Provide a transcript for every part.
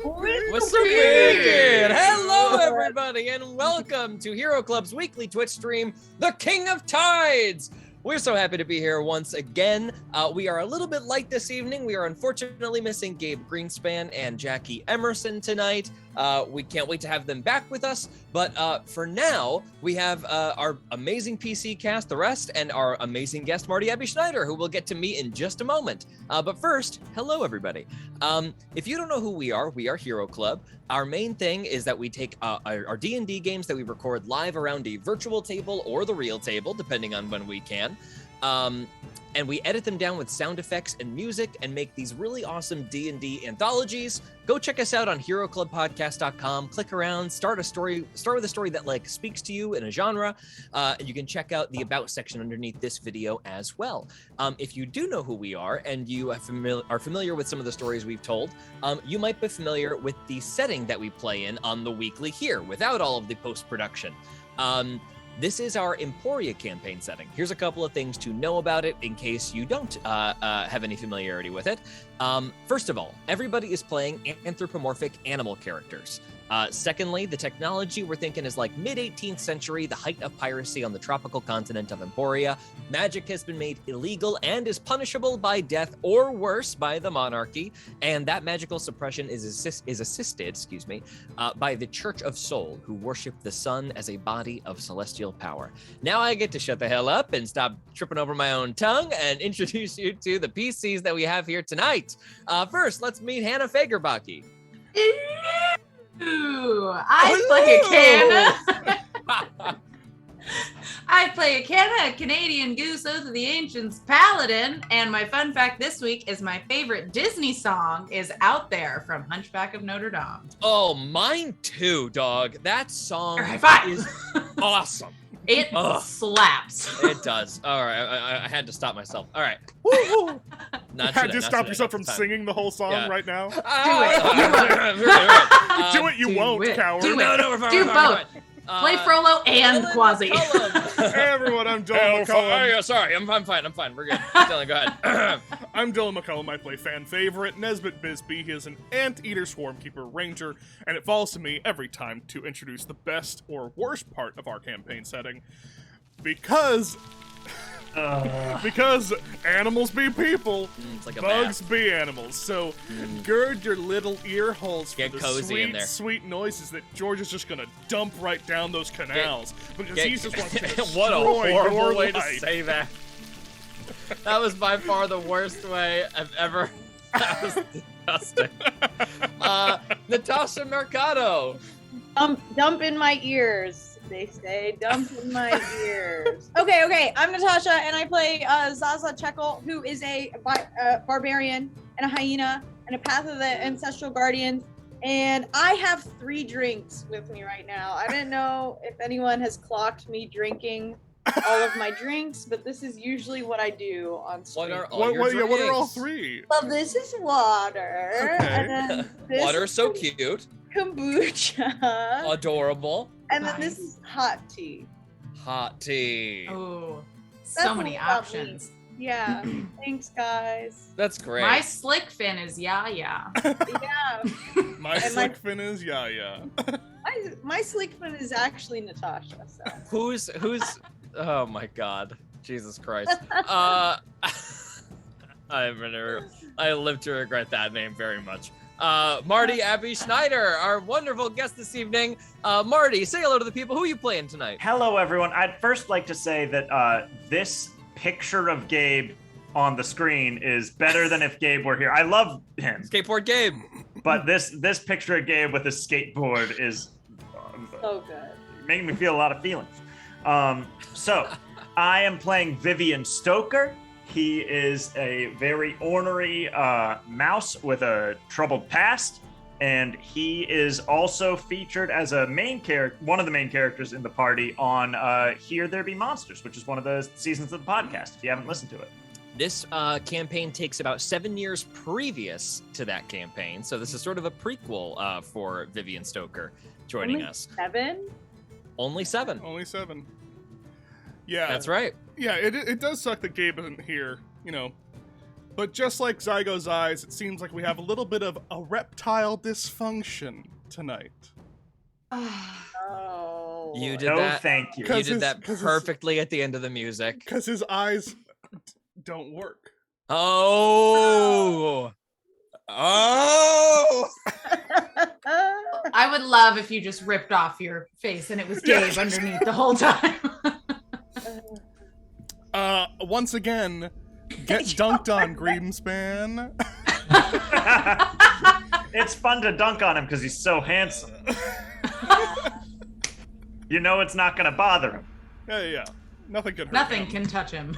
What's speaking? Hello, everybody, and welcome to Hero Club's weekly Twitch stream, The King of Tides. We're so happy to be here once again. We are a little bit light this evening. We are unfortunately missing Gabe Greenspan and Jackie Emerson tonight. We can't wait to have them back with us. But for now, we have our amazing PC cast, the rest, and our amazing guest, Marty Abby Schneider, who we'll get to meet in just a moment. But first, hello, everybody. If you don't know who we are Hero Club. Our main thing is that we take our D&D games that we record live around a virtual table or the real table, depending on when we can. And we edit them down with sound effects and music and make these really awesome D&D anthologies. Go check us out on HeroClubPodcast.com. Click around, start with a story that speaks to you in a genre. And you can check out the About section underneath this video as well. If you do know who we are and you are familiar with some of the stories we've told, you might be familiar with the setting that we play in on the weekly here without all of the post-production. This is our Emporia campaign setting. Here's a couple of things to know about it in case you don't have any familiarity with it. First of all, everybody is playing anthropomorphic animal characters. Secondly, the technology we're thinking is like mid-18th century, the height of piracy on the tropical continent of Emporia. Magic has been made illegal and is punishable by death or worse by the monarchy. And that magical suppression is assisted by the Church of Soul, who worship the sun as a body of celestial power. Now I get to shut the hell up and stop tripping over my own tongue and introduce you to the PCs that we have here tonight. First, let's meet Hannah Fagerbaki. I play a Canna. I play a Canna, a Canadian goose, Oath of the Ancients paladin, and my fun fact this week is my favorite Disney song is Out There from Hunchback of Notre Dame. Oh, mine too, dog. That song is awesome. It slaps. It does. All right, I had to stop myself. All right. Had to stop yourself from singing the whole song right now? Do it. Do it, you won't, coward. Do it. No, we're fine, Do we're both. fine. Play Frollo and Quasi. Hey everyone, I'm Dylan McCullum. Sorry, I'm fine. We're good. Dylan, go ahead. I'm Dylan McCullum. I play fan favorite Nesbit Bisbee. He is an anteater swarmkeeper ranger, and it falls to me every time to introduce the best or worst part of our campaign setting. Because animals be people, it's like a bugs bath. be animals. So gird your little ear holes Get for the cozy in sweet, there. sweet noises that George is just gonna dump right down those canals because he just wants to destroy What a horrible your way life. to say that. That was by far the worst way I've ever. That was disgusting. Natasha Mercado. Dump in my ears. They say dump in my ears. Okay. I'm Natasha, and I play Zaza Chekel, who is a barbarian and a hyena and a Path of the Ancestral Guardian. And I have 3 drinks with me right now. I don't know if anyone has clocked me drinking all of my drinks, but this is usually what I do on stream. What are all your drinks? What are all 3? Well, this is water. Okay. And then this Water, is so cute. kombucha. Adorable. And then this is hot tea. Hot tea. Oh, That's so many about options. me. Yeah. Thanks, guys. That's great. My slick fin is yeah. Yeah. My slick fin is yeah. My slick fin is actually Natasha. So. Who's? Oh my God, Jesus Christ. I live to regret that name very much. Marty Abby Schneider, our wonderful guest this evening. Marty, say hello to the people. Who are you playing tonight? Hello, everyone. I'd first like to say that this picture of Gabe on the screen is better than if Gabe were here. I love him. Skateboard Gabe. But this picture of Gabe with a skateboard is So good. making me feel a lot of feelings. So I am playing Vivian Stoker. He is a very ornery mouse with a troubled past, and he is also featured as a one of the main characters in the party on Here There Be Monsters, which is one of the seasons of the podcast, if you haven't listened to it. This campaign takes about 7 years previous to that campaign, so this is sort of a prequel for Vivian Stoker joining us. 7? Only 7. Only 7. Yeah. That's right. Yeah, it does suck that Gabe isn't here, But just like Zygo's eyes, it seems like we have a little bit of a reptile dysfunction tonight. Oh. You did No, that. thank you. You did that perfectly at the end of the music. Because his eyes don't work. Oh. Oh. I would love if you just ripped off your face and it was Gabe underneath the whole time. Once again, get dunked on, Greenspan. It's fun to dunk on him because he's so handsome. You know it's not going to bother him. Yeah. Nothing can hurt Nothing him. can touch him.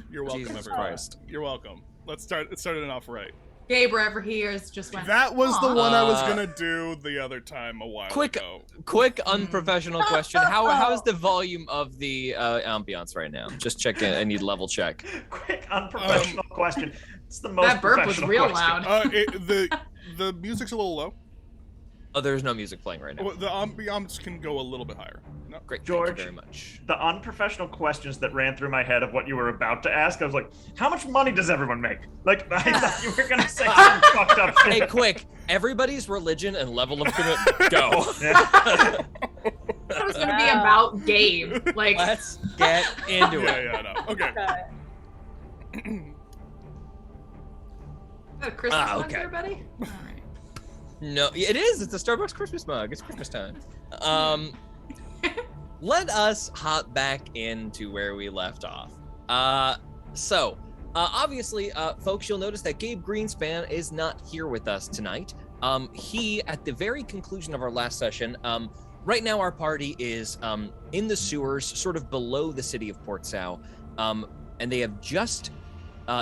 You're welcome, Jesus everyone. Christ. You're welcome. Let's start it off right. Gabe, wherever he is, just went. That was the "Aw." one I was gonna do the other time a while ago. Quick unprofessional question. How is the volume of the ambiance right now? Just check in. I need level check. Quick, unprofessional question. It's the most That burp was professional real question. loud. The music's a little low. Oh, there's no music playing right now. The ambiance can go a little bit higher. No. Great, George. thank you very much. The unprofessional questions that ran through my head of what you were about to ask, I was like, how much money does everyone make? Like, I thought you were going to say some fucked up shit. Hey, quick! Everybody's religion and level of commitment. Go. That was gonna be about Gabe. Like, Let's get into it. Yeah, no. Okay. a Christmas one okay. there, buddy? All right. No, it is. It's a Starbucks Christmas mug. It's Christmas time. Let us hop back into where we left off. Obviously, folks, you'll notice that Gabe Greenspan is not here with us tonight. He, at the very conclusion of our last session, right now our party is in the sewers, sort of below the city of Port Sao, and they have just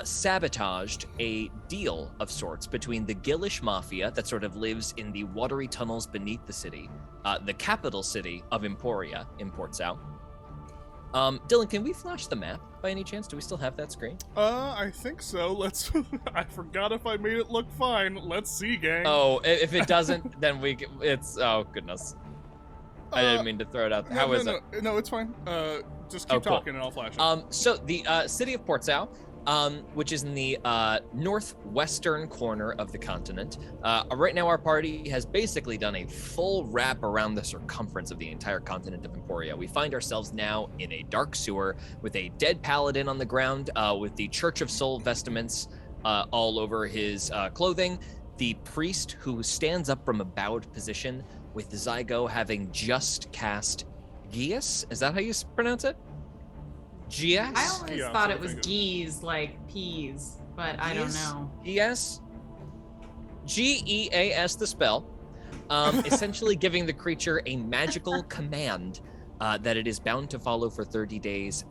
sabotaged a deal of sorts between the Gillish Mafia that sort of lives in the watery tunnels beneath the city, the capital city of Emporia in Port Sao. Dylan, can we flash the map by any chance? Do we still have that screen? I think so. Let's. I forgot if I made it look fine. Let's see, gang. Oh, if it doesn't, then it's. Oh goodness, I didn't mean to throw it out there. How is it? No, it's fine. Just keep cool. talking and I'll flash it. So the city of Port Sao, which is in the northwestern corner of the continent. Right now, our party has basically done a full wrap around the circumference of the entire continent of Emporia. We find ourselves now in a dark sewer with a dead paladin on the ground, with the Church of Soul vestments all over his clothing. The priest who stands up from a bowed position, with Zygo having just cast Gias. Is that how you pronounce it? Gias? I always Yeah, thought so it was think geese, like peas, but I don't know. Gias? Geas, the spell. Essentially giving the creature a magical command that it is bound to follow for 30 days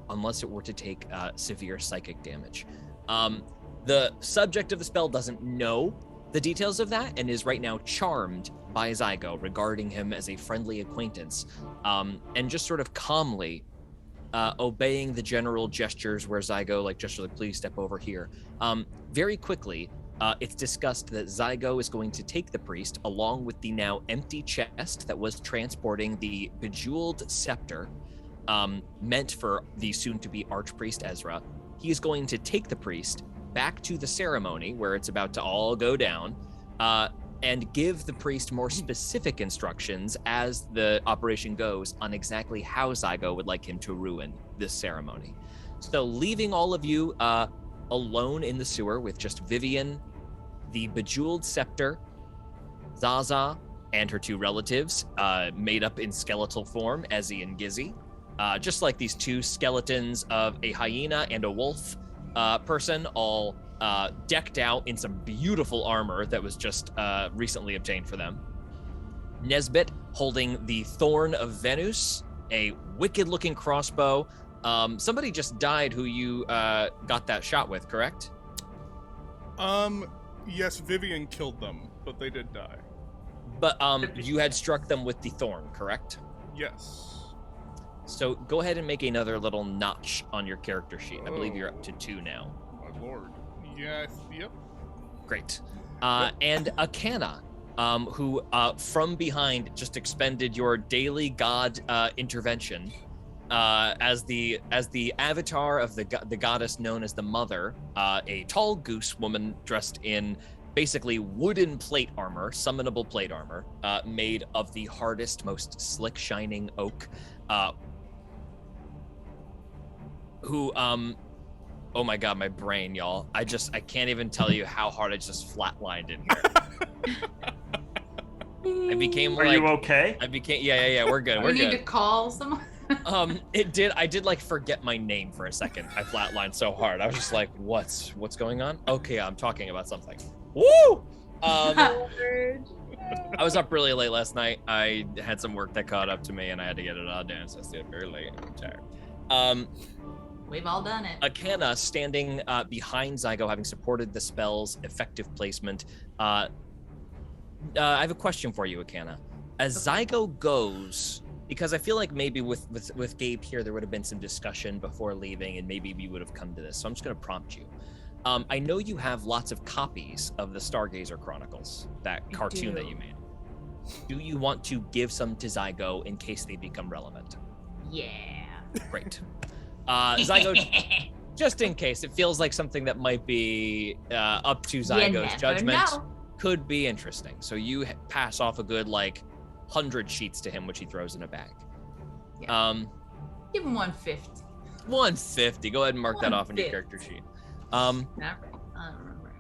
unless it were to take severe psychic damage. The subject of the spell doesn't know the details of that and is right now charmed by Zygo, regarding him as a friendly acquaintance, and just sort of calmly obeying the general gestures where Zygo gestures like, please step over here. Very quickly, it's discussed that Zygo is going to take the priest along with the now empty chest that was transporting the bejeweled scepter meant for the soon-to-be archpriest Ezra. He is going to take the priest back to the ceremony where it's about to all go down, and give the priest more specific instructions as the operation goes on exactly how Zygo would like him to ruin this ceremony. So leaving all of you alone in the sewer with just Vivian, the bejeweled scepter, Zaza, and her two relatives, made up in skeletal form, Ezzy and Gizzy. Just like these two skeletons of a hyena and a wolf person, all decked out in some beautiful armor that was just recently obtained for them. Nesbit holding the Thorn of Venus, a wicked-looking crossbow. Somebody just died who you got that shot with, correct? Yes, Vivian killed them, but they did die. But you had struck them with the Thorn, correct? Yes. So go ahead and make another little notch on your character sheet. I believe you're up to 2 now. My lord. Yeah, yep. Great. And Akana, who from behind just expended your daily god intervention as the avatar of the goddess known as the Mother, a tall goose woman dressed in basically wooden plate armor, summonable plate armor, made of the hardest, most slick, shining oak. Who oh my god, my brain, y'all. I can't even tell you how hard I just flatlined in here. I became Are you okay? Yeah, we're good. We need to call someone. I did like forget my name for a second. I flatlined so hard. I was just like, what's going on? Okay, I'm talking about something. Woo! I was up really late last night. I had some work that caught up to me and I had to get it all done, so I stayed very late. I'm tired. We've all done it. Akana standing behind Zygo, having supported the spell's effective placement. I have a question for you, Akana. As Zygo goes, because I feel like maybe with Gabe here, there would have been some discussion before leaving, and maybe we would have come to this. So I'm just going to prompt you. I know you have lots of copies of the Stargazer Chronicles, that cartoon that you made. Do you want to give some to Zygo in case they become relevant? Yeah. Great. Zygo, just in case, it feels like something that might be up to Zygo's judgment. Could be interesting. So you pass off a good 100 sheets to him, which he throws in a bag. Yeah. Give him 150. 150. Go ahead and mark that off on your character sheet. Not right. I don't remember.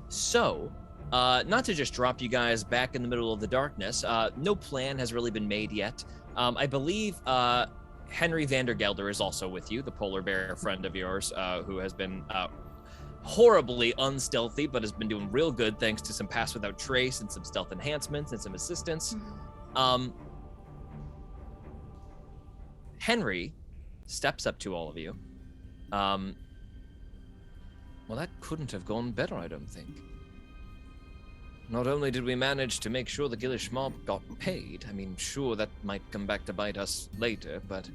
So, not to just drop you guys back in the middle of the darkness, no plan has really been made yet. I believe Henry Vandergelder is also with you, the polar bear friend of yours, who has been horribly unstealthy, but has been doing real good thanks to some Pass Without Trace and some stealth enhancements and some assistance. Henry steps up to all of you. Well, that couldn't have gone better, I don't think. Not only did we manage to make sure the Gillish mob got paid, I mean, sure, that might come back to bite us later, but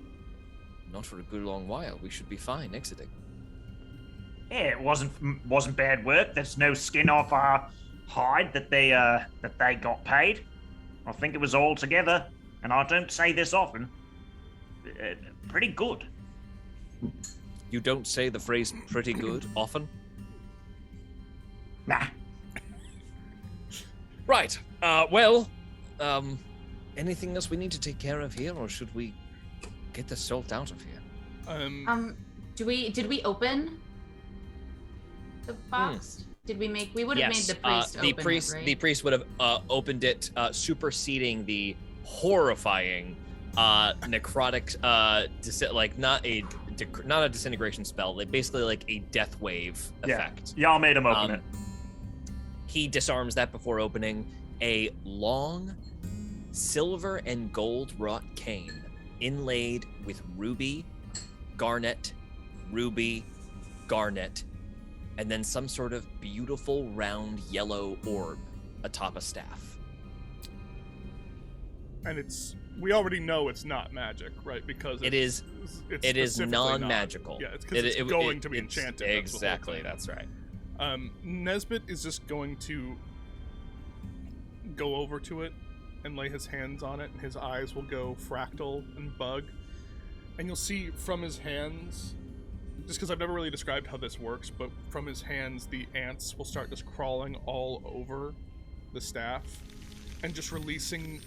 not for a good long while. We should be fine exiting. Yeah, it wasn't bad work. There's no skin off our hide that they got paid. I think it was all together, and I don't say this often. Pretty good. You don't say the phrase "pretty good" often? Nah. Right. Anything else we need to take care of here, or should we get the salt out of here? Did we open the box? Did we make? We would have made the priest open it, right? The priest would have opened it, superseding the horrifying necrotic, not a disintegration spell, basically like a death wave effect. Y'all made him open it. He disarms that before opening a long silver and gold wrought cane inlaid with ruby, garnet, and then some sort of beautiful round yellow orb atop a staff. And we already know it's not magic, right? Because it is non-magical. Yeah, it's because it's going to be enchanted. Exactly, that's right. Nesbit is just going to go over to it and lay his hands on it, and his eyes will go fractal and bug. And you'll see from his hands, just because I've never really described how this works, but from his hands, the ants will start just crawling all over the staff and just releasing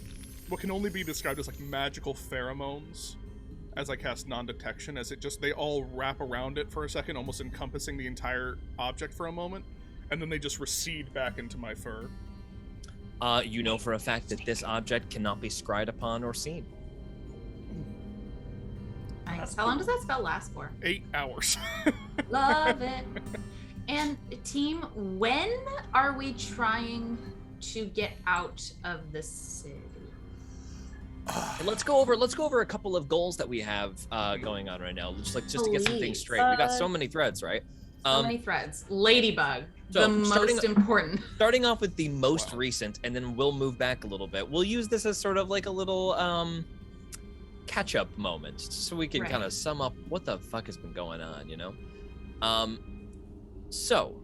what can only be described as magical pheromones as I cast non-detection, as they all wrap around it for a second, almost encompassing the entire object for a moment, and then they just recede back into my fur. You know for a fact that this object cannot be scryed upon or seen. Nice. How long does that spell last for? 8 hours. Love it. And team, when are we trying to get out of the city? Let's go over a couple of goals that we have going on right now. Just to get some things straight. We got so many threads, right? So many threads. Ladybug, the most important. Starting off with the most recent, and then we'll move back a little bit. We'll use this as sort of like a little catch-up moment, so we can kind of sum up what the fuck has been going on, you know? So,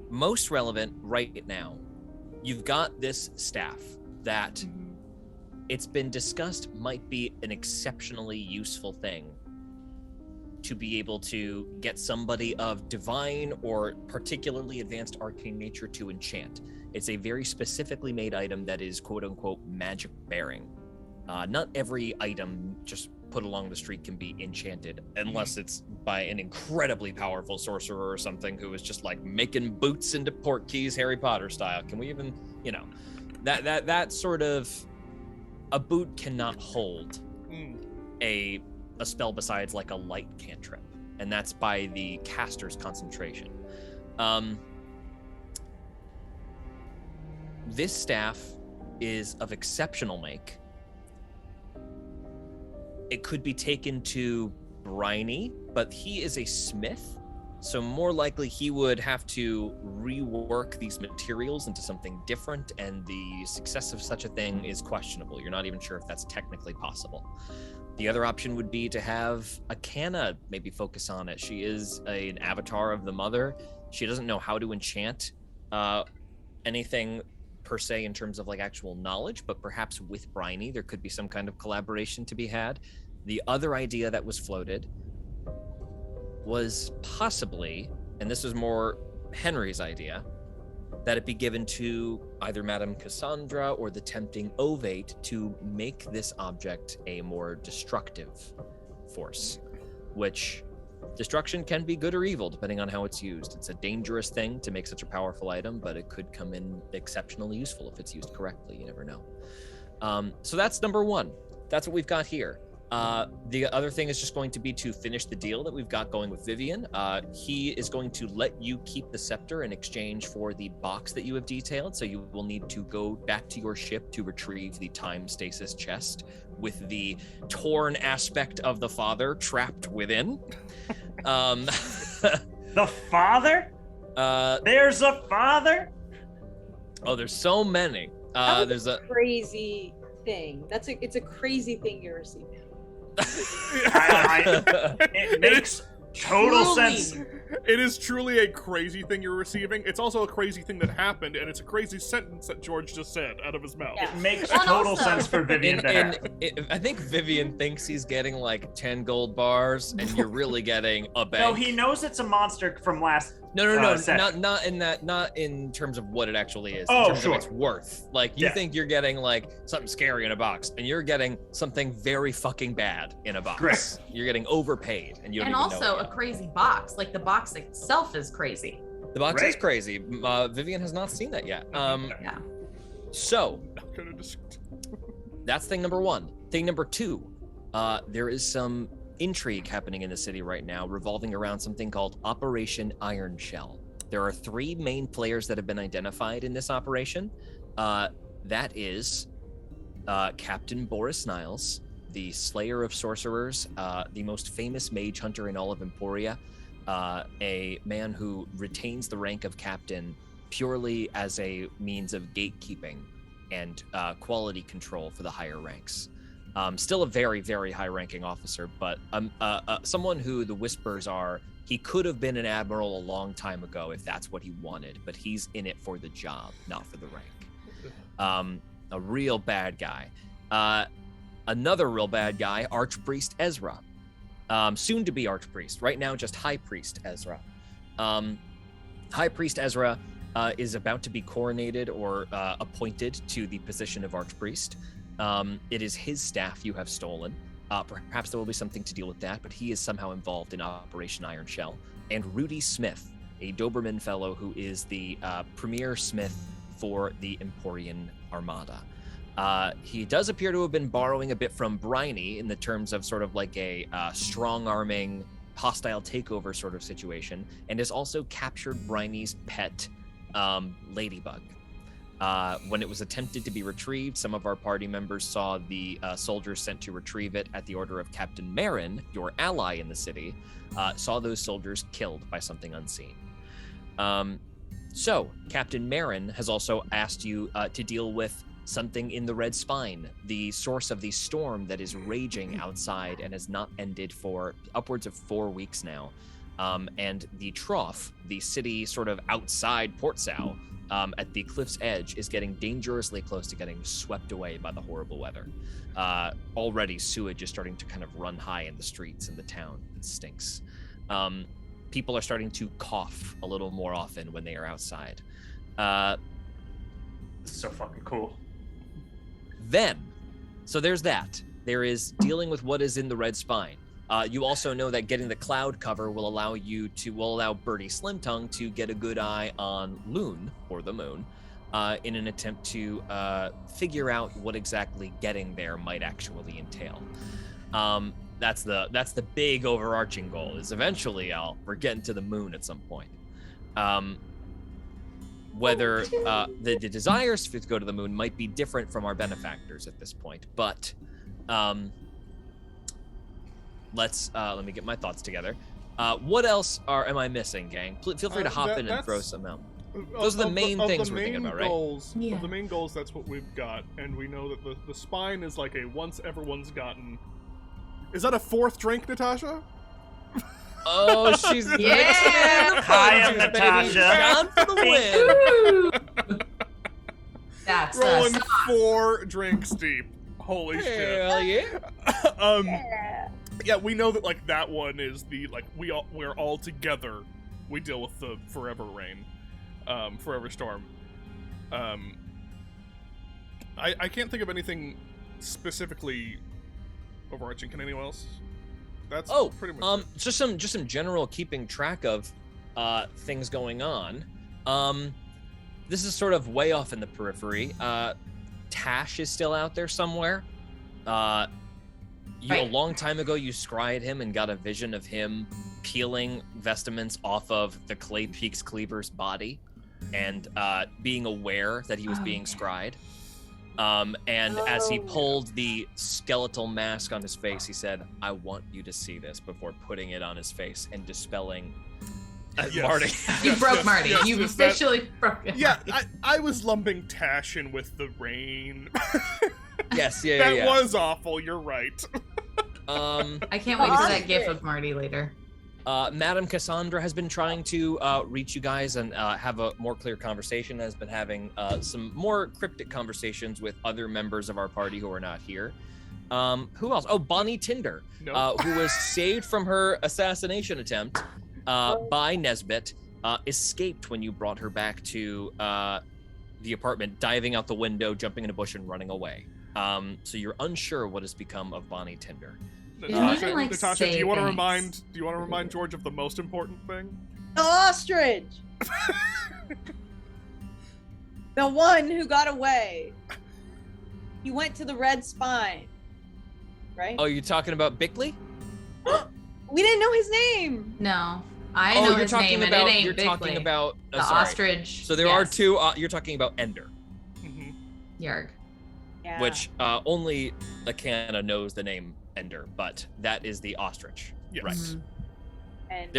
most relevant right now, you've got this staff that it's been discussed might be an exceptionally useful thing to be able to get somebody of divine or particularly advanced arcane nature to enchant. It's a very specifically made item that is quote-unquote magic bearing. Not every item just put along the street can be enchanted unless it's by an incredibly powerful sorcerer or something who is just like making boots into port keys Harry Potter style. Can we even, that sort of, a boot cannot hold a spell besides like a light cantrip, and that's by the caster's concentration. This staff is of exceptional make. It could be taken to Briny, but he is a smith, so more likely he would have to rework these materials into something different, and the success of such a thing is questionable. You're not even sure if that's technically possible. The other option would be to have Akana maybe focus on it. She is an avatar of the mother. She doesn't know how to enchant anything per se in terms of like actual knowledge, but perhaps with Briny there could be some kind of collaboration to be had. The other idea that was floated was possibly, and this was more Henry's idea, that it be given to either Madame Cassandra or the tempting Ovate to make this object a more destructive force, which destruction can be good or evil depending on how it's used. It's a dangerous thing to make such a powerful item, but it could come in exceptionally useful if it's used correctly. You never know. So that's number one. That's what we've got here. The other thing is just going to be to finish the deal that we've got going with Vivian. He is going to let you keep the scepter in exchange for the box that you have detailed. So you will need to go back to your ship to retrieve the time stasis chest with the torn aspect of the father trapped within. The father? There's a father? Oh, there's so many. There's a crazy thing. It's a crazy thing you're receiving. It makes total sense. It is truly a crazy thing you're receiving. It's also a crazy thing that happened, and it's a crazy sentence that George just said out of his mouth. It makes total sense for Vivian to have. I think Vivian thinks he's getting like 10 gold bars, and you're really getting a bank. No, he knows it's a monster from last. No, not in that, not in terms of what it actually is. Oh, in terms sure. of its worth. Like you think you're getting like something scary in a box, and you're getting something very fucking bad in a box. Correct. You're getting overpaid, and you don't and even know also it a crazy box. Like the box itself is crazy. The box Right. is crazy. Vivian has not seen that yet. Yeah. So Not gonna dis- that's thing number one. Thing number two, there is some intrigue happening in the city right now revolving around something called Operation Iron Shell. There are 3 main players that have been identified in this operation. That is Captain Boris Niles, the Slayer of Sorcerers, the most famous mage hunter in all of Emporia, a man who retains the rank of captain purely as a means of gatekeeping and quality control for the higher ranks. Still a very, very high-ranking officer, but someone who the whispers are he could have been an admiral a long time ago if that's what he wanted, but he's in it for the job, not for the rank. A real bad guy. Another real bad guy, Archpriest Ezra. Soon to be Archpriest. Right now, just High Priest Ezra. High Priest Ezra is about to be coronated or appointed to the position of Archpriest. It is his staff you have stolen. Perhaps there will be something to deal with that, but he is somehow involved in Operation Iron Shell. And Rudy Smith, a Doberman fellow who is the premier smith for the Emporian Armada. He does appear to have been borrowing a bit from Briny in the terms of sort of like a strong-arming, hostile takeover sort of situation, and has also captured Briny's pet, Ladybug. When it was attempted to be retrieved, some of our party members saw the soldiers sent to retrieve it at the order of Captain Marin, your ally in the city, saw those soldiers killed by something unseen. So, Captain Marin has also asked you to deal with something in the Red Spine, the source of the storm that is raging outside and has not ended for upwards of 4 weeks now. And the Trough, the city sort of outside Port Sow, at the cliff's edge is getting dangerously close to getting swept away by the horrible weather. Already sewage is starting to kind of run high in the streets in the town. It stinks. People are starting to cough a little more often when they are outside. This is so fucking cool. Then, so there's that. There is dealing with what is in the red spine. You also know that getting the cloud cover will allow Birdie Slimtongue to get a good eye on Loon, or the moon, in an attempt to figure out what exactly getting there might actually entail. That's the big overarching goal, is eventually we're getting to the moon at some point. Whether the desires to go to the moon might be different from our benefactors at this point, but let me get my thoughts together. What else am I missing, gang? Feel free to hop in and throw some out. Those are the main things we're thinking about, right? Of the main goals, that's what we've got, and we know that the spine is like a once everyone's gotten. Is that a fourth drink, Natasha? Oh, she's Yeah! Hi, juice, Natasha. baby. Gone for the win. That's Rolling the 4 drinks deep. Holy shit. Hell yeah. Yeah. Yeah, we know that like that one is the like we're all together. We deal with the forever rain, forever storm. I can't think of anything specifically overarching. Can anyone else? That's pretty much it. just some general keeping track of things going on. This is sort of way off in the periphery. Tash is still out there somewhere. A long time ago you scryed him and got a vision of him peeling vestments off of the Clay Peaks Cleaver's body and being aware that he was being scryed. And as he pulled the skeletal mask on his face, he said, "I want you to see this," before putting it on his face and dispelling Marty. You broke Marty. You officially broke him. Yeah, I was lumping Tash in with the rain. Yes, That was awful, you're right. I can't wait to see that gif of Marty later. Madam Cassandra has been trying to reach you guys and have a more clear conversation, has been having some more cryptic conversations with other members of our party who are not here. Who else? Oh, Bonnie Tinder, who was saved from her assassination attempt by Nesbit, escaped when you brought her back to the apartment, diving out the window, jumping in a bush, and running away. So you're unsure what has become of Bonnie Tinder. Natasha, do you want to remind George of the most important thing? The ostrich. The one who got away. He went to the red spine. Right? Oh, you're talking about Bickley? We didn't know his name. No, I know his name, and it ain't You're Bickley. talking about The ostrich. So there are two. You're talking about Ender, Yarg. Yeah. which only Akana knows the name Ender, but that is the ostrich. Yes. Right. Mhm. And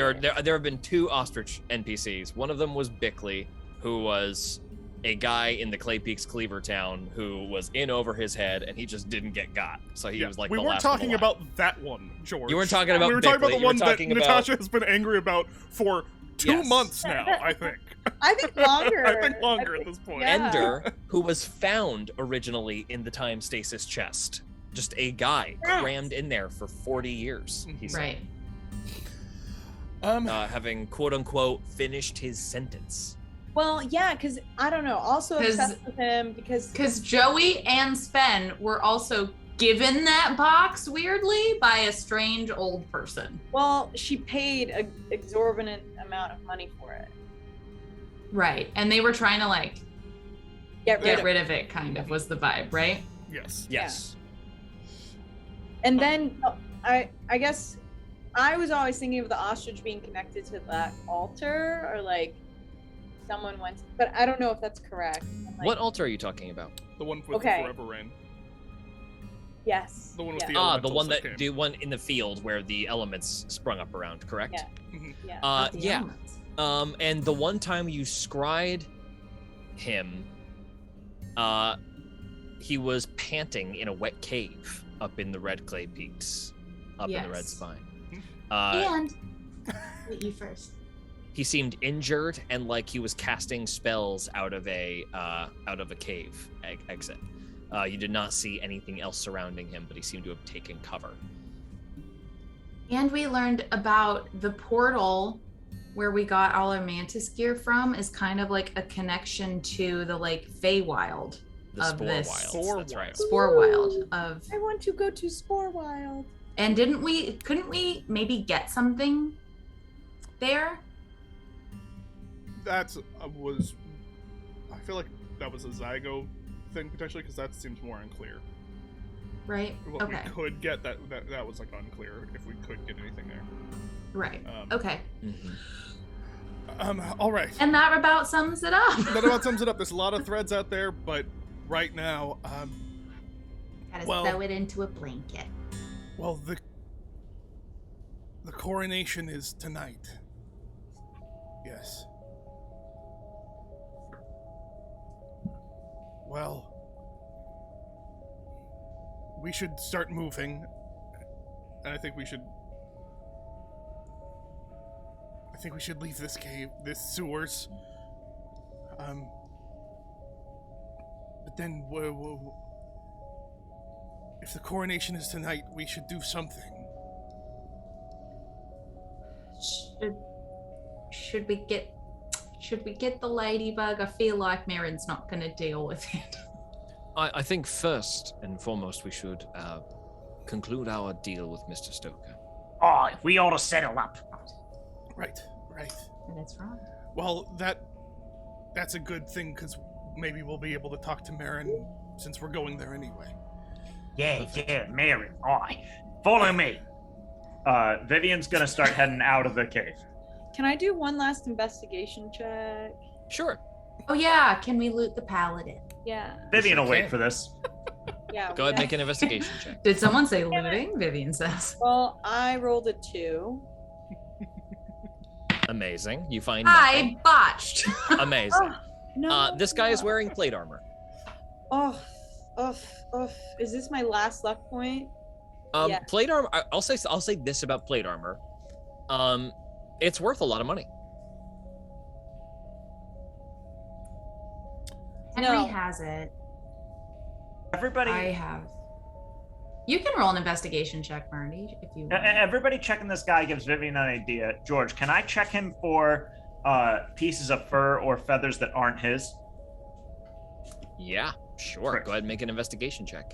There have been 2 ostrich NPCs. One of them was Bickley, who was a guy in the Clay Peaks Cleaver town who was in over his head, and he just didn't get got. So he was like we the weren't last talking one alive. about that one, George. You weren't talking about We were talking about Bickley. the one You were that talking about- Natasha has been angry about for 2 months now, I think. I think longer. I think longer at this point. yeah. Ender, who was found originally in the time stasis chest. Just a guy crammed in there for 40 years, he said. Right. Having quote-unquote finished his sentence. Well, yeah, because I don't know. Also obsessed with him because Joey and Sven were also given that box weirdly by a strange old person. well, she paid an exorbitant amount of money for it. Right. And they were trying to like Get get of rid of it, kind of was the vibe, right? Yes. Yes. And then I guess I was always thinking of the ostrich being connected to that altar, or like someone went, but I don't know if that's correct. And, like, What altar are you talking about? The one with Okay. the forever rain. Yes. The one with yeah. the The elementals one came. the one in the field where the elements sprung up around, correct? Yeah. Mhm. Yeah. Not the Yeah. elements. And the one time you scried him, he was panting in a wet cave up in the Red Clay Peaks, up in the Red Yes. Spine. And wait, you first. he seemed injured and like he was casting spells out of a cave exit. You did not see anything else surrounding him, but he seemed to have taken cover. And we learned about the portal where we got all our mantis gear from is kind of like a connection to the like Feywild The of Spore this. Wilds, that's right. Sporewild of. I want to go to Sporewild. And couldn't we maybe get something there? I feel like that was a Zygo thing potentially, because that seems more unclear. Right. What Okay. we could get, that was like unclear if we could get anything there. Right. Okay. All right. And that about sums it up. That about sums it up. There's a lot of threads out there, but right now, Gotta well- sew it into a blanket. well, the coronation is tonight. Yes. Well, we should start moving, and I think we should leave this cave, this sewers. But then, if the coronation is tonight, we should do something. Should we get the ladybug? I feel like Marin's not gonna deal with it. I think first and foremost we should conclude our deal with Mr. Stoker. Oh, we ought to settle up. Right. That's right. Well, that's a good thing, because maybe we'll be able to talk to Marin since we're going there anyway. Yeah, Mary. Aye. Follow me. Vivian's gonna start heading out of the cave. Can I do one last investigation check? Sure. Oh yeah, can we loot the paladin? Yeah. Vivian will Okay. wait for this. Yeah. Go ahead, make an investigation check. Did someone say looting? Vivian says. Well, I rolled a 2. Amazing. You find nothing. I botched. Amazing. No. This guy is wearing plate armor. Oh. Is this my last luck point? Yeah. Plate armor. I'll say this about plate armor. It's worth a lot of money. Henry No. has it. Everybody, I have. You can roll an investigation check, Marty, if you want. everybody checking this guy gives Vivian an idea. George, can I check him for pieces of fur or feathers that aren't his? Yeah, sure. Great. Go ahead and make an investigation check.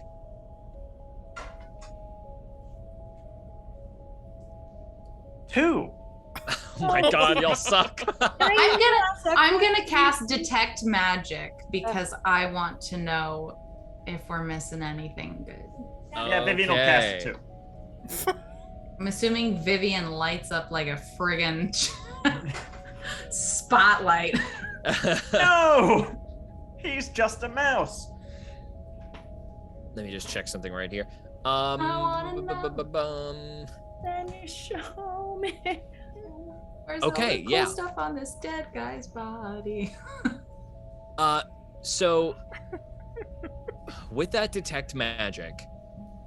Two. Oh my god, y'all suck. I'm gonna cast detect magic because I want to know if we're missing anything good. Yeah, Vivian will cast it too. I'm assuming Vivian lights up like a friggin' spotlight. No! He's just a mouse. Let me just check something right here. wanna Then you show me. Where's all Okay, the cool yeah. stuff on this dead guy's body? So with that detect magic,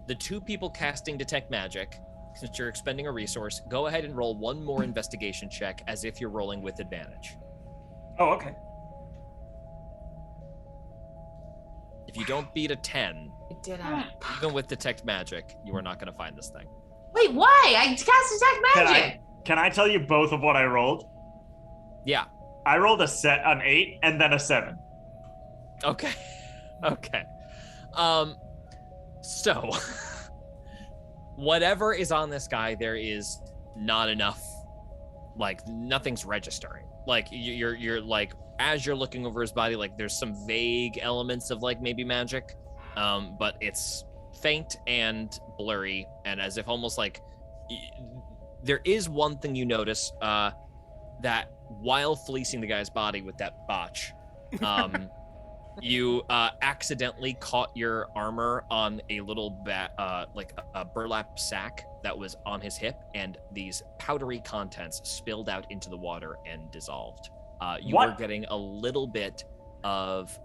the two people casting detect magic, since you're expending a resource, go ahead and roll one more investigation check as if you're rolling with advantage. Oh, okay. If you don't beat a 10, I didn't. even with detect magic, you are not going to find this thing. Wait, why? I cast detect magic. Can I tell you both of what I rolled? Yeah. I rolled an 8 and then a 7. Okay. Okay. So whatever is on this guy, there is not enough, like nothing's registering. Like you're like, as you're looking over his body, like there's some vague elements of like maybe magic, but it's faint and blurry, and as if almost like there is one thing you notice, that while fleecing the guy's body with that botch, you accidentally caught your armor on a little like a burlap sack that was on his hip, and these powdery contents spilled out into the water and dissolved. You What? were getting a little bit of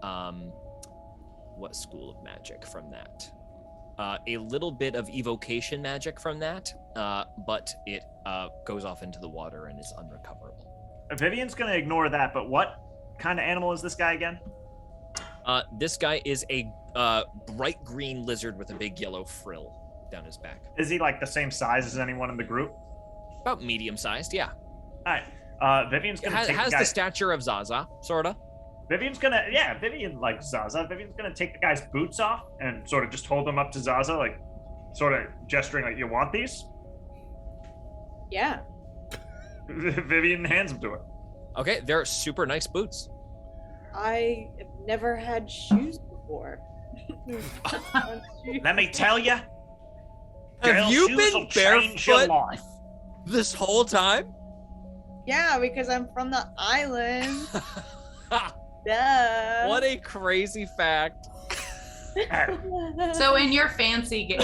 what school of magic from that? A little bit of evocation magic from that, but it goes off into the water and is unrecoverable. Vivian's gonna ignore that, but what kind of animal is this guy again? This guy is a bright green lizard with a big yellow frill down his back. Is he like the same size as anyone in the group? About medium-sized, yeah. All right. Vivian's gonna Has take the the guy. stature of Zaza, sorta. Vivian like Zaza. Vivian's gonna take the guy's boots off and sort of just hold them up to Zaza, like sort of gesturing like, you want these? Yeah. Vivian hands them to her. Okay, they're super nice boots. I have never had shoes before. Let me tell you, Have you been change your barefoot life. this whole time? Yeah, because I'm from the island. Duh. What a crazy fact. So in your fancy In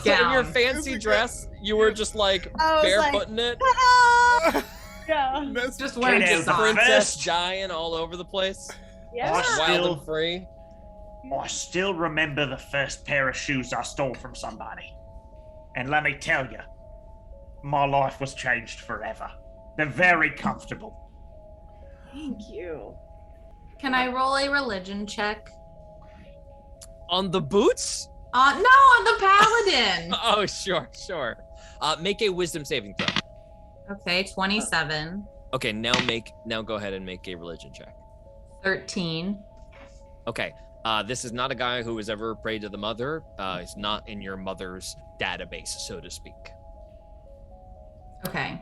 gown, your fancy dress, you were just like I was like, barefooting it, yeah. That's just wearing It is the socks. princess best. dying all over the place, Yeah. Oh, wild Still- and free. I still remember the first pair of shoes I stole from somebody. And let me tell you, my life was changed forever. They're very comfortable. Thank you. Can I roll a religion check? On the boots? No, on the paladin. Oh, sure. Make a wisdom saving throw. Okay, 27, Okay, now go ahead and make a religion check. 13. Okay, this is not a guy who has ever prayed to the mother. He's not in your mother's database, so to speak. Okay.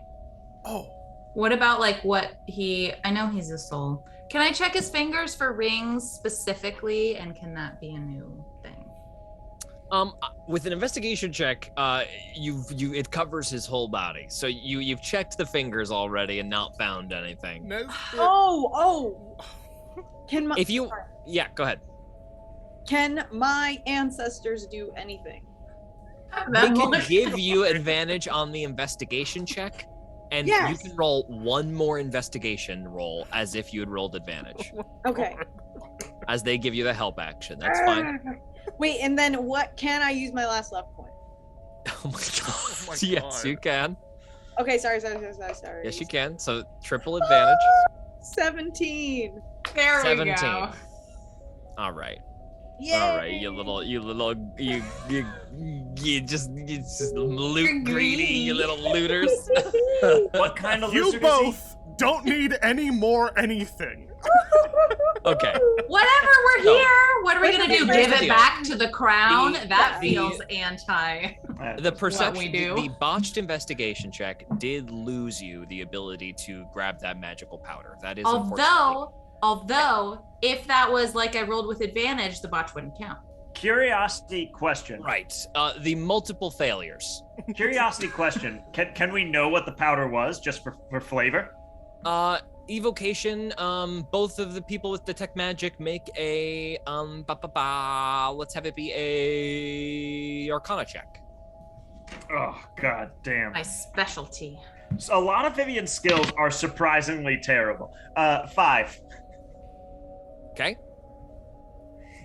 Oh, What about like I know he's a soul. Can I check his fingers for rings specifically? And can that be a new thing? With an investigation check, it covers his whole body. So you've checked the fingers already and not found anything. Nesbit. Oh. Can my Yeah, go ahead. Can my ancestors do anything? They can give you advantage on the investigation check, and Yes. you can roll one more investigation roll as if you had rolled advantage, Okay. as they give you the help action. That's fine. Wait, and then what can I use my last luck point? Oh my god. my Yes, God. you can. Okay, sorry. Yes, you can. So triple advantage. 17. There we 17. go. All right. Yay. All right, you just loot greedy, you little looters. What kind of You lizard is he? both don't need any more anything. Okay. Whatever, we're So- here. What are we gonna do? Here's Give the it deal. back to the crown? That the- feels anti. The perception, we do. the botched investigation check did lose you the ability to grab that magical powder. That is unfortunately. Although, if that was like I rolled with advantage, the botch wouldn't count. Curiosity question. Right. The multiple failures. Curiosity question. Can we know what the powder was just for flavor? Evocation, both of the people with detect magic make a let's have it be a Arcana check. Oh, god damn. My specialty. So a lot of Vivian's skills are surprisingly terrible. 5. Okay.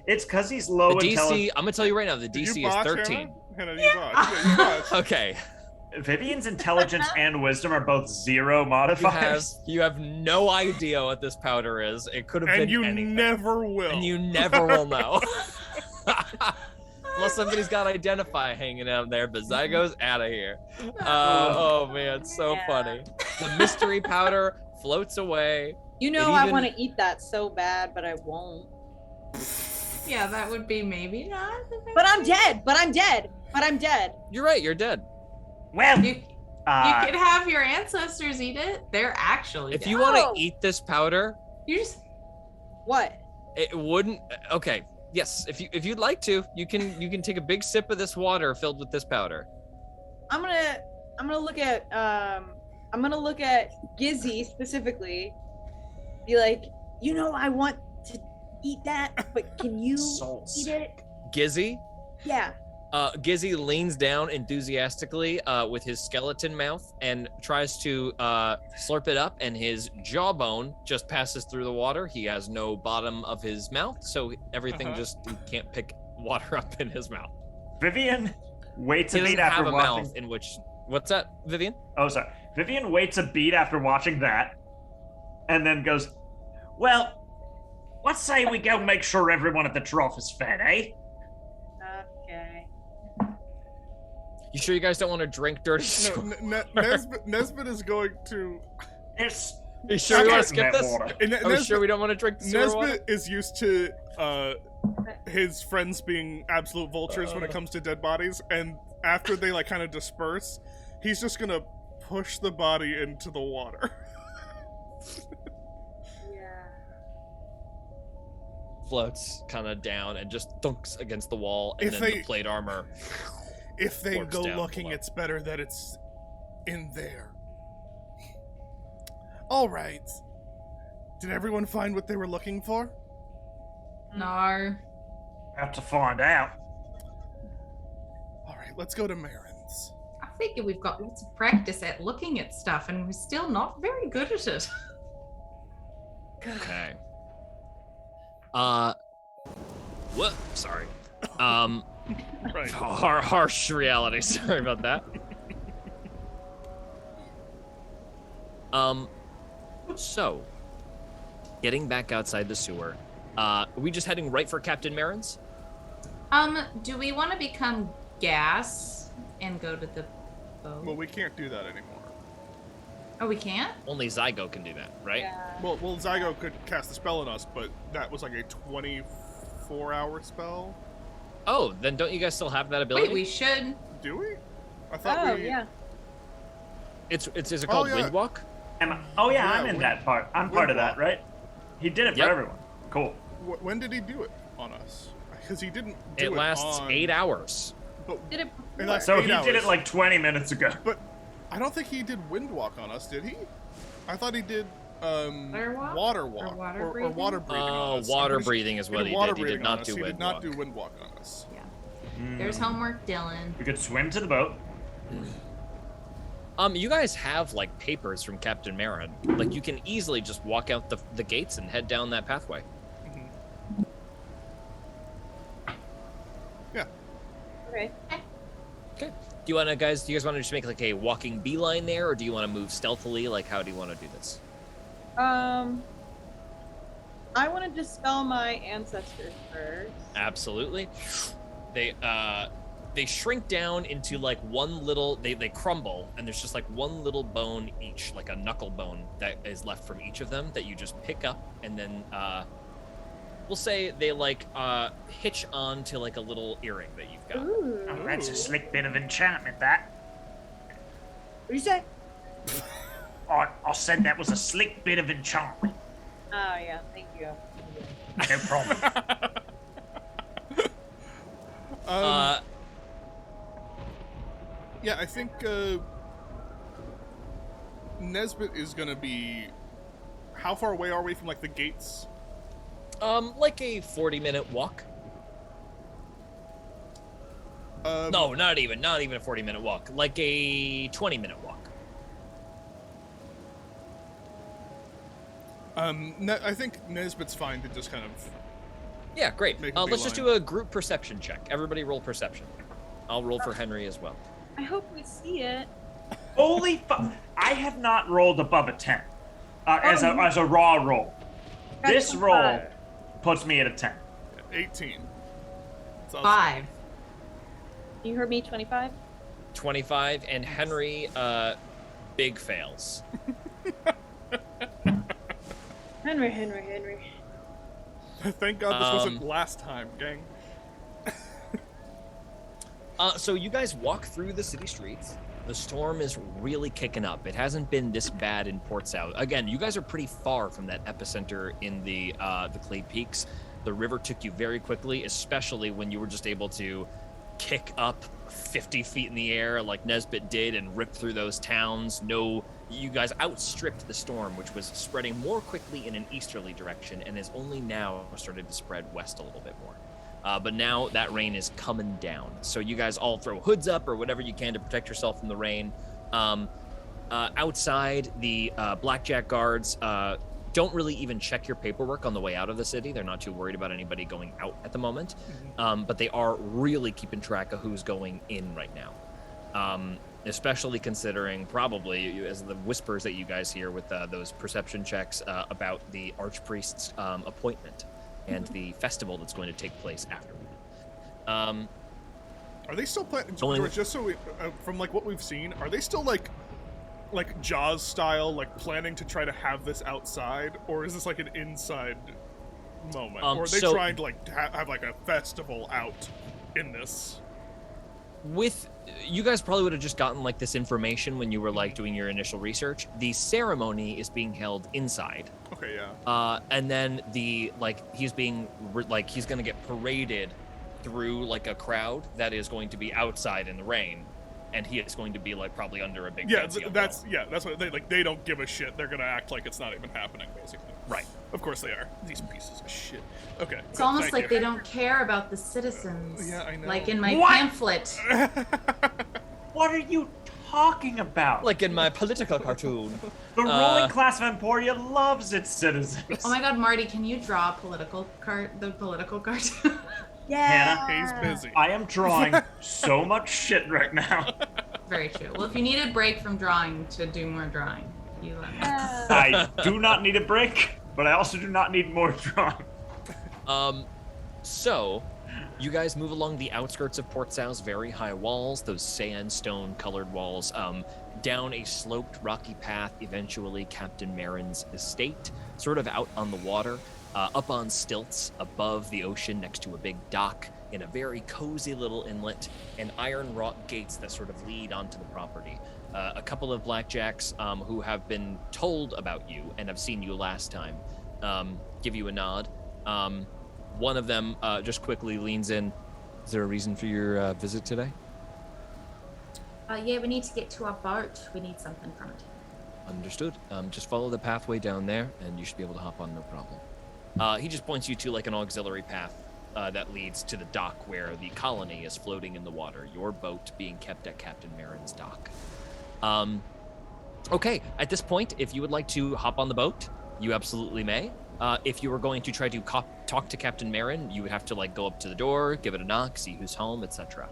It's because he's low The DC, intelligence. I'm gonna tell you right now, the Did DC you is botch, 13. Hannah? Hannah, you botched. Yeah, you botched. Okay. Vivian's intelligence and wisdom are both 0 You modifiers. have no idea what this powder is. It could have been And you anything. never will. And you never will know. Unless somebody's got Identify hanging out there, but Zygo's out of here. Oh man, so Yeah. funny. The mystery powder floats away. You know It I even- want to eat that so bad, but I won't. Yeah, that would be maybe not. But I'm dead. But I'm dead. You're right, you're dead. Well, You Uh, could have your ancestors eat it. They're actually If dead. you want No. to eat this powder, You just What? it wouldn't. Okay, yes. If you'd like to, you can take a big sip of this water filled with this powder. I'm gonna look at Gizzy specifically. Be like, I want to eat that, but can you Souls. eat it? Gizzy. Yeah. Gizzy leans down enthusiastically with his skeleton mouth and tries to slurp it up, and his jawbone just passes through the water. He has no bottom of his mouth, so everything he can't pick water up in his mouth. Vivian waits He a doesn't beat after have a watching. mouth in which. What's that, Vivian? Oh, sorry. Vivian waits a beat after watching that, and then goes, "Well, let's say we go make sure everyone at the trough is fed, eh?" Okay. You sure you guys don't want to drink dirty No, squirt? Nesbit is going to. It's Are you sure we want to skip that this? water. And Are we sure we don't want to drink the sewer water? Nesbit is used to his friends being absolute vultures when it comes to dead bodies, and after they like kind of disperse, he's just gonna push the body into the water. Yeah. Floats kind of down and just thunks against the wall, and If then they- the plate armor. If they Warps go down looking, below. it's better that it's in there. All right. Did everyone find what they were looking for? No. Have to find out. All right, let's go to Marin's. I figure we've got lots of practice at looking at stuff, and we're still not very good at it. Okay. What? Sorry. Right. Harsh reality. Sorry about that. So, getting back outside the sewer, are we just heading right for Captain Marin's? Do we want to become gas and go to the boat? Well, we can't do that anymore. Oh, we can't? Only Zygo can do that, right? Yeah. Well, Zygo could cast a spell on us, but that was like a 24-hour spell. Oh, then don't you guys still have that ability? Wait, we should. Do we? I thought Oh, we. yeah. Is it called yeah. Windwalk? I'm Yeah, in we- that part. I'm part of that, Windwalk. right? He did it Yep. for everyone. Cool. When did he do it on us? Because he didn't do It lasts on, 8 hours. But, Did it it before. lasts So 8 he hours. did it like 20 minutes ago. But I don't think he did Windwalk on us, did he? I thought he did Waterwalk? Water Or Walk. water Or breathing? water breathing on Oh, us. water I'm pretty sure breathing is what he water did. He breathing did on not us. do He did not do Windwalk. Windwalk on us. There's homework, Dylan. We could swim to the boat. You guys have like papers from Captain Marin. Like you can easily just walk out the gates and head down that pathway. Yeah. Okay. Do you guys want to just make like a walking beeline there, or do you want to move stealthily? Like how do you want to do this? I want to dispel my ancestors first. Absolutely. They shrink down into like one little. They crumble, and there's just like one little bone each, like a knuckle bone that is left from each of them that you just pick up, and then we'll say they like hitch on to like a little earring that you've got. Ooh. Oh, that's a slick bit of enchantment, that. What do you say? I said that was a slick bit of enchantment. Oh, yeah. Thank you. No problem. Yeah, I think Nesbit is gonna be. How far away are we from like the gates? Like a 40-minute walk. No, not even a 40-minute walk. Like a 20-minute walk. I think Nesbit's fine to just kind of. Yeah, great. Make a Let's just beeline. do a group perception check. Everybody roll perception. I'll roll for Henry as well. I hope we see it. Holy fuck! I have not rolled above a 10 as a raw roll. This roll puts me at a 10. 18. So 5. You heard me, 25? 25, and Henry, big fails. Henry. Thank God this wasn't last time, gang. So you guys walk through the city streets. The storm is really kicking up. It hasn't been this bad in Port South. Again, you guys are pretty far from that epicenter in the Clay Peaks. The river took you very quickly, especially when you were just able to kick up 50 feet in the air like Nesbit did and rip through those towns. You guys outstripped the storm, which was spreading more quickly in an easterly direction and has only now started to spread west a little bit more. But now that rain is coming down. So you guys all throw hoods up or whatever you can to protect yourself from the rain. Outside, the blackjack guards don't really even check your paperwork on the way out of the city. They're not too worried about anybody going out at the moment. But they are really keeping track of who's going in right now. especially considering probably as the whispers that you guys hear with those perception checks about the archpriest's appointment and the festival that's going to take place afterward. Are they still planning, Only- George? Just so we, from like what we've seen, are they still like Jaws style, like planning to try to have this outside, or is this like an inside moment, or are they trying to like have like a festival out in this? With you guys probably would have just gotten like this information when you were like doing your initial research. The ceremony is being held inside. Okay, yeah. And then he's gonna get paraded through like a crowd that is going to be outside in the rain, and he is going to be like probably under a big fancy umbrella. That's what they don't give a shit. They're gonna act like it's not even happening, basically. Right. Of course they are. These pieces of shit. Okay. It's almost like they don't care about the citizens. Yeah, I know. Like in my What? pamphlet. What are you talking about? Like in my political cartoon. The ruling class of Emporia loves its citizens. Oh my god, Marty, can you draw the political cartoon? Yeah. He's busy. I am drawing so much shit right now. Very true. Well, if you need a break from drawing to do more drawing, you let me know. I do not need a break, but I also do not need more drawing. So you guys move along the outskirts of Port Sal's very high walls, those sandstone colored walls, down a sloped rocky path, eventually Captain Marin's estate, sort of out on the water, up on stilts above the ocean next to a big dock in a very cozy little inlet, and iron wrought gates that sort of lead onto the property. A couple of blackjacks who have been told about you and have seen you last time give you a nod. One of them just quickly leans in. Is there a reason for your visit today? Yeah, we need to get to our boat. We need something from it. Understood. Just follow the pathway down there, and you should be able to hop on, no problem. He just points you to like an auxiliary path that leads to the dock where the colony is floating in the water, your boat being kept at Captain Marin's dock. Okay, at this point, if you would like to hop on the boat, you absolutely may. If you were going to try to talk to Captain Marin, you would have to like go up to the door, give it a knock, see who's home, etc.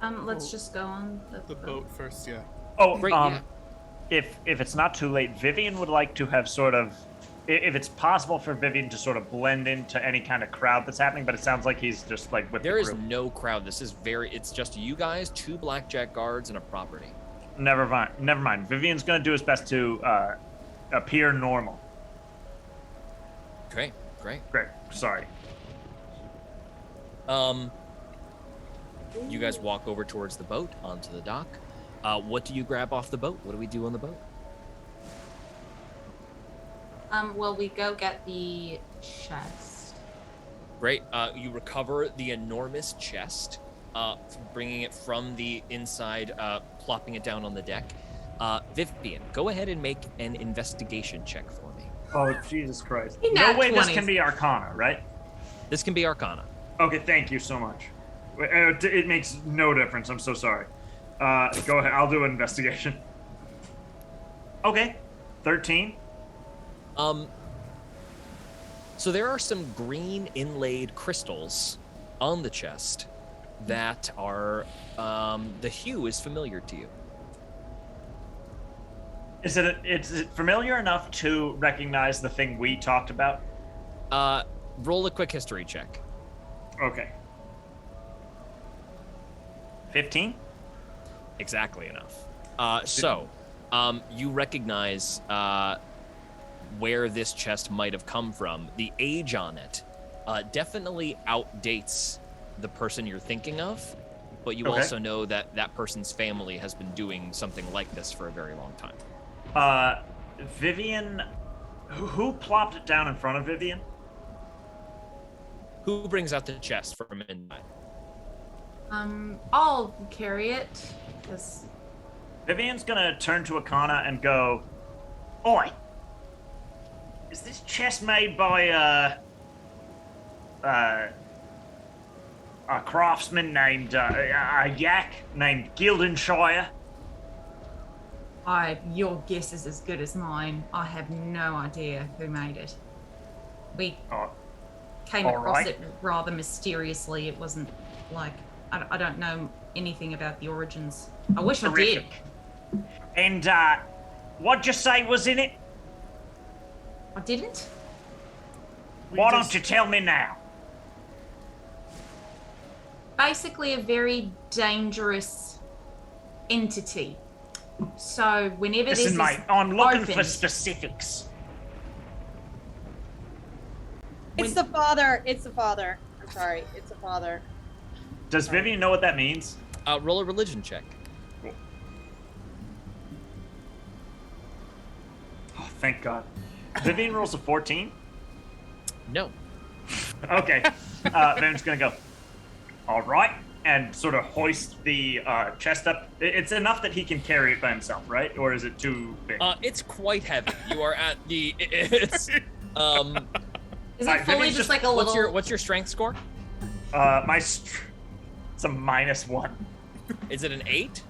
Let's just go on The boat first, yeah. Oh, Great, yeah. if it's not too late, Vivian would like to have sort of, if it's possible for Vivian to sort of blend into any kind of crowd that's happening, but it sounds like he's just like with There the is group. no crowd. This is it's just you guys, 2 blackjack guards, and a property. Never mind. Vivian's gonna do his best to appear normal. Great. Great. Sorry. You guys walk over towards the boat, onto the dock. What do you grab off the boat? What do we do on the boat? Well, we go get the chest. Great. You recover the enormous chest, bringing it from the inside, plopping it down on the deck. Vivian, go ahead and make an investigation check for me. Oh, Jesus Christ. He No nat way this 20s. can be Arcana, right? This can be Arcana. Okay, thank you so much. It makes no difference. I'm so sorry. Go ahead. I'll do an investigation. Okay. 13. So there are some green inlaid crystals on the chest that are, the hue is familiar to you. Is it familiar enough to recognize the thing we talked about? Roll a quick history check. Okay. 15? Exactly enough. You recognize where this chest might have come from. The age on it definitely outdates the person you're thinking of, but you Okay. also know that that person's family has been doing something like this for a very long time. Vivian, who plopped it down in front of Vivian? Who brings out the chest for midnight? I'll carry it, because Vivian's gonna turn to Akana and go, "Oi, is this chest made by a craftsman named a yak named Gildenshire?" your guess is as good as mine. I have no idea who made it. We Oh, came all across right. it rather mysteriously. It wasn't like, I don't know anything about the origins. I wish I did. Terrific. And what'd you say was in it? I didn't? Why don't you tell me now? Basically a very dangerous entity. So whenever Listen, this mate, is I'm looking for opened- specifics. It's the father. It's the father. I'm sorry. It's the father. Does Vivian know what that means? Roll a religion check. Oh, thank God. Vivian rolls a 14. No. Okay. Vivian's gonna go. All right, and sort of hoist the chest up. It's enough that he can carry it by himself, right? Or is it too big? It's quite heavy. You are at the. It's. Is it Alright, fully Vivian's just like a little? What's your strength score? It's a -1. Is it an 8?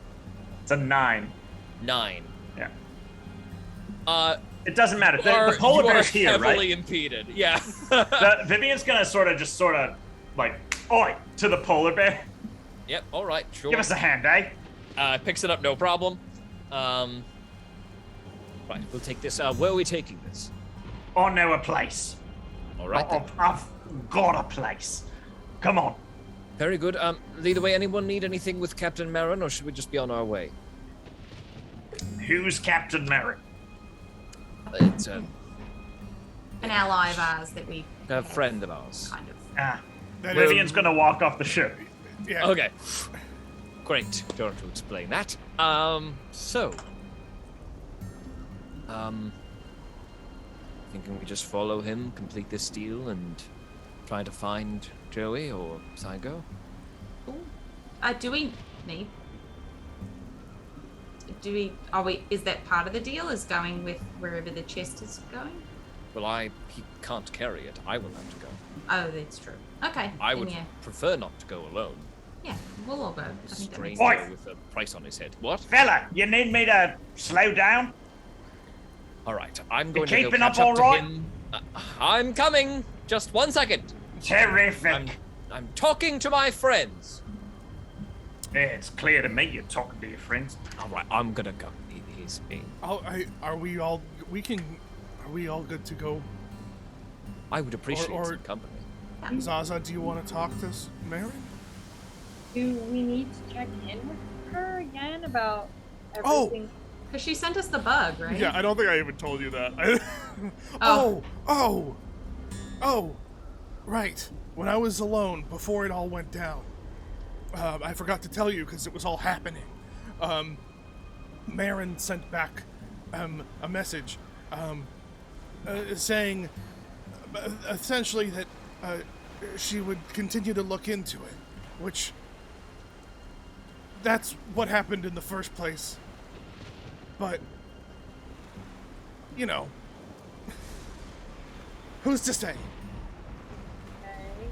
It's a 9. 9. Yeah. It doesn't matter. The You polar are bear's here, heavily right? impeded. Yeah. Vivian's gonna sort of like, oi, to the polar bear. Yep. All right. Sure. Give us a hand, eh? Picks it up, no problem. Right. We'll take this. Where are we taking this? I know a place. All right. Then. I've got a place. Come on. Very good. Lead the way. Anyone need anything with Captain Marin, or should we just be on our way? Who's Captain Merritt? It's an ally of ours that we a friend of ours. kind of. That Vivian's is- gonna walk off the ship. Yeah. Okay. Great. Don't have to explain that. Thinking we just follow him, complete this deal, and try to find Joey or Psycho. Ooh. Do we need? Do we? Are we? Is that part of the deal? Is going with wherever the chest is going? Well, he can't carry it. I will have to go. Oh, that's true. Okay. I then would Yeah. prefer not to go alone. Yeah, we'll all go. I think that makes Stranger Oi! with a price on his head. What? Fella, you need me to slow down? All right, I'm going to go keeping catch up up all to right? him. I'm coming. Just 1 second. Terrific. I'm talking to my friends. Yeah, it's clear to me you're talking to your friends. All right, I'm gonna go. He's being. Are we all good to go? I would appreciate or- some company. Zaza, do you want to talk to Mary? Do we need to check in with her again about Oh! everything? Because she sent us the bug, right? Yeah, I don't think I even told you that. Oh. Oh, right. When I was alone before it all went down, I forgot to tell you because it was all happening. Marin sent back a message saying essentially that she would continue to look into it, which that's what happened in the first place. But, you know, who's to say?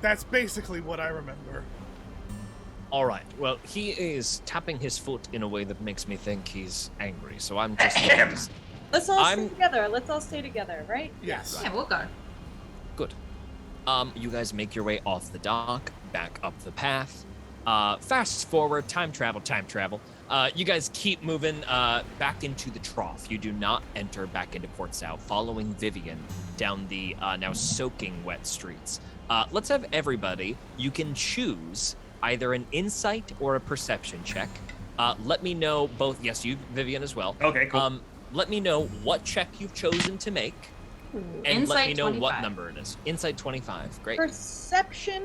That's basically what I remember. All right. Well, he is tapping his foot in a way that makes me think he's angry. So I'm just. Going to... Let's all I'm- stay together. Let's all stay together, right? Yes. Yeah, we'll go. Good. You guys make your way off the dock, back up the path. Fast forward, time travel. You guys keep moving back into the trough. You do not enter back into Port South, following Vivian down the now soaking wet streets. Let's have everybody. You can choose either an insight or a perception check. Let me know both. Yes, you, Vivian, as well. Okay, cool. Let me know what check you've chosen to make. And Insight let me know 25. what number it is. Insight 25. Great. Perception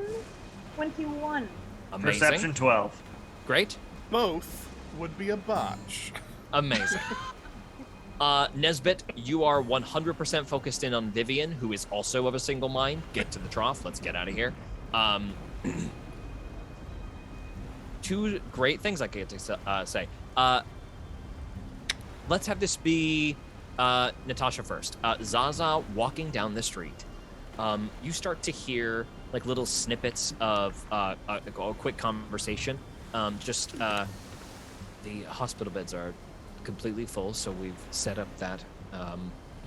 21. Amazing. Perception 12. Great. Both would be a botch. Amazing. Nesbit, you are 100% focused in on Vivian, who is also of a single mind. Get to the trough. Let's get out of here. Two great things I get to say. Let's have this be Natasha first. Zaza walking down the street. You start to hear like little snippets of a quick conversation. The hospital beds are completely full, so we've set up that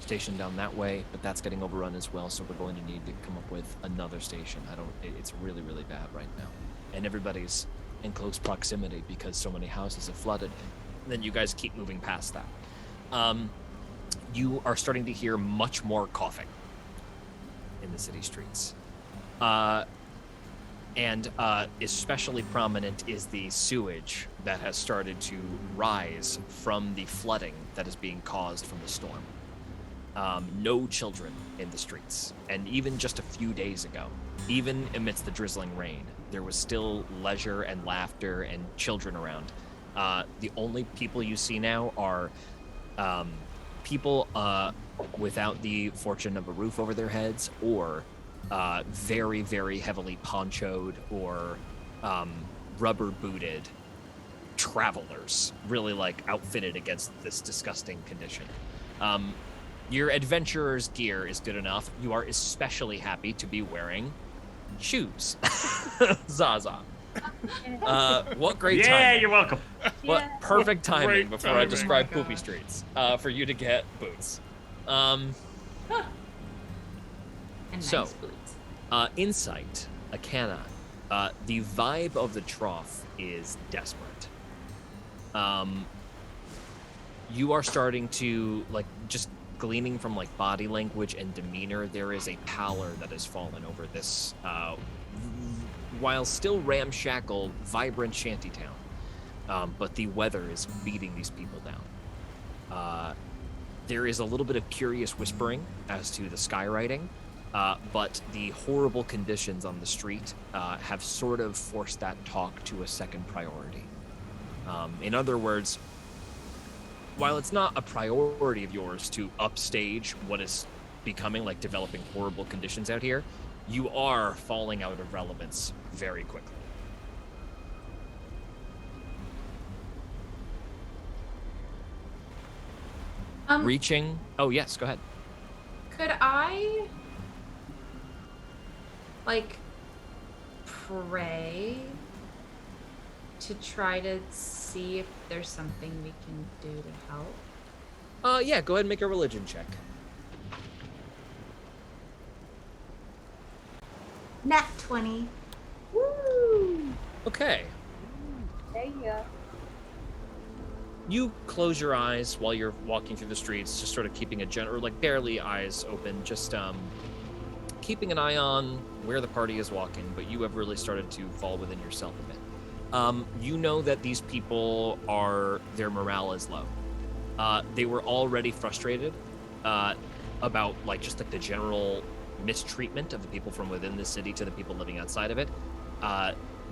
station down that way, but that's getting overrun as well, so we're going to need to come up with another station. It's really, really bad right now. And everybody's in close proximity because so many houses have flooded. Then you guys keep moving past that. You are starting to hear much more coughing in the city streets. And especially prominent is the sewage that has started to rise from the flooding that is being caused from the storm. No children in the streets. And even just a few days ago, even amidst the drizzling rain, there was still leisure and laughter and children around. The only people you see now are people without the fortune of a roof over their heads, or very, very heavily ponchoed or rubber booted travelers, really like outfitted against this disgusting condition. Your adventurer's gear is good enough. You are especially happy to be wearing shoes. Zaza. What great timing. Yeah, you're welcome. What perfect timing Great before I timing. describe Oh my Poopy God. Streets for you to get boots. And So- nice boots. Insight, Akana. The vibe of the trough is desperate. You are starting to, like, just gleaning from, like, body language and demeanor, there is a pallor that has fallen over this, while still ramshackle, vibrant shantytown. But the weather is beating these people down. There is a little bit of curious whispering as to the skywriting, but the horrible conditions on the street have sort of forced that talk to a second priority. In other words, while it's not a priority of yours to upstage what is becoming like developing horrible conditions out here, you are falling out of relevance very quickly. Reaching. Oh, yes, go ahead. Could I, like, pray to try to see if there's something we can do to help? Yeah, go ahead and make a religion check. Nat 20. Woo! Okay. There you go. You close your eyes while you're walking through the streets, just sort of keeping a general, like barely eyes open, just keeping an eye on where the party is walking, but you have really started to fall within yourself a bit. You know that these people their morale is low. They were already frustrated about like just like the general mistreatment of the people from within the city to the people living outside of it.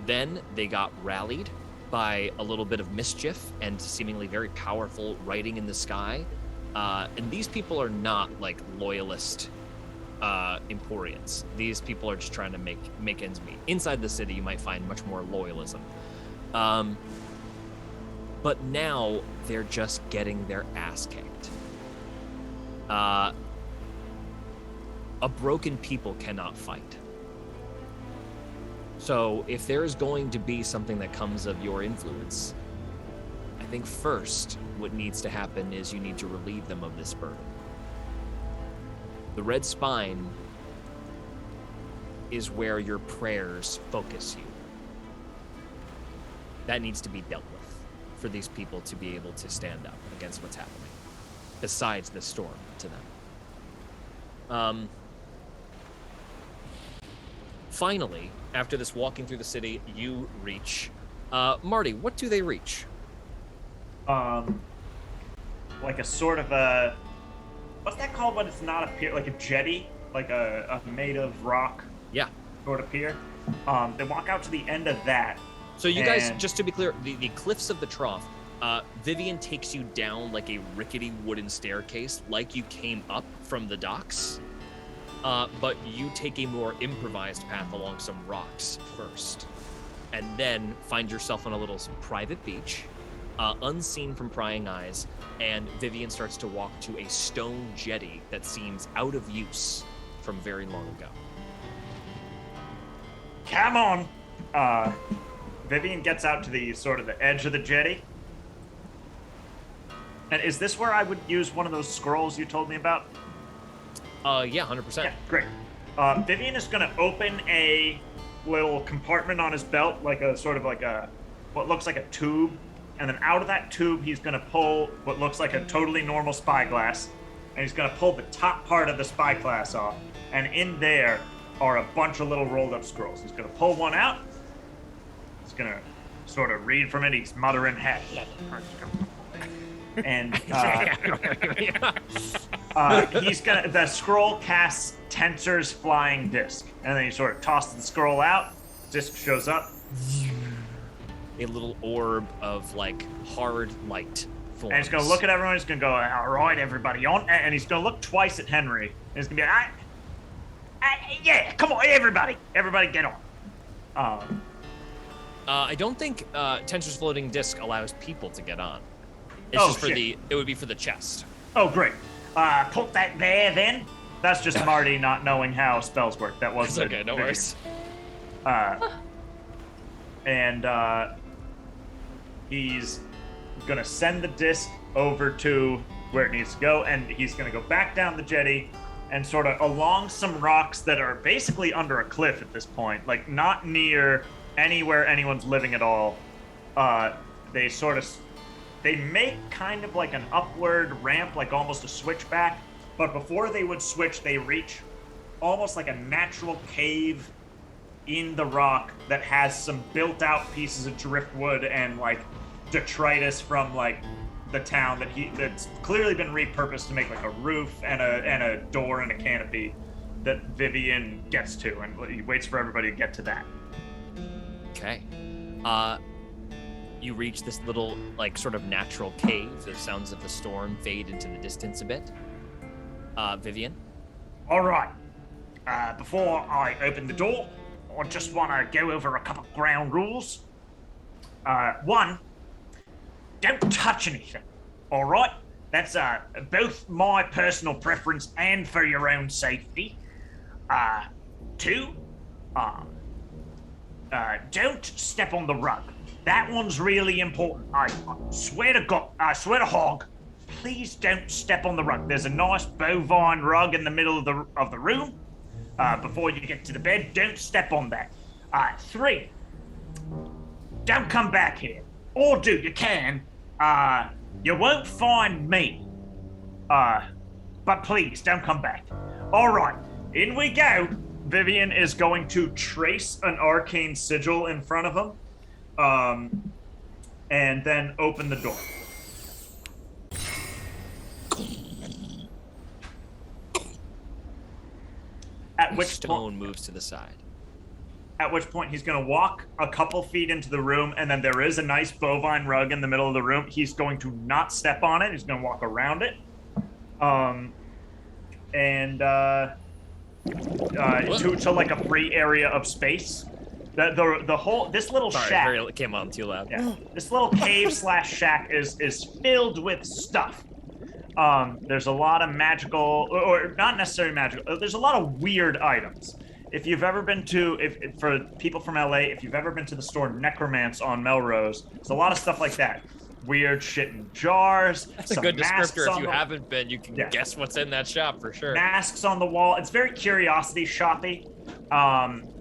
Then they got rallied by a little bit of mischief and seemingly very powerful writing in the sky. And these people are not like loyalist Emporians. These people are just trying to make ends meet. Inside the city, you might find much more loyalism. But now they're just getting their ass kicked. A broken people cannot fight. So if there's going to be something that comes of your influence, I think first what needs to happen is you need to relieve them of this burden. The red spine is where your prayers focus you. That needs to be dealt with for these people to be able to stand up against what's happening, besides the storm to them. Finally, after this walking through the city, you reach... Marty, what do they reach? Like a sort of a... What's that called when it's not a pier? Like a jetty? Like a made of rock Yeah. sort of pier? They walk out to the end of that. So you guys, And- just to be clear, the cliffs of the trough, Vivian takes you down like a rickety wooden staircase, like you came up from the docks. But you take a more improvised path along some rocks first, and then find yourself on a little private beach, unseen from prying eyes, and Vivian starts to walk to a stone jetty that seems out of use from very long ago. Come on! Vivian gets out to the sort of the edge of the jetty. And is this where I would use one of those scrolls you told me about? Yeah, 100%. Yeah, great. Vivian is going to open a little compartment on his belt, like a sort of like a what looks like a tube, and then out of that tube, he's gonna pull what looks like a totally normal spyglass, and he's gonna pull the top part of the spyglass off, and in there are a bunch of little rolled up scrolls. He's gonna pull one out. He's gonna sort of read from it. He's muttering, "Hey." And the scroll casts Tensor's flying disc, and then he sort of tosses the scroll out. Disc shows up. A little orb of like hard light forms. And he's gonna look at everyone. He's gonna go, "All right, everybody, on." And he's gonna look twice at Henry. And he's gonna be like, "Yeah, come on, everybody, get on." I don't think Tensor's floating disc allows people to get on. It's just for it would be for the chest. Oh, great. Put that there then. That's just Marty not knowing how spells work. That was okay, no worries. And he's gonna send the disc over to where it needs to go, and he's gonna go back down the jetty and sort of along some rocks that are basically under a cliff at this point, like not near anywhere anyone's living at all. They make kind of like an upward ramp, like almost a switchback, but before they would switch, they reach almost like a natural cave in the rock that has some built-out pieces of driftwood and like detritus from like the town that's clearly been repurposed to make like a roof and a door and a canopy that Vivian gets to, and he waits for everybody to get to that. Okay. You reach this little, like, sort of natural cave. The sounds of the storm fade into the distance a bit. Vivian? All right. Before I open the door, I just want to go over a couple ground rules. One, don't touch anything. All right? That's both my personal preference and for your own safety. Two, don't step on the rug. That one's really important. I swear to God, I swear to hog, please don't step on the rug. There's a nice bovine rug in the middle of the room. Before you get to the bed, don't step on that. Three, don't come back here. Or do, you can. You won't find me. But please, don't come back. All right, in we go. Vivian is going to trace an arcane sigil in front of him. And then open the door. At which stone moves to the side. At which point he's going to walk a couple feet into the room, and then there is a nice bovine rug in the middle of the room. He's going to not step on it. He's going to walk around it. To like a free area of space. The whole this little shack. Sorry, it came on too loud. Yeah, this little cave / shack is filled with stuff. There's a lot of magical, or not necessarily magical. There's a lot of weird items. If you've ever been to, for people from LA, if you've ever been to the store Necromance on Melrose, there's a lot of stuff like that. Weird shit in jars. That's a good descriptor. If you haven't been, you can guess what's in that shop for sure. Masks on the wall. It's very curiosity shoppy.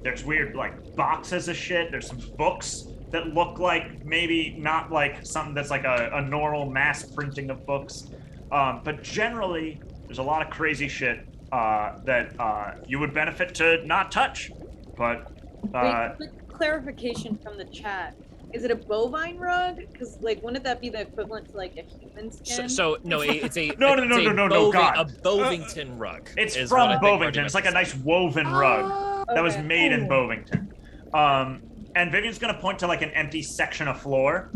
There's weird like boxes of shit. There's some books that look like maybe not like something that's like a normal mass printing of books. But generally, there's a lot of crazy shit that you would benefit to not touch. But Wait, quick clarification from the chat. Is it a bovine rug? Because like, wouldn't that be the equivalent to like a human skin? So no, it's a no, God, a Bovington rug. It's from Bovington. It's like a nice woven rug that was made in Bovington. And Vivian's gonna point to like an empty section of floor,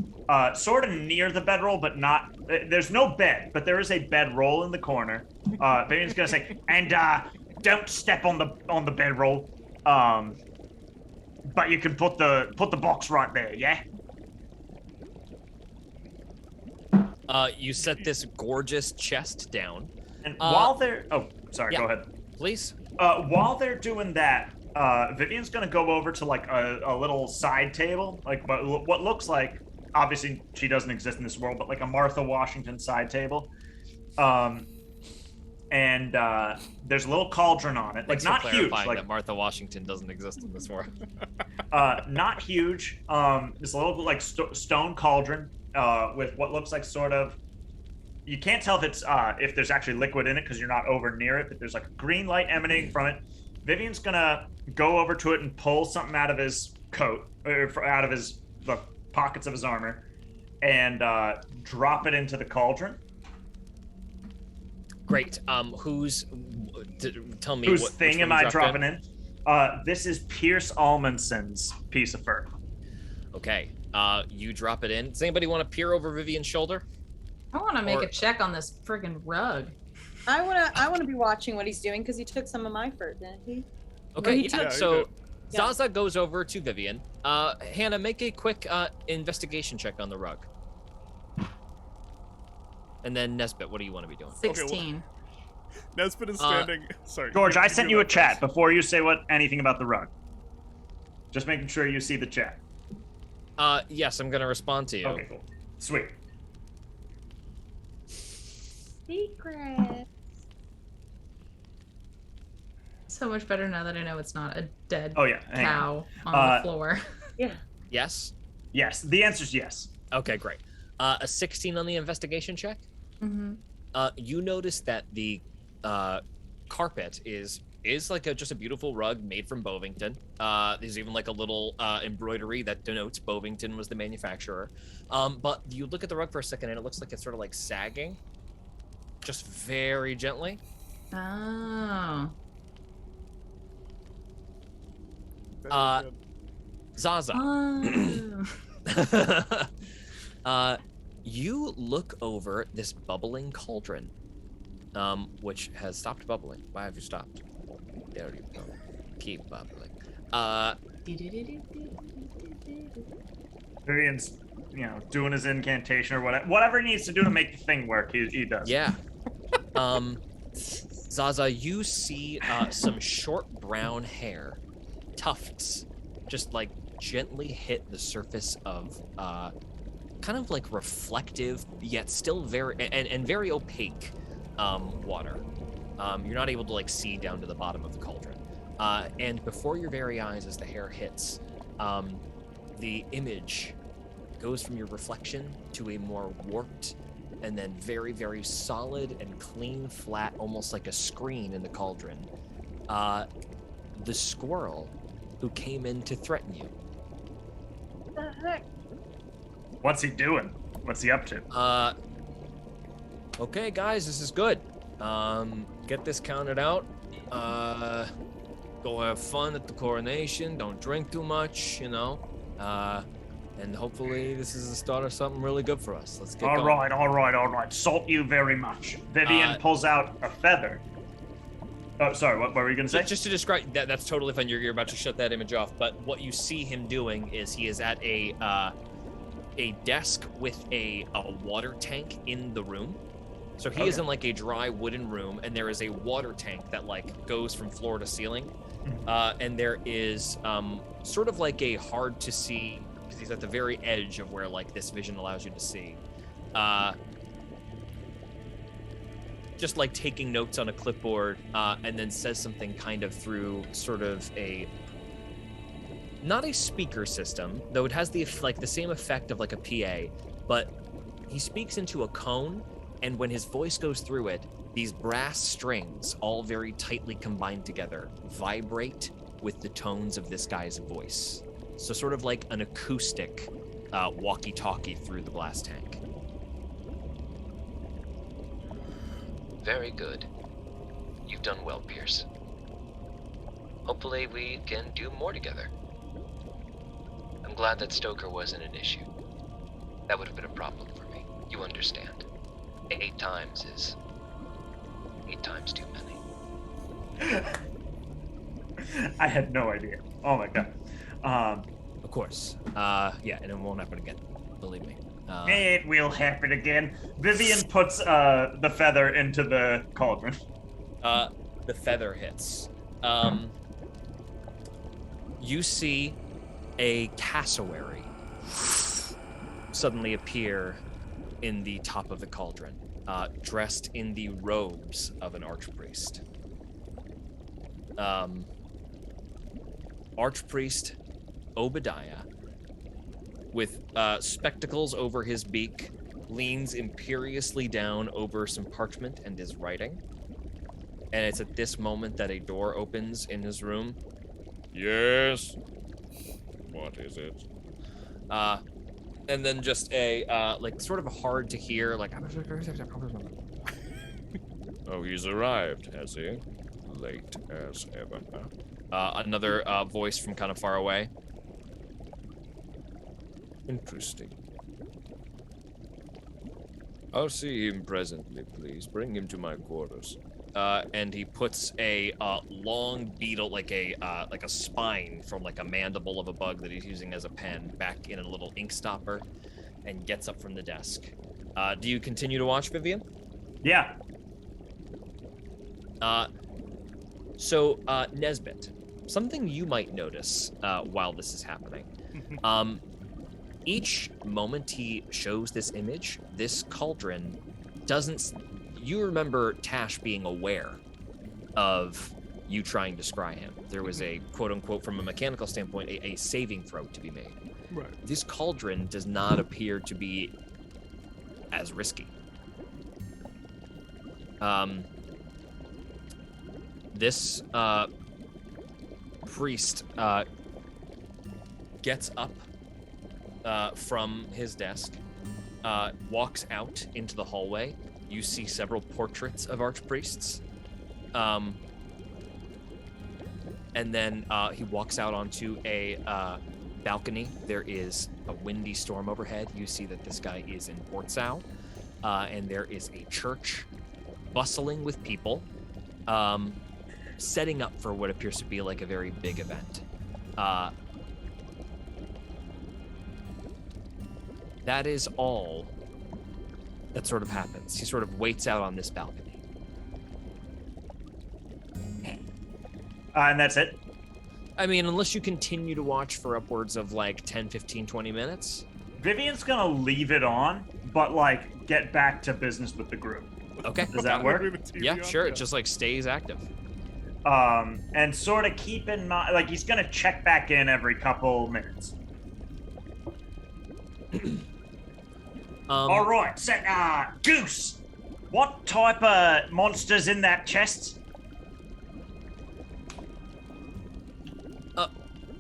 sort of near the bedroll, but not. There's no bed, but there is a bedroll in the corner. Vivian's gonna say, and don't step on the bedroll. But you can put the box right there, yeah? You set this gorgeous chest down. And while they're... Oh, sorry, yeah, go ahead. Please. While they're doing that, Vivian's gonna go over to like a little side table, like what looks like, obviously she doesn't exist in this world, but like a Martha Washington side table. and there's a little cauldron on it. Like Thanks for not huge, clarifying like that Martha Washington doesn't exist in this world. not huge. This little like stone cauldron with what looks like sort of. You can't tell if there's actually liquid in it because you're not over near it, but there's like a green light emanating from it. Vivian's gonna go over to it and pull something out of his coat, or out of the pockets of his armor, and drop it into the cauldron. Great. Tell me Whose what thing which am one you I dropped dropping in? This is Pierce Almondson's piece of fur. Okay. You drop it in. Does anybody want to peer over Vivian's shoulder? I want to make a check on this friggin' rug. I wanna be watching what he's doing because he took some of my fur, didn't he? Okay. he Yeah, took- so Yeah. Zaza goes over to Vivian. Hannah, make a quick investigation check on the rug. And then Nesbit, what do you want to be doing? 16. Nesbit is standing. Sorry. George, I you sent do you a that chat first. before you say anything about the rug. Just making sure you see the chat. Yes, I'm gonna respond to you. Okay, cool. Sweet. Secret. So much better now that I know it's not a dead Oh yeah. hang on. cow on the floor. Yeah. Yes? Yes. The answer's yes. Okay, great. A 16 on the investigation check. Mm-hmm. You notice that the carpet is like just a beautiful rug made from Bovington. There's even like a little embroidery that denotes Bovington was the manufacturer. But you look at the rug for a second and it looks like it's sort of like sagging, just very gently. Oh. Very good. Zaza. Oh. You look over this bubbling cauldron, which has stopped bubbling. Why have you stopped? There you go. Keep bubbling. Vivian's, doing his incantation or whatever he needs to do to make the thing work. He does. Yeah. Zaza, you see some short brown hair, tufts, just like gently hit the surface of kind of like reflective yet still very and very opaque water. You're not able to like see down to the bottom of the cauldron. And before your very eyes, as the hair hits, the image goes from your reflection to a more warped and then very, very solid and clean, flat, almost like a screen in the cauldron. The squirrel who came in to threaten you. What the heck? What's he doing? What's he up to? Okay, guys, this is good. Get this counted out. Go have fun at the coronation. Don't drink too much, and hopefully this is the start of something really good for us. Let's get going. All right. Salt you very much. Vivian pulls out a feather. Oh, sorry. What were you gonna say? Just to describe that's totally fine. You're about to shut that image off. But what you see him doing is he is at a desk with a water tank in the room. So he is in like a dry wooden room, and there is a water tank that like goes from floor to ceiling. And there is sort of like a hard to see, because he's at the very edge of where like this vision allows you to see. Just like taking notes on a clipboard, and then says something kind of through sort of not a speaker system, though it has the same effect of like a PA, but he speaks into a cone, and when his voice goes through it, these brass strings, all very tightly combined together, vibrate with the tones of this guy's voice. So sort of like an acoustic walkie-talkie through the glass tank. Very good. You've done well, Pierce. Hopefully we can do more together. I'm glad that Stoker wasn't an issue. That would have been a problem for me. You understand. 8 times is 8 times too many. I had no idea. Oh my god. Of course. Yeah, and it won't happen again. Believe me. It will happen again. Vivian puts the feather into the cauldron. The feather hits. You see a cassowary suddenly appear in the top of the cauldron. dressed in the robes of an archpriest. Archpriest Obadiah, with spectacles over his beak, leans imperiously down over some parchment and is writing. And it's at this moment that a door opens in his room. Yes. What is it? And then just a like sort of a hard to hear, like, oh, he's arrived, has he? Late as ever. Another voice from kind of far away. Interesting. I'll see him presently, please. Bring him to my quarters. And he puts a long beetle, like a spine from like a mandible of a bug that he's using as a pen, back in a little ink stopper, and gets up from the desk. Do you continue to watch, Vivian? Yeah. So, Nesbit, something you might notice while this is happening. Each moment he shows this image, this cauldron doesn't... You remember Tash being aware of you trying to scry him. There was a, quote-unquote, from a mechanical standpoint, a saving throw to be made. Right. This cauldron does not appear to be as risky. This priest gets up from his desk, walks out into the hallway. You see several portraits of archpriests. And then he walks out onto a balcony. There is a windy storm overhead. You see that this guy is in Portsau, and there is a church bustling with people, setting up for what appears to be like a very big event. That is all that sort of happens. He sort of waits out on this balcony. And that's it? I mean, unless you continue to watch for upwards of like 10, 15, 20 minutes. Vivian's gonna leave it on, but like get back to business with the group. Okay. Does that work? Yeah, sure. It just like stays active. And sort of keep in mind, like he's gonna check back in every couple minutes. All right, so, Goose, what type of monster's in that chest?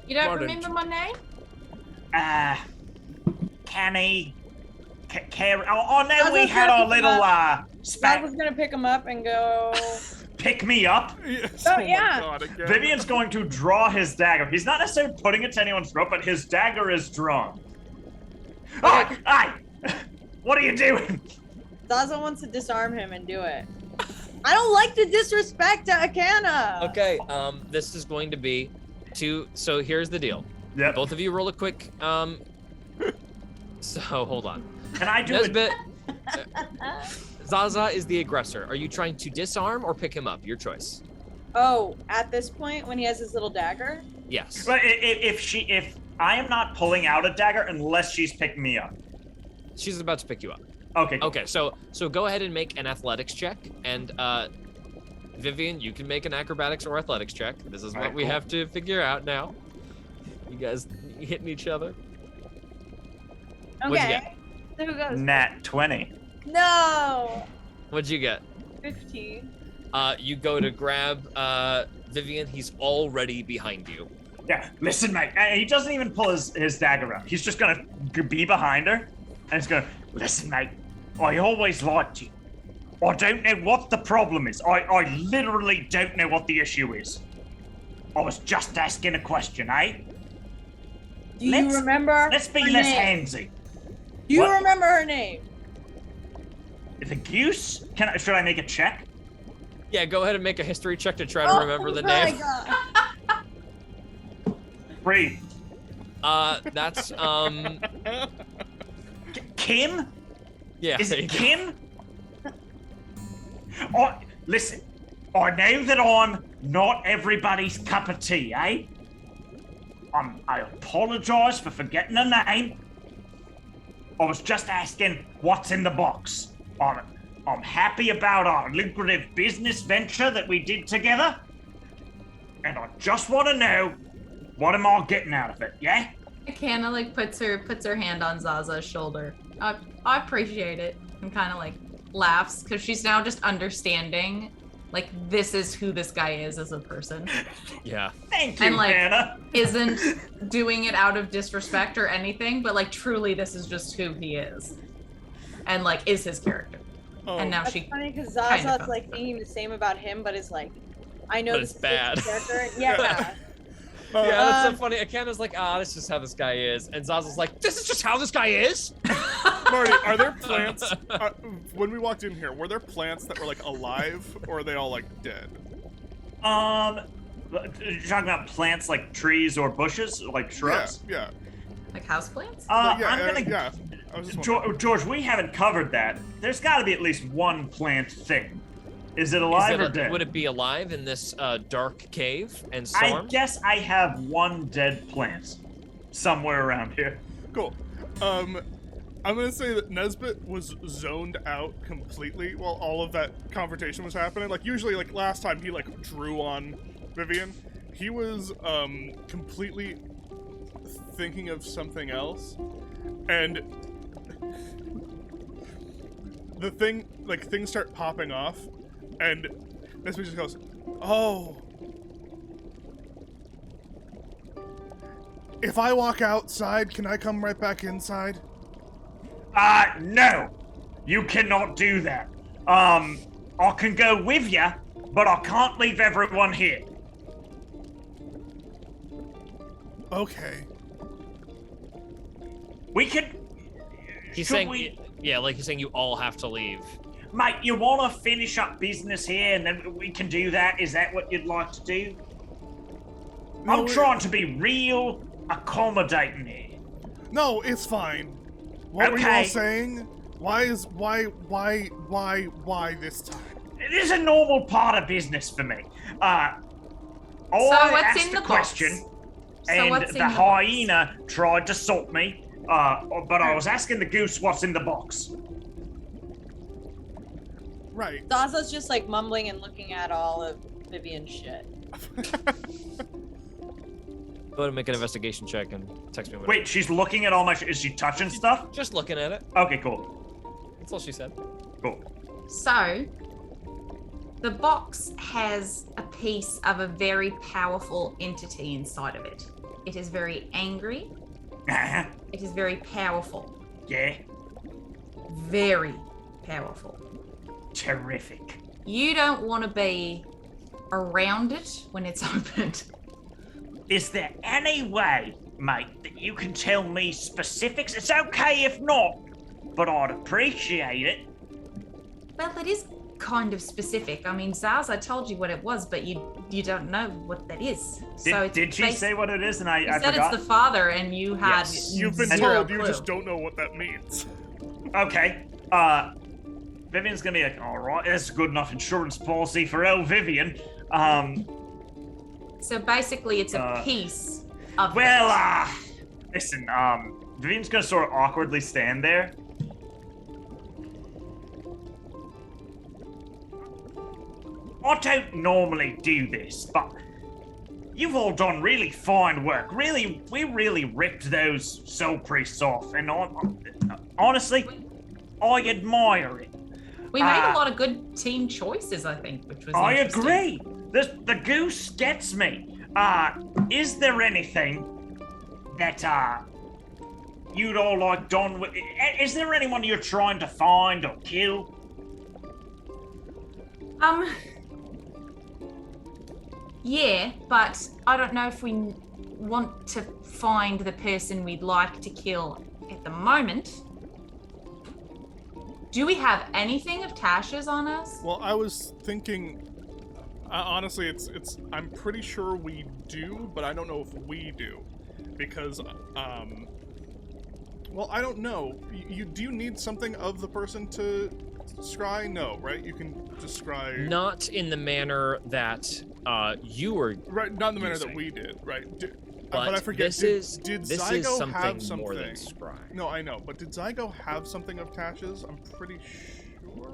You don't Pardon. remember my name? Canny. I know we had our little I spat. was gonna pick him up and go. Pick me up. Yes. Oh, my yeah. God, again. Vivian's going to draw his dagger. He's not necessarily putting it to anyone's throat, but his dagger is drawn. Aye! What are you doing? Zaza wants to disarm him and do it. I don't like the disrespect to Akana. Okay, this is going to be so here's the deal. Yep. Both of you roll a quick, so hold on. Can I do it? Nesbit, Zaza is the aggressor. Are you trying to disarm or pick him up? Your choice. Oh, at this point when he has his little dagger? Yes. But if I am not pulling out a dagger unless she's picking me up. She's about to pick you up. Okay. Okay, so go ahead and make an athletics check, and Vivian, you can make an acrobatics or athletics check. This is what we have to figure out now. You guys hitting each other? What'd you Okay. So who goes? Nat 20. No. What'd you get? 15. You go to grab Vivian. He's already behind you. Yeah, listen, mate. He doesn't even pull his dagger out. He's just gonna be behind her, and he's gonna, listen, mate. I always liked you. I don't know what the problem is. I literally don't know what the issue is. I was just asking a question, eh? Do you remember? Let's be her less name? handsy. Do you What? remember her name? The goose? Should I make a check? Yeah, go ahead and make a history check to try to remember the my name. God. 3. That's Kim? yeah. Is there you it go. Kim? Listen, I know that I'm not everybody's cup of tea, eh? I apologize for forgetting her name. I was just asking what's in the box. I'm happy about our lucrative business venture that we did together. And I just want to know, what am I getting out of it, yeah? Akana like puts her hand on Zaza's shoulder. I appreciate it, and kind of like laughs because she's now just understanding, like, this is who this guy is as a person. Yeah. Thank you, And like Hannah. isn't doing it out of disrespect or anything, but like truly this is just who he is, and like is his character. Oh, And now That's she funny because kind Zaza's of like thinking the same about him, but is like, I know But this it's is bad. his character. Yeah. Yeah, that's so Um, funny. Akana's like, that's just how this guy is. And Zaza's like, this is just how this guy is? Marty, are there plants? When we walked in here, were there plants that were like alive, or are they all like dead? You're talking about plants like trees or bushes, like shrubs? Yeah. like houseplants. Yeah, I'm gonna. yeah. I was just wondering. George, we haven't covered that. There's got to be at least one plant thing. Is it alive or dead? Would it be alive in this dark cave and I storm? guess I have one dead plant somewhere around here. Cool. I'm gonna say that Nesbit was zoned out completely while all of that confrontation was happening. Like usually, like last time he like drew on Vivian, he was completely thinking of something else, and things start popping off, and Nesbit just goes, "Oh, if I walk outside, can I come right back inside?" No. You cannot do that. I can go with you, but I can't leave everyone here. Okay. We can... He's should saying, we... yeah, like he's saying you all have to leave. Mate, you want to finish up business here and then we can do that? Is that what you'd like to do? No, I'm trying to be real accommodating here. No, it's fine. What were you all Okay. saying? Why this time? It is a normal part of business for me. I what's asked in a the question, box? and what's in the the box? hyena tried to salt me, but I was asking the goose what's in the box. Right. Zaza's just like mumbling and looking at all of Vivian's shit. Go ahead and make an investigation check and text me. Wait, she's looking at all my. Is she touching stuff? Just looking at it. Okay, cool. That's all she said. Cool. So, the box has a piece of a very powerful entity inside of it. It is very angry. It is very powerful. Yeah, Very powerful. terrific. You don't want to be around it when it's opened. Is there any way, mate, that you can tell me specifics? It's okay if not, but I'd appreciate it. Well, it is kind of specific. I mean, Zaza told you what it was, but you don't know what that is. Did she say what it is? And I You said forgot. it's the father, and you had Yes. You've been zero told, you clue. just don't know what that means. Okay. Vivian's gonna be like, all right, that's a good enough insurance policy for old Vivian. So basically, it's a piece of. Well, it. listen, Vivian's gonna sort of awkwardly stand there. I don't normally do this, but you've all done really fine work. Really, we really ripped those soul priests off, and honestly, I admire it. We made a lot of good team choices, I think, which was. I interesting. agree. The goose gets me. Is there anything that you'd all like done with? Is there anyone you're trying to find or kill? Yeah, but I don't know if we want to find the person we'd like to kill at the moment. Do we have anything of Tasha's on us? Well, I was thinking, honestly, it's. I'm pretty sure we do, but I don't know if we do, because, well, I don't know. Do you need something of the person to scry? No, right? You can just scry. Not in the manner that you were. Right, not in the manner using. that we did, right? But I forget. this Did is Zygo something have something? more than scry. No, I know, but did Zygo have something of Tasha's? I'm pretty sure.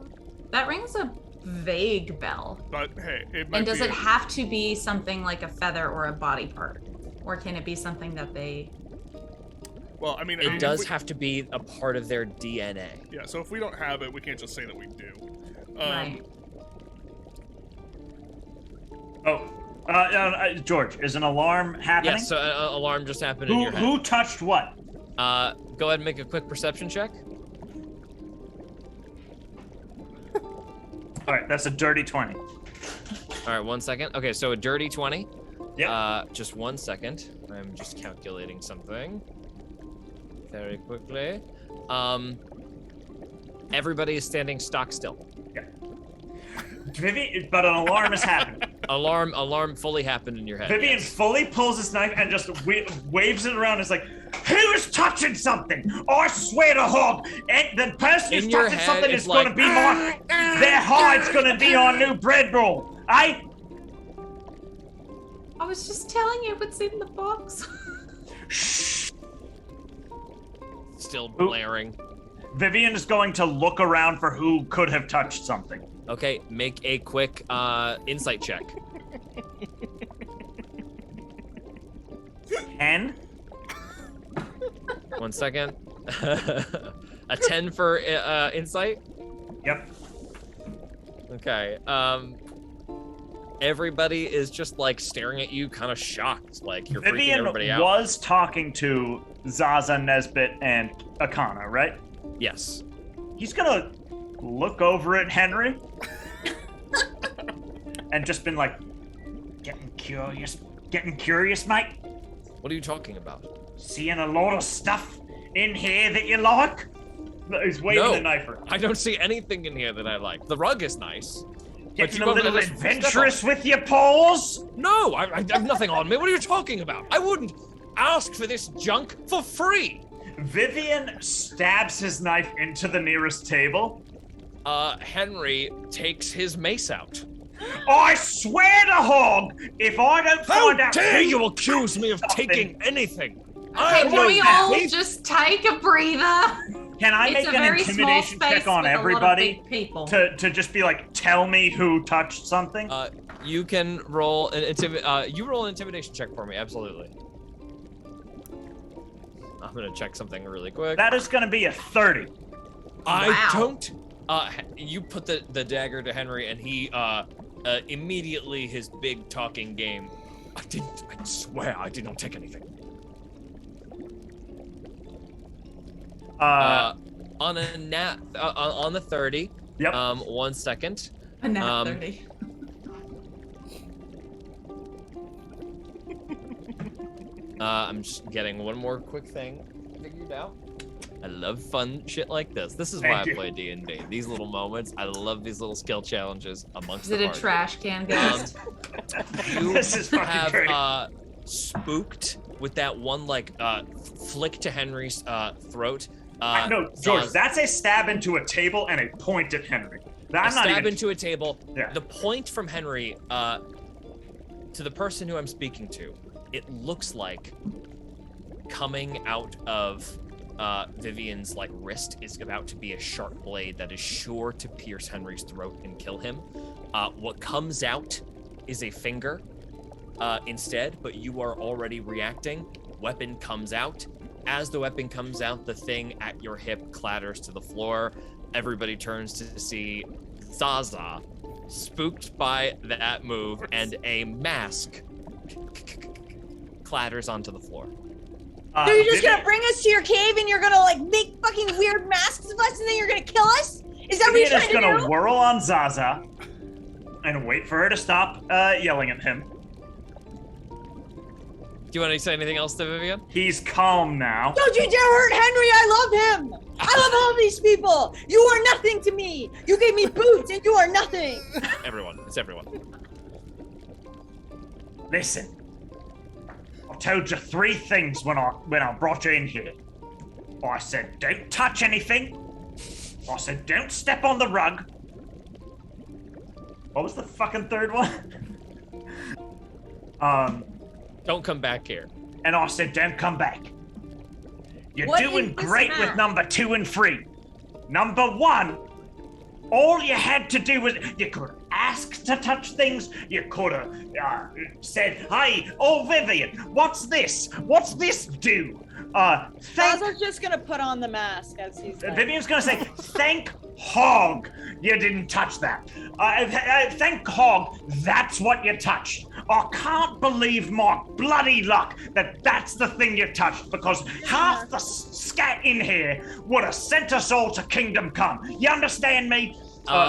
That rings a vague bell. But hey, it might And does be it have to be something like a feather or a body part? Or can it be something that they... Well, I mean, It does have to be a part of their DNA. Yeah, so if we don't have it, we can't just say that we do. Right. George, is an alarm happening? Yes, so an alarm just happened in your head. Who touched what? Go ahead and make a quick perception check. All right, that's a dirty 20. All right, 1 second. Okay, so a dirty 20. Yeah. Just 1 second. I'm just calculating something very quickly. Everybody is standing stock still. Vivian, but an alarm has happened. Alarm fully happened in your head. Vivian yes. fully pulls his knife and just waves it around. It's like, who's touching something? I swear to hog, and the person who's In your touching head, something it's is going to like, be my. Their hide's going to be our new bread roll. I was just telling you what's in the box. Still blaring. Vivian is going to look around for who could have touched something. Okay, make a quick insight check. 10. 1 second. A 10 for insight. Yep. Okay. Everybody is just like staring at you, kind of shocked, like you're freaking everybody Vivian out. was talking to Zaza, Nesbit, and Akana, right? Yes. He's gonna look over at Henry and just been like, getting curious, mate? What are you talking about? Seeing a lot of stuff in here that you like? He's waving No. the knife around. I don't see anything in here that I like. The rug is nice. Getting you a don't little let us step adventurous with your paws? No, I have nothing on me. What are you talking about? I wouldn't ask for this junk for free. Vivian stabs his knife into the nearest table. Henry takes his mace out. I swear to hog, if I don't How find out dare who you accuse me of something- taking anything? Okay, can we all Hey, just take a breather? Can I It's make a an very small intimidation space check on with a lot of everybody big people. to just be like, tell me who touched something? You can roll an you roll an intimidation check for me, absolutely. I'm gonna check something really quick. That is gonna be a 30. I Wow. don't. You put the dagger to Henry, and he immediately his big talking game. I swear I did not take anything. On a nat on the 30. Yep. 1 second. A nat 30. I'm just getting one more quick thing figured out. I love fun shit like this. This is why Thank I you. play D&D. These little moments. I love these little skill challenges amongst Is the it a party. trash can ghost? You This is fucking have great. spooked with that one like flick to Henry's throat. No, George, Zaz- that's a stab into a table and a point at Henry. a I'm not stab even. into a table. Yeah. The point from Henry to the person who I'm speaking to, it looks like coming out of Vivian's like wrist is about to be a sharp blade that is sure to pierce Henry's throat and kill him. What comes out is a finger instead, but you are already reacting. Weapon comes out. As the weapon comes out, the thing at your hip clatters to the floor. Everybody turns to see Zaza, spooked by that move, and a mask clatters onto the floor. So you're just Vivian- gonna bring us to your cave and you're gonna like make fucking weird masks of us and then you're gonna kill us? Is that what you're Vivian is trying to gonna do? whirl on Zaza and wait for her to stop yelling at him. Do you want to say anything else to Vivian? He's calm now. Don't you dare hurt Henry! I love him! I love all these people! You are nothing to me! You gave me boots and you are nothing! Everyone. It's everyone. Listen, I told you 3 things when I brought you in here. I said, don't touch anything. I said, don't step on the rug. What was the fucking third one? Don't come back here. And I said, don't come back. You're What doing is this great with map? number 2 and 3. Number 1, All you had to do was you could ask to touch things. You could have said, "Hey, oh Vivian, what's this? What's this do?" Zaza's just gonna put on the mask as he's like, Vivian's gonna say, "Thank Hog, you didn't touch that. Thank Hog, that's what you touched. I can't believe my bloody luck that that's the thing you touched, because half the scat in here would have sent us all to Kingdom Come. You understand me?"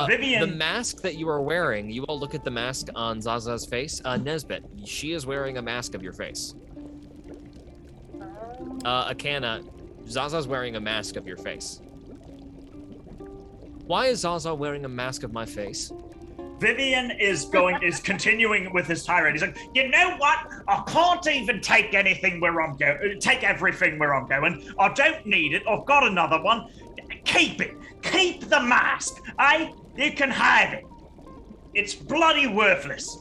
Vivian. The mask that you are wearing, you all look at the mask on Zaza's face. Nesbit, she is wearing a mask of your face. Akana, Zaza's wearing a mask of your face. Why is Zaza wearing a mask of my face? Vivian is continuing with his tirade. He's like, "You know what? I can't even take anything where I'm going. Take everything where I'm going. I don't need it. I've got another one. Keep it. Keep the mask. You can have it. It's bloody worthless."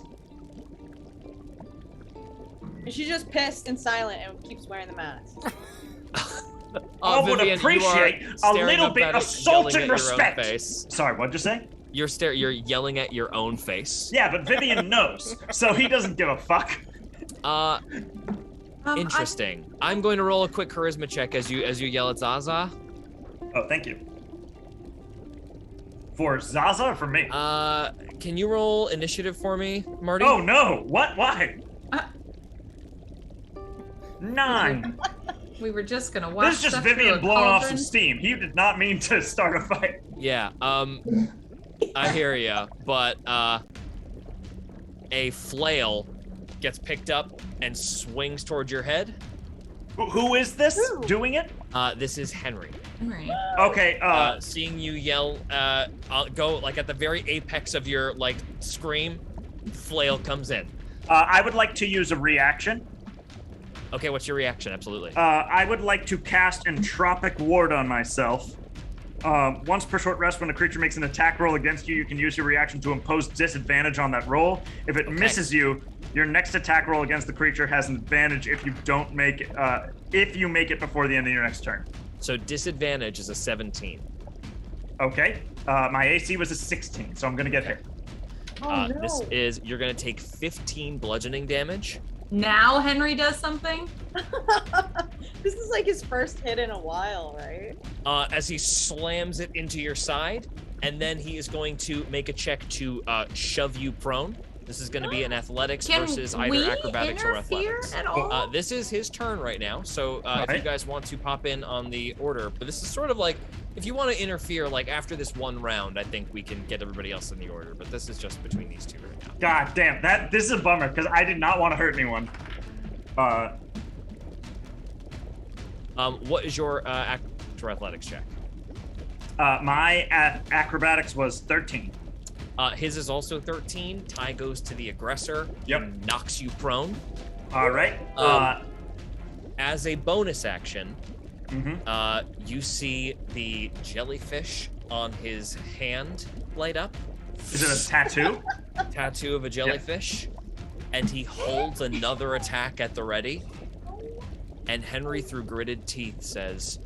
and she's just pissed and silent and keeps wearing the mask. I would Vivian, appreciate you are a staring little up bit at of it, salt yelling and at your own respect. face. Sorry, what'd you say? You're yelling at your own face. Yeah, but Vivian knows, so he doesn't give a fuck. Interesting. I'm going to roll a quick charisma check as you yell at Zaza. Oh, thank you. For Zaza or for me? Can you roll initiative for me, Marty? Oh no! What? Why? 9. We were just gonna watch. This is just stuff through Vivian a blowing off cauldron. some steam. He did not mean to start a fight. Yeah. I hear ya, but a flail gets picked up and swings towards your head. Who is this doing it? This is Henry. Henry. Okay. Seeing you yell, go like at the very apex of your like scream, flail comes in. I would like to use a reaction. Okay, what's your reaction? Absolutely. I would like to cast Entropic Ward on myself. Once per short rest, when a creature makes an attack roll against you, you can use your reaction to impose disadvantage on that roll. If it misses you, your next attack roll against the creature has an advantage if you don't make it, if you make it before the end of your next turn. So disadvantage is a 17. Okay. My AC was a 16, so I'm gonna get hit. Oh, no. This is, you're gonna take 15 bludgeoning damage. Now Henry does something. This is like his first hit in a while, right? As he slams it into your side, and then he is going to make a check to shove you prone. This is going to be an athletics Can versus we either acrobatics or interfere athletics. at all? This is his turn right now, so if you guys want to pop in on the order, but this is sort of like, if you want to interfere, like after this one round, I think we can get everybody else in the order, but this is just between these two right now. God damn, this is a bummer because I did not want to hurt anyone. What is your athletics check? My acrobatics was 13. His is also 13. Tie goes to the aggressor. Yep. And knocks you prone. All right. As a bonus action, Mhm. You see the jellyfish on his hand light up. Is it a tattoo? Tattoo of a jellyfish. And he holds another attack at the ready. And Henry, through gritted teeth, says,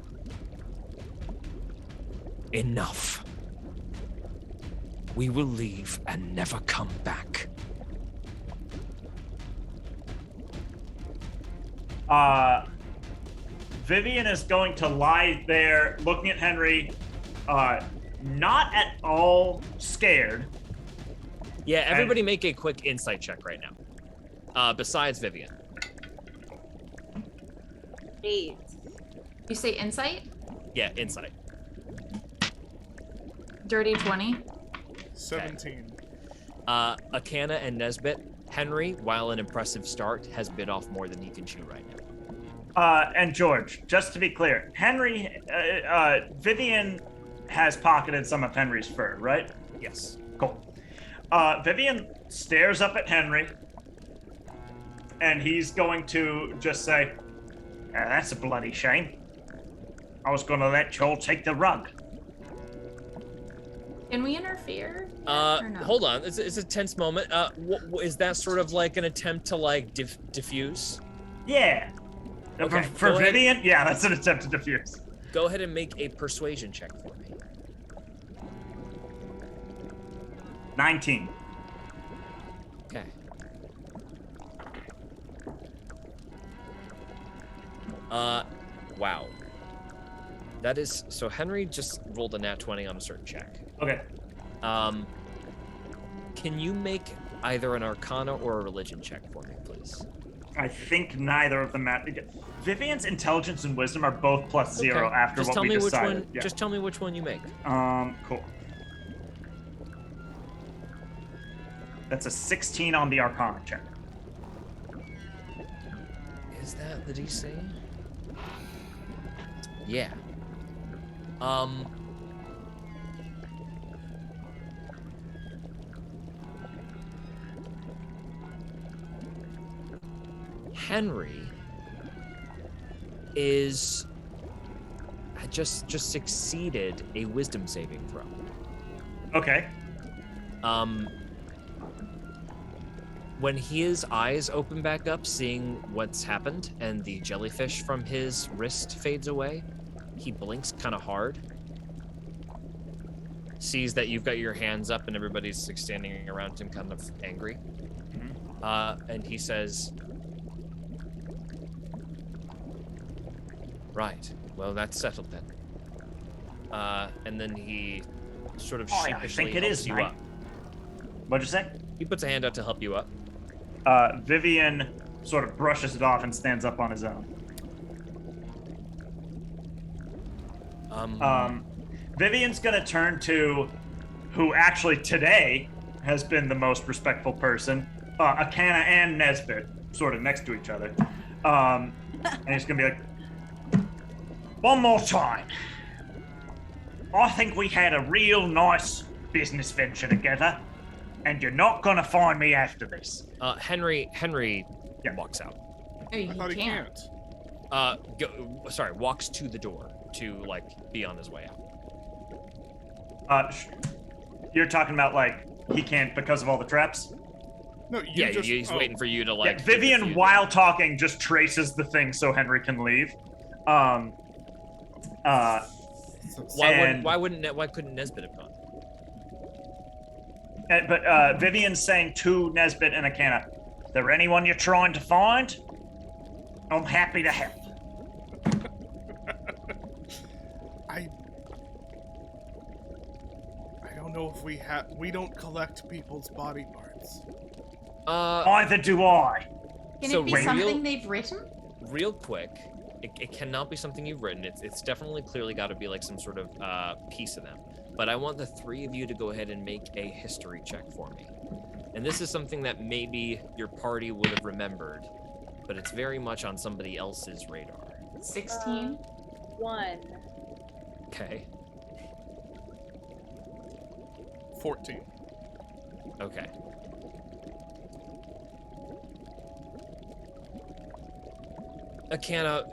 "Enough. We will leave and never come back." Vivian is going to lie there looking at Henry, not at all scared. Yeah, everybody make a quick insight check right now. Besides Vivian. 8. You say insight? Yeah, insight. Dirty 20. 17. Akana and Nesbit, Henry, while an impressive start, has bit off more than he can chew right now. And George, just to be clear, Vivian has pocketed some of Henry's fur, right? Yes. Cool. Vivian stares up at Henry, and he's going to just say, "That's a bloody shame. I was going to let y'all take the rug." Can we interfere? Or no? Hold on. It's a tense moment. Is that sort of like an attempt to like diffuse? Yeah. Okay, For go ahead. Vivian, yeah, that's an attempt to diffuse. Go ahead and make a persuasion check for me. 19. Okay. Wow. That is so. Henry just rolled a nat 20 on a certain check. Okay. Can you make either an Arcana or a Religion check for me, please? I think neither of them matter. Vivian's intelligence and wisdom are both +0 Okay. after Just what tell we me which decided. one. Yeah. Just tell me which one you make. Cool. That's a 16 on the Arcana check. Is that the DC? Yeah. Henry just succeeded a wisdom saving throw. Okay. When his eyes open back up, seeing what's happened, and the jellyfish from his wrist fades away, he blinks kind of hard. Sees that you've got your hands up and everybody's like, standing around him kind of angry. And he says, right, well, that's settled then. And then he sort of sheepishly I think it helps is, you mate. up. What'd you say? He puts a hand out to help you up. Vivian sort of brushes it off and stands up on his own. Vivian's gonna turn to who actually today has been the most respectful person, Akana and Nesbit, sort of next to each other. And he's gonna be like, one more time. I think we had a real nice business venture together, and you're not gonna find me after this. Henry Yeah. walks out. Oh, I thought he can't. Walks to the door to like be on his way out. You're talking about like he can't because of all the traps? No, you Yeah, just, he's oh, waiting for you to Yeah, like. Vivian, while talking, just traces the thing so Henry can leave. Why and- why couldn't Nesbit have gone? But Vivian's saying to Nesbit and Akana, is there anyone you're trying to find? I'm happy to help. I don't know if we don't collect people's body parts. Neither do I. Can So it be real- something they've written? Real quick, it cannot be something you've written. It's definitely clearly got to be like some sort of piece of them. But I want the three of you to go ahead and make a history check for me. And this is something that maybe your party would have remembered, but it's very much on somebody else's radar. 16. 1. Okay. 14. Okay. Akana,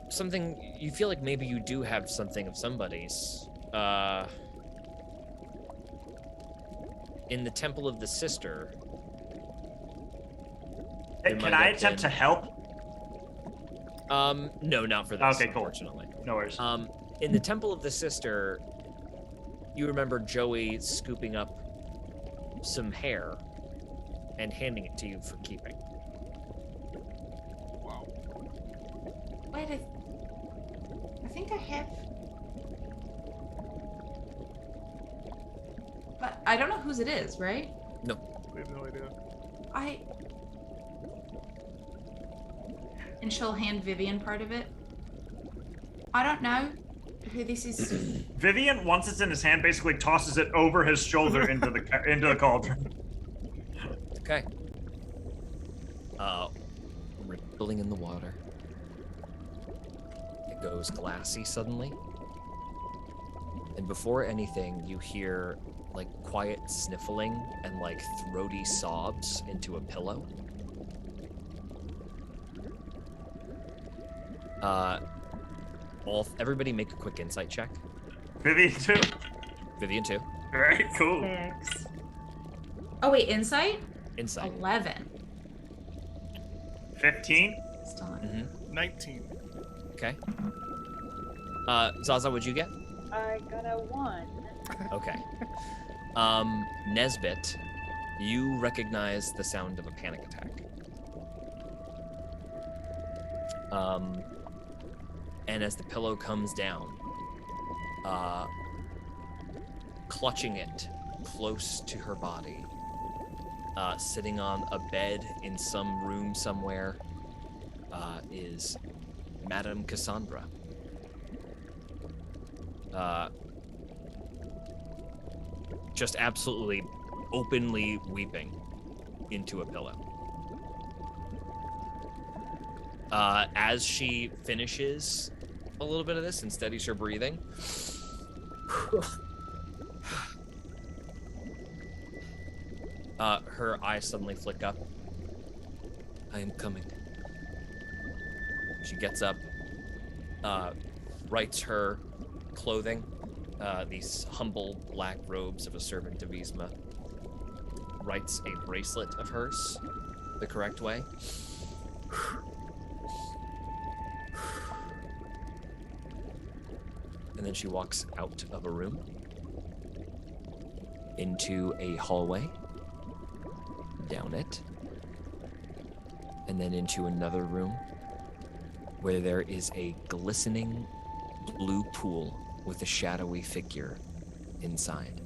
something you feel like maybe you do have something of somebody's. In the Temple of the Sister. there Can might I have attempt to been- help? No, not for this. Okay, cool. Unfortunately. No worries. In the Temple of the Sister, you remember Joey scooping up some hair and handing it to you for keeping. Wow. Wait, I think I have. But I don't know whose it is, right? We have no idea. And she'll hand Vivian part of it. I don't know who this is. Vivian, once it's in his hand, basically tosses it over his shoulder into the cauldron. Okay. Rippling in the water. It goes glassy suddenly. And before anything, you hear like quiet sniffling and like throaty sobs into a pillow. Everybody make a quick insight check. Vivian too. Vivian too. Alright, cool. 6. Oh wait, insight? Insight. 11. 15. Still not. 19. Okay. Zaza, what'd you get? I got a 1. Okay. Nesbit, you recognize the sound of a panic attack. And as the pillow comes down, clutching it close to her body, sitting on a bed in some room somewhere, is Madame Cassandra. Just absolutely openly weeping into a pillow. As she finishes a little bit of this and steadies her breathing, her eyes suddenly flick up. I am coming. She gets up, rights her clothing, these humble black robes of a servant of Yzma, writes a bracelet of hers the correct way. And then she walks out of a room, into a hallway, down it, and then into another room where there is a glistening blue pool with a shadowy figure inside.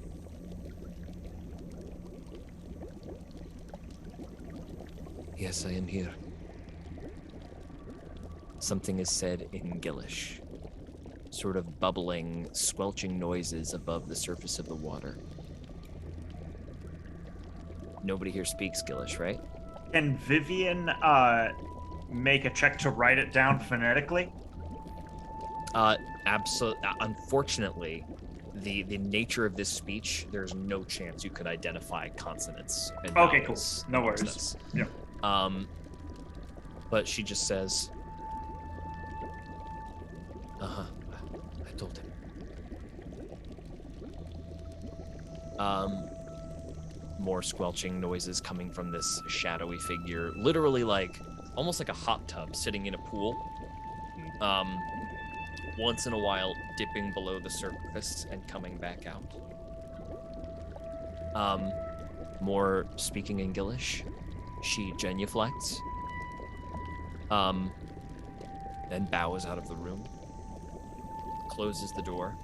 Yes, I am here. Something is said in Gillish, sort of bubbling, squelching noises above the surface of the water. Nobody here speaks Gillish, right? Can Vivian make a check to write it down phonetically? Unfortunately, the nature of this speech, there's no chance you could identify consonants and Okay, cool. vowels No amongst worries. us. Yep. But she just says, I told him. More squelching noises coming from this shadowy figure, literally like, almost like a hot tub sitting in a pool. Once in a while, dipping below the surface and coming back out. More speaking in Gillish. She genuflects. Then bows out of the room, closes the door,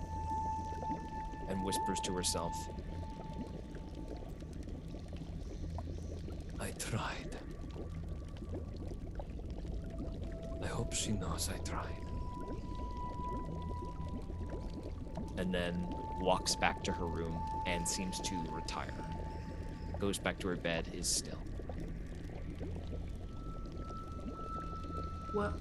and whispers to herself, I tried. I hope she knows I tried. And then walks back to her room and seems to retire. Goes back to her bed, is still. What?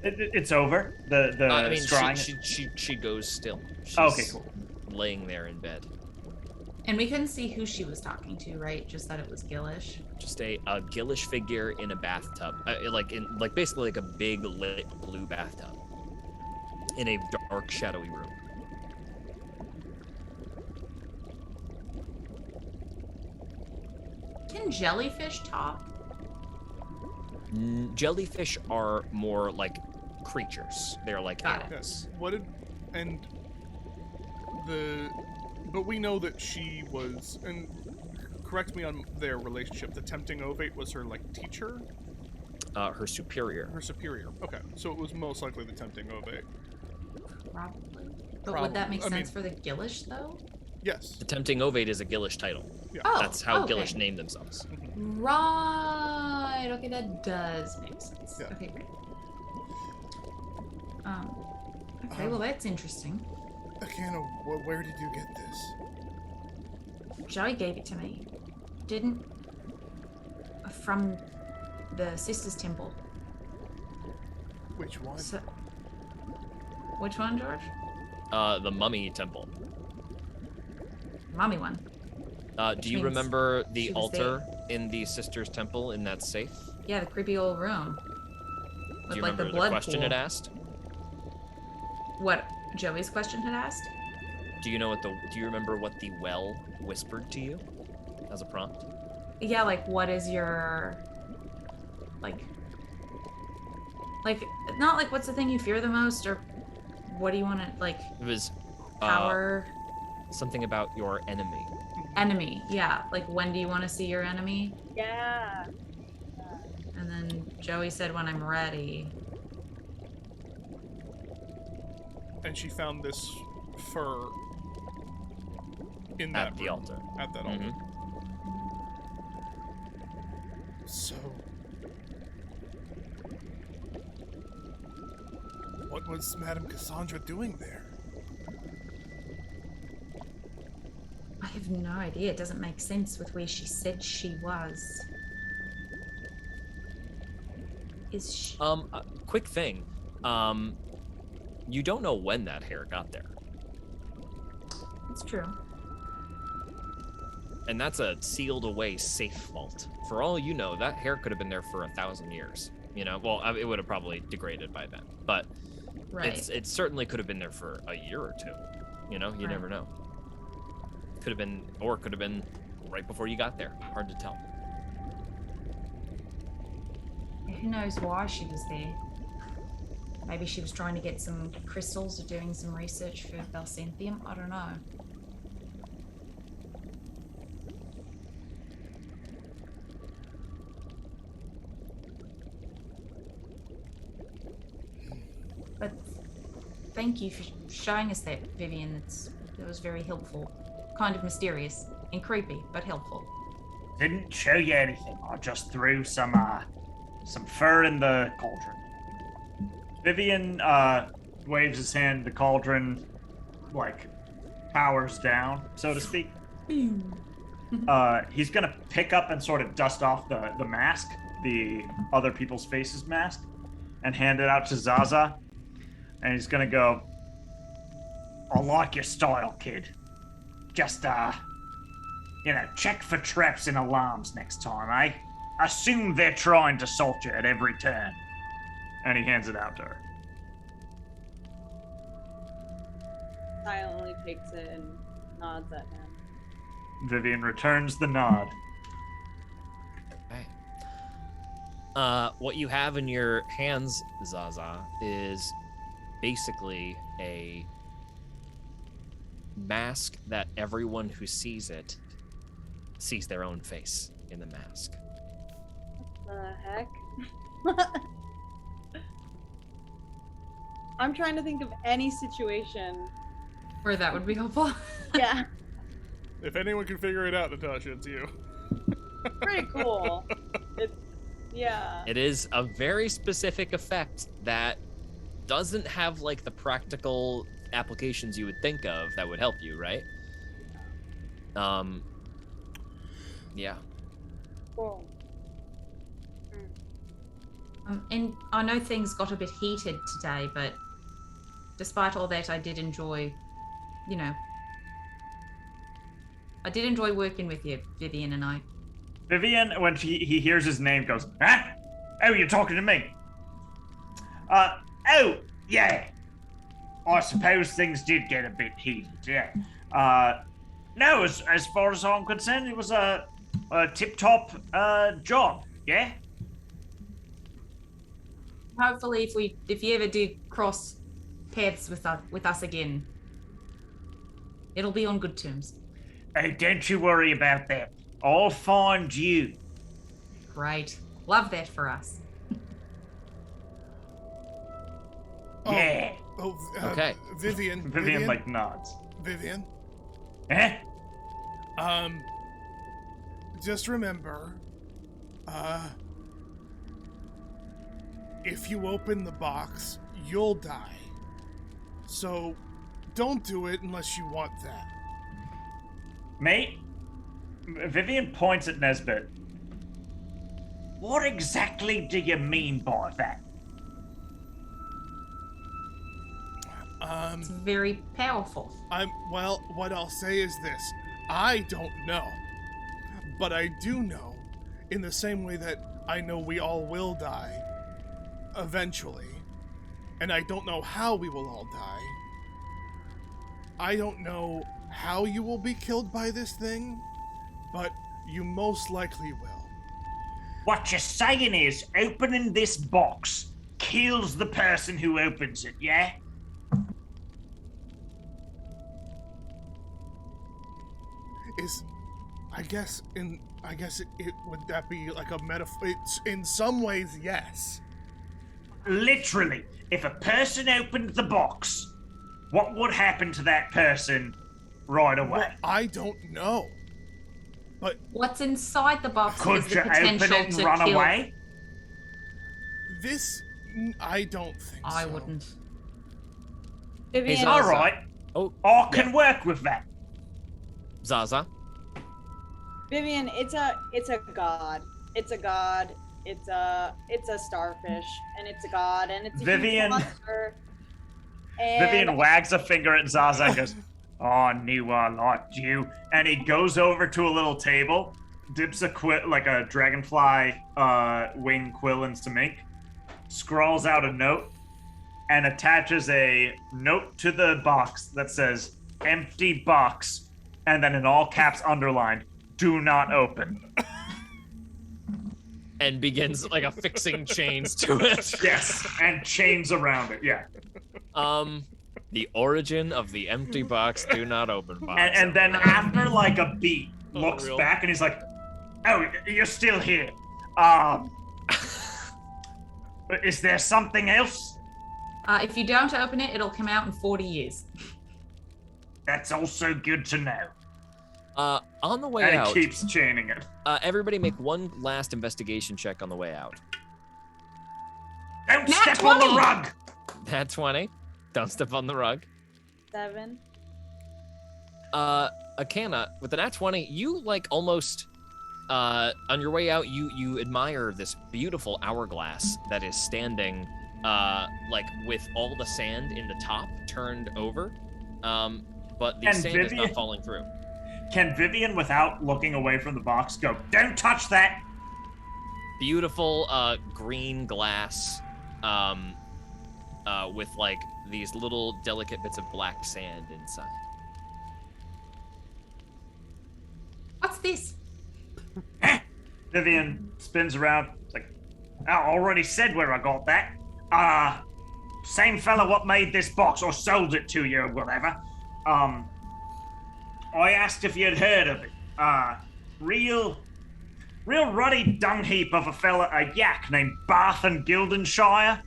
It's over. The scrying. She goes still. She's Okay, cool. laying there in bed. And we couldn't see who she was talking to, right? Just that it was Gillish. Just a Gillish figure in a bathtub, basically like a big lit blue bathtub in a dark, shadowy room. Can jellyfish talk? Jellyfish are more like creatures. They're like Got it. animals. But we know that she was, and correct me on their relationship, the tempting ovate was her, like, teacher? Her superior. Her superior. Okay, so it was most likely the tempting ovate. Probably. But would that make sense for the Gillish, though? Yes. The tempting ovate is a Gillish title. Yeah. Oh, That's how okay. Gillish named themselves. Right. Okay, that does make sense. Yeah. Okay, great. Okay, well, that's interesting. Akana, where did you get this? Joey gave it to me. Didn't... From the Sisters Temple. Which one? So... Which one, George? The Mummy Temple. Mommy one. Do you means remember the she was altar in the Sisters Temple in that safe? Yeah, the creepy old room. Do With, you like, remember the blood question pool. it asked? What Joey's question had asked? Do you remember what the well whispered to you as a prompt? Yeah, like, what is your... Like... Like, not like what's the thing you fear the most, or what do you want to, like, It was power? something about your enemy. Enemy, yeah. Like, when do you want to see your enemy? Yeah. And then Joey said, when I'm ready. And she found this fur in that At the room, altar. At that altar. So, what was Madame Cassandra doing there? I have no idea. It doesn't make sense with where she said she was. Is she... Quick thing. You don't know when that hair got there. It's true. And that's a sealed away safe vault. For all you know, that hair could have been there for 1,000 years. You know, well, it would have probably degraded by then. But Right. it certainly could have been there for a year or two. You know, you never know. Could have been, or could have been right before you got there. Hard to tell. Who knows why she was there? Maybe she was trying to get some crystals or doing some research for Valsenthium. I don't know. But thank you for showing us that, Vivian. It was very helpful. Kind of mysterious and creepy, but helpful. Didn't show you anything. I just threw some fur in the cauldron. Vivian waves his hand. The cauldron, like, powers down, so to speak. He's gonna pick up and sort of dust off the mask, the other people's faces mask, and hand it out to Zaza. And he's gonna go, I like your style, kid. Just, check for traps and alarms next time, eh? Assume they're trying to assault you at every turn. and he hands it out to her. Silently takes it and nods at him. Vivian returns the nod. Okay. What you have in your hands, Zaza, is basically a mask that everyone who sees it sees their own face in the mask. The heck? I'm trying to think of any situation. Where that would be helpful. Yeah, If anyone can figure it out, Natasha, it's you. pretty cool. Yeah. It is a very specific effect that doesn't have like the practical applications you would think of that would help you, right? Yeah. Cool. And I know things got a bit heated today, but despite all that, I did enjoy working with you, Vivian and I. Vivian, when he hears his name, goes, "Huh? Oh, you're talking to me? Oh, yeah. I suppose things did get a bit heated, yeah. No, as far as I'm concerned, it was a tip-top job, yeah? Hopefully, if you ever do cross paths with us again, it'll be on good terms. Oh, don't you worry about that. I'll find you. Great. Love that for us. Yeah. Okay. Vivian. Vivian like nods. Vivian. Eh? Just remember, if you open the box, you'll die. So, don't do it unless you want that. Mate, Vivian points at Nesbit. What exactly do you mean by that? It's very powerful. What I'll say is this. I don't know. But I do know, in the same way that I know we all will die, eventually, and I don't know how we will all die. I don't know how you will be killed by this thing, but you most likely will. What you're saying is, opening this box kills the person who opens it, yeah? I guess it would that be like a metaphor? It's in some ways, yes. Literally, if a person opened the box, what would happen to that person right away? Well, I don't know. But What's inside the box is Could the you open potential it and to run kill. away? I don't think so. I wouldn't. Vivian, Zaza. All right, Oh, I can work with that. Zaza. Vivian, it's a god. It's a god. It's a starfish, and it's a god, and it's a Vivian. huge monster. And Vivian wags a finger at Zaza and goes, "Oh, I knew I liked you." And he goes over to a little table, dips a dragonfly wing quill in some ink, scrawls out a note, and attaches a note to the box that says "empty box," and then in all caps underlined, "Do not open." And begins like affixing chains to it. Yes, and chains around it. Yeah. The origin of the empty box, do not open box. And then after like a beat, Oh, looks real? back and he's like, "Oh, you're still here. Is there something else?" If you don't open it, it'll come out in 40 years. That's also good to know. On the way And out, he keeps chaining it. everybody make one last investigation check on the way out. Don't Nat step on 20. the rug. Nat 20. Don't step on the rug. 7. Akana, with the nat 20, you like almost on your way out, you admire this beautiful hourglass that is standing like with all the sand in the top turned over. But the And sand is Vivian- not falling through. Can Vivian, without looking away from the box, go, "Don't touch that"? Beautiful green glass with like these little delicate bits of black sand inside. What's this? Vivian spins around. It's like, "I already said where I got that. Same fella what made this box or sold it to you or whatever. I asked if you'd heard of it. Real ruddy dung heap of a fella, a yak named Bath and Gildenshire.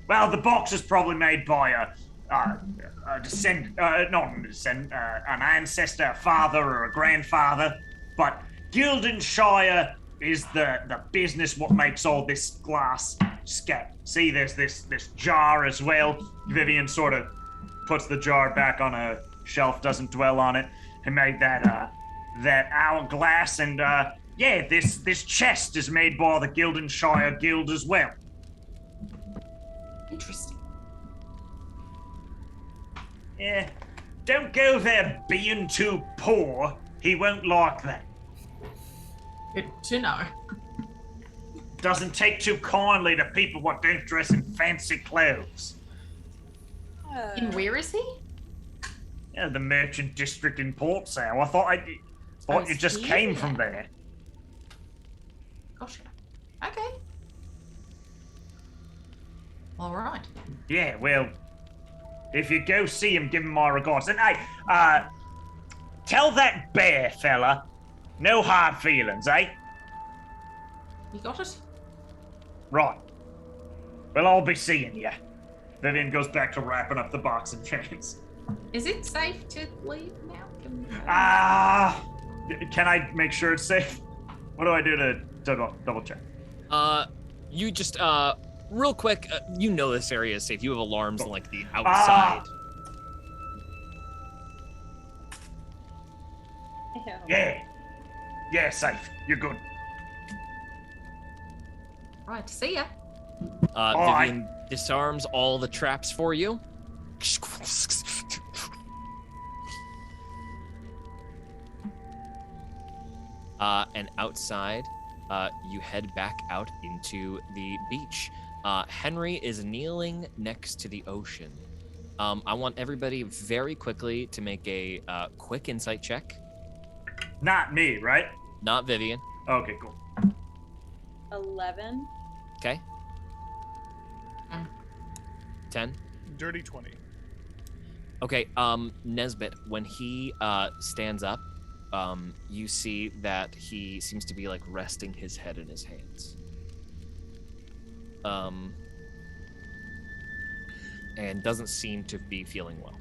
Well, the box is probably made by an ancestor, a father, or a grandfather. But Gildenshire is the business what makes all this glass scat. See, there's this jar as well." Vivian sort of puts the jar back on a shelf, doesn't dwell on it. He made that hourglass, and yeah, this chest is made by the Gildenshire Guild as well. Interesting. Yeah, don't go there being too poor. He won't like that. Good to know. Doesn't take too kindly to people what don't dress in fancy clothes. And where is he? Yeah, the merchant district in Port Sow. I thought you it's just here? came from there. Gotcha. Okay. All right. Yeah, well, if you go see him, give him my regards. And hey, tell that bear fella, no hard feelings, eh? You got it? Right. Well, I'll be seeing you. Vivian goes back to wrapping up the box and chains. Is it safe to leave now? Can I make sure it's safe? What do I do to double check? You just real quick, you know this area is safe. You have alarms on like the outside. Yeah, safe. You're good. Right, see ya. Vivian disarms all the traps for you. And outside, you head back out into the beach. Henry is kneeling next to the ocean. I want everybody very quickly to make a quick insight check. Not me, right? Not Vivian. Okay, cool. 11. Okay. 10? Dirty 20. Okay, Nesbit, when he stands up, you see that he seems to be like resting his head in his hands. And doesn't seem to be feeling well.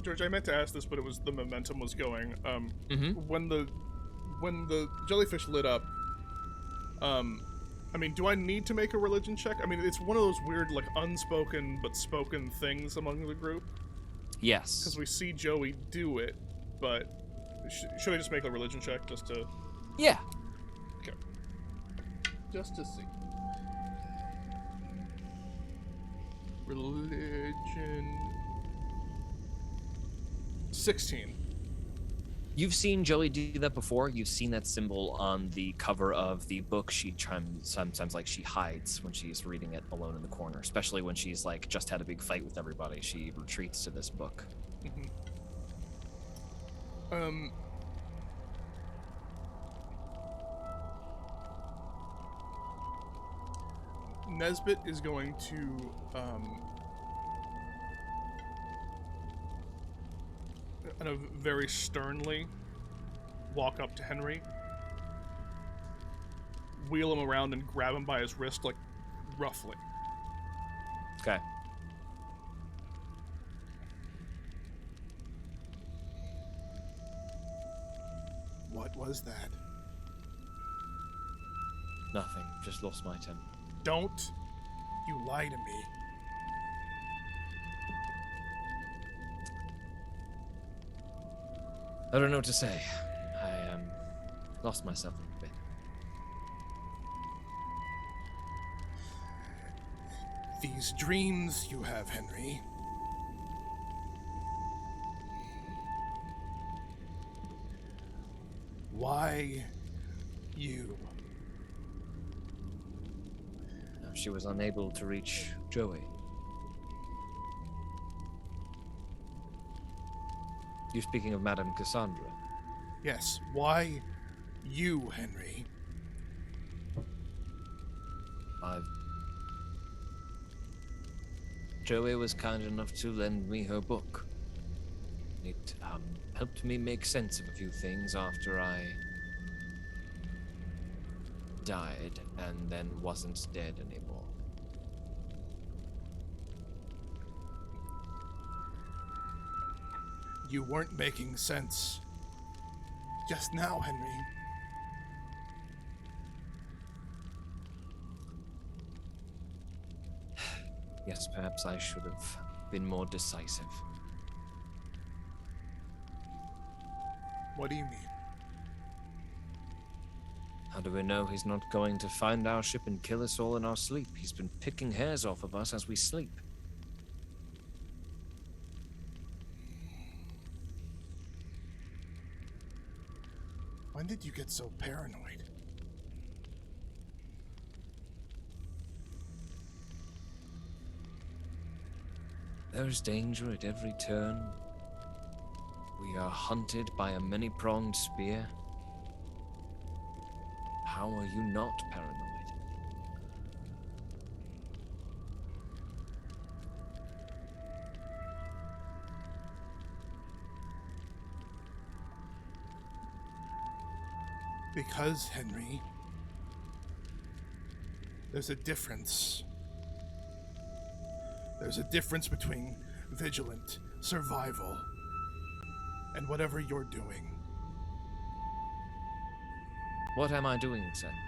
George, I meant to ask this, but it was the momentum was going. When the jellyfish lit up, I mean, do I need to make a religion check? I mean, it's one of those weird, like, unspoken but spoken things among the group. Yes. Because we see Joey do it, but should I just make a religion check just to... Yeah. Okay. Just to see. Religion... 16. You've seen Joey do that before. You've seen that symbol on the cover of the book she sometimes like she hides when she's reading it alone in the corner, especially when she's like just had a big fight with everybody. She retreats to this book. Nesbit is going to kind of very sternly walk up to Henry, wheel him around and grab him by his wrist, like, roughly. Okay. What was that? Nothing. Just lost my temper. Don't you lie to me. I don't know what to say. I lost myself a bit. These dreams you have, Henry. Why you? She was unable to reach Joey. You speaking of Madame Cassandra? Yes, why you, Henry? Joey was kind enough to lend me her book. It helped me make sense of a few things after I died and then wasn't dead anymore. You weren't making sense just now, Henry. Yes, perhaps I should have been more decisive. What do you mean? How do we know he's not going to find our ship and kill us all in our sleep? He's been picking hairs off of us as we sleep. When did you get so paranoid? There's danger at every turn. We are hunted by a many-pronged spear. How are you not paranoid? Because, Henry, there's a difference. There's a difference between vigilant survival and whatever you're doing. What am I doing exactly?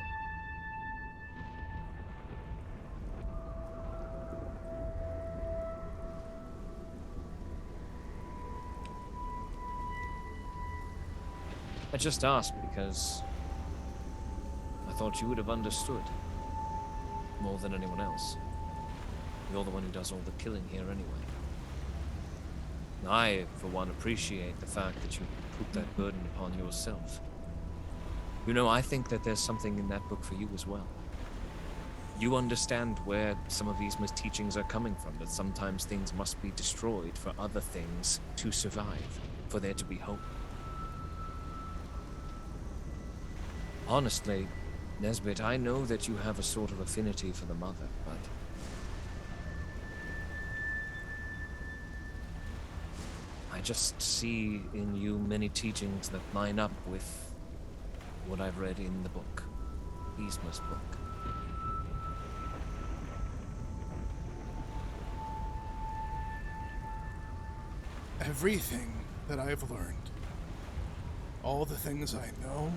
I just asked because I thought you would have understood more than anyone else. You're the one who does all the killing here anyway. I, for one, appreciate the fact that you put that burden upon yourself. You know, I think that there's something in that book for you as well. You understand where some of these teachings are coming from, that sometimes things must be destroyed for other things to survive, for there to be hope. Honestly, Nesbit, I know that you have a sort of affinity for the mother, but I just see in you many teachings that line up with what I've read in the book, Yzma's book. Everything that I have learned, all the things I know,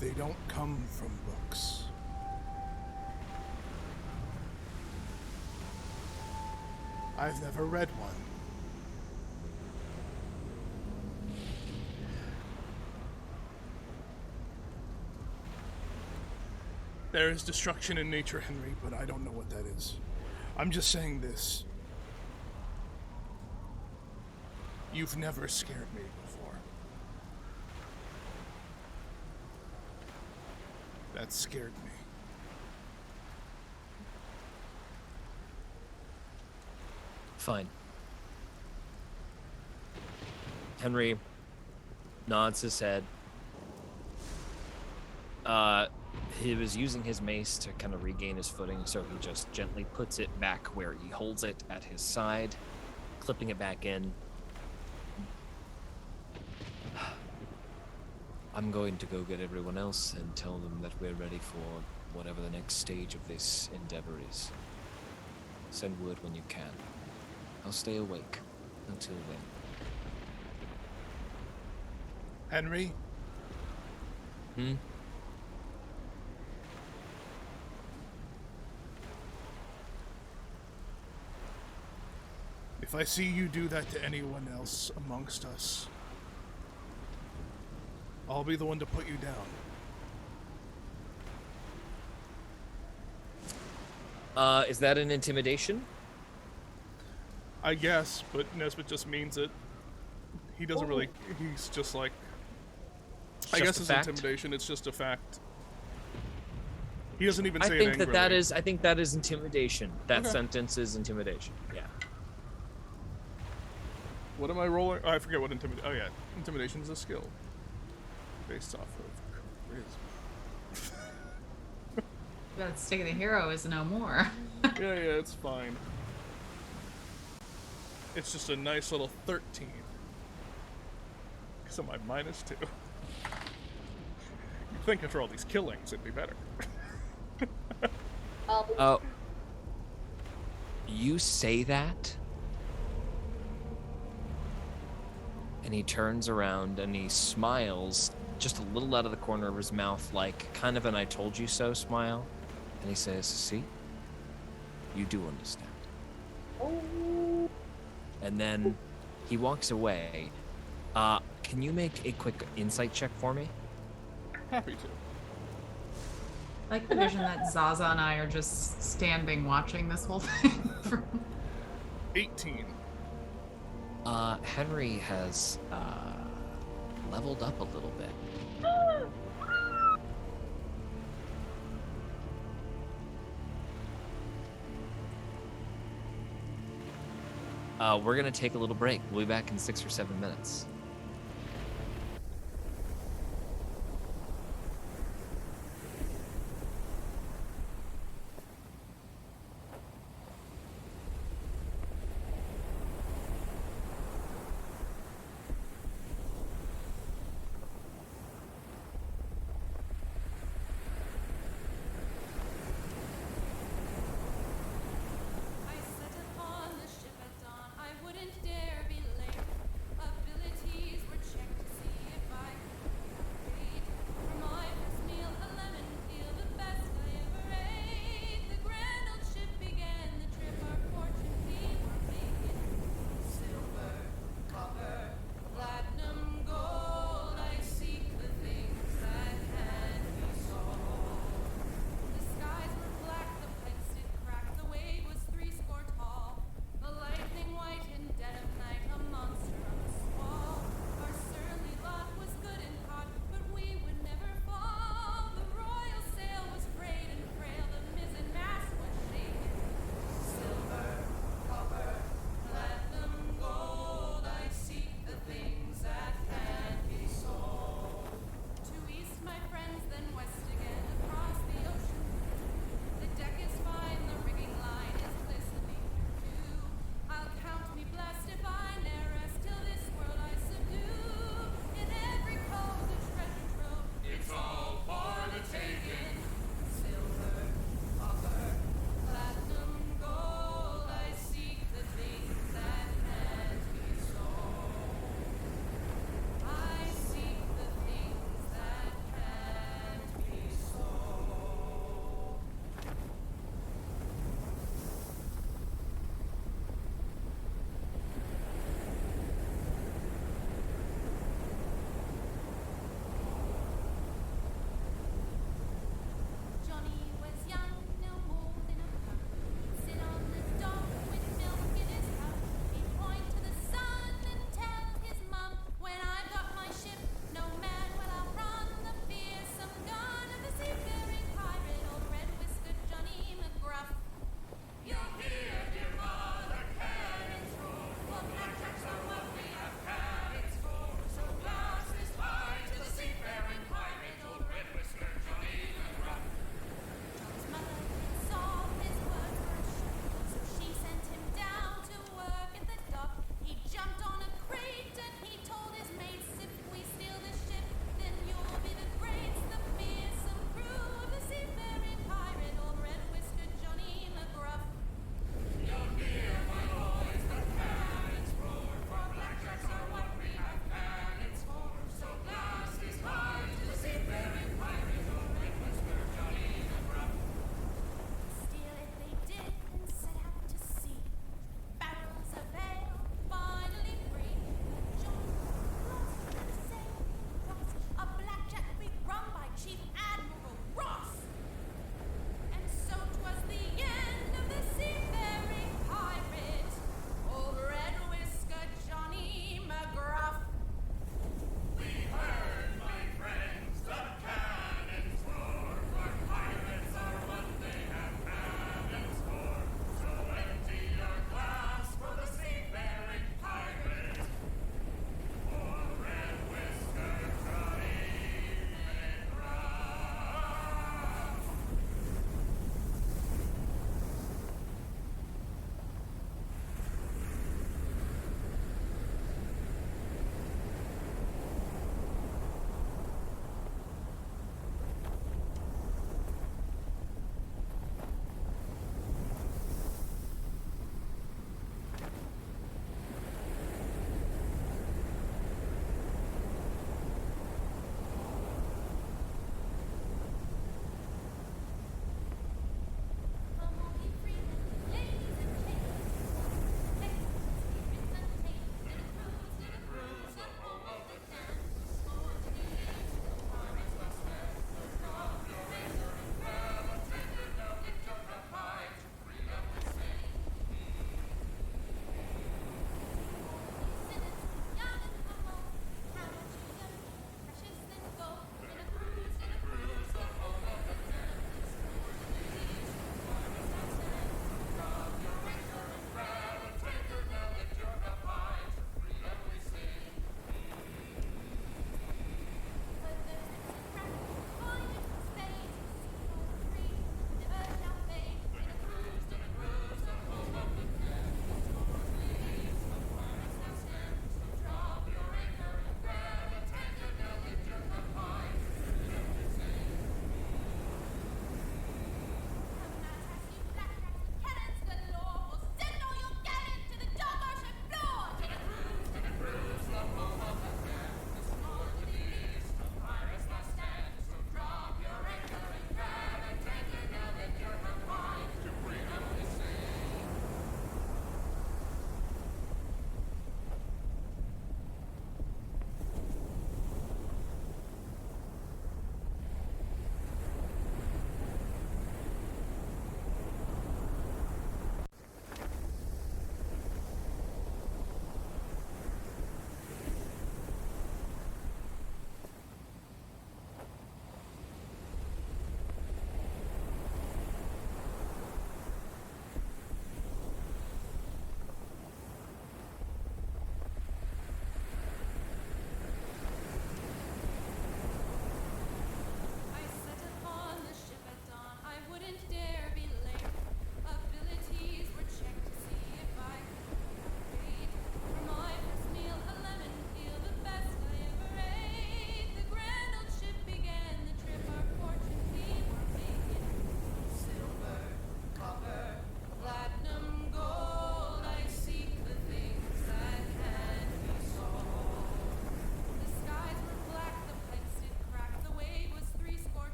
they don't come from books. I've never read one. There is destruction in nature, Henry, but I don't know what that is. I'm just saying this. You've never scared me before. That scared me. Fine. Henry nods his head. He was using his mace to kind of regain his footing, so he just gently puts it back where he holds it at his side, clipping it back in. I'm going to go get everyone else and tell them that we're ready for whatever the next stage of this endeavor is. Send word when you can. I'll stay awake until then. Henry? Hmm? If I see you do that to anyone else amongst us, I'll be the one to put you down. Is that an intimidation? I guess, but Nesbit just means it. He doesn't really. He's just like. I Just guess a it's fact? intimidation. It's just a fact. He doesn't even I say think it that angrily. is. I think that is intimidation. That Okay. sentence is intimidation. Yeah. What am I rolling? Oh, I forget what intimidation. Oh yeah, intimidation is a skill based off of charisma. But stick of the hero is no more. Yeah, it's fine. It's just a nice little 13. Because of my -2. You'd think after all these killings, it'd be better. Oh. You say that? And he turns around and he smiles just a little out of the corner of his mouth, like kind of an I told you so smile. And he says, see? You do understand. And then he walks away. Can you make a quick insight check for me? Happy to. I like the vision that Zaza and I are just standing watching this whole thing. 18. Henry has leveled up a little bit. We're gonna take a little break. We'll be back in 6 or 7 minutes. I set upon the ship at dawn. I wouldn't dare be late. Ability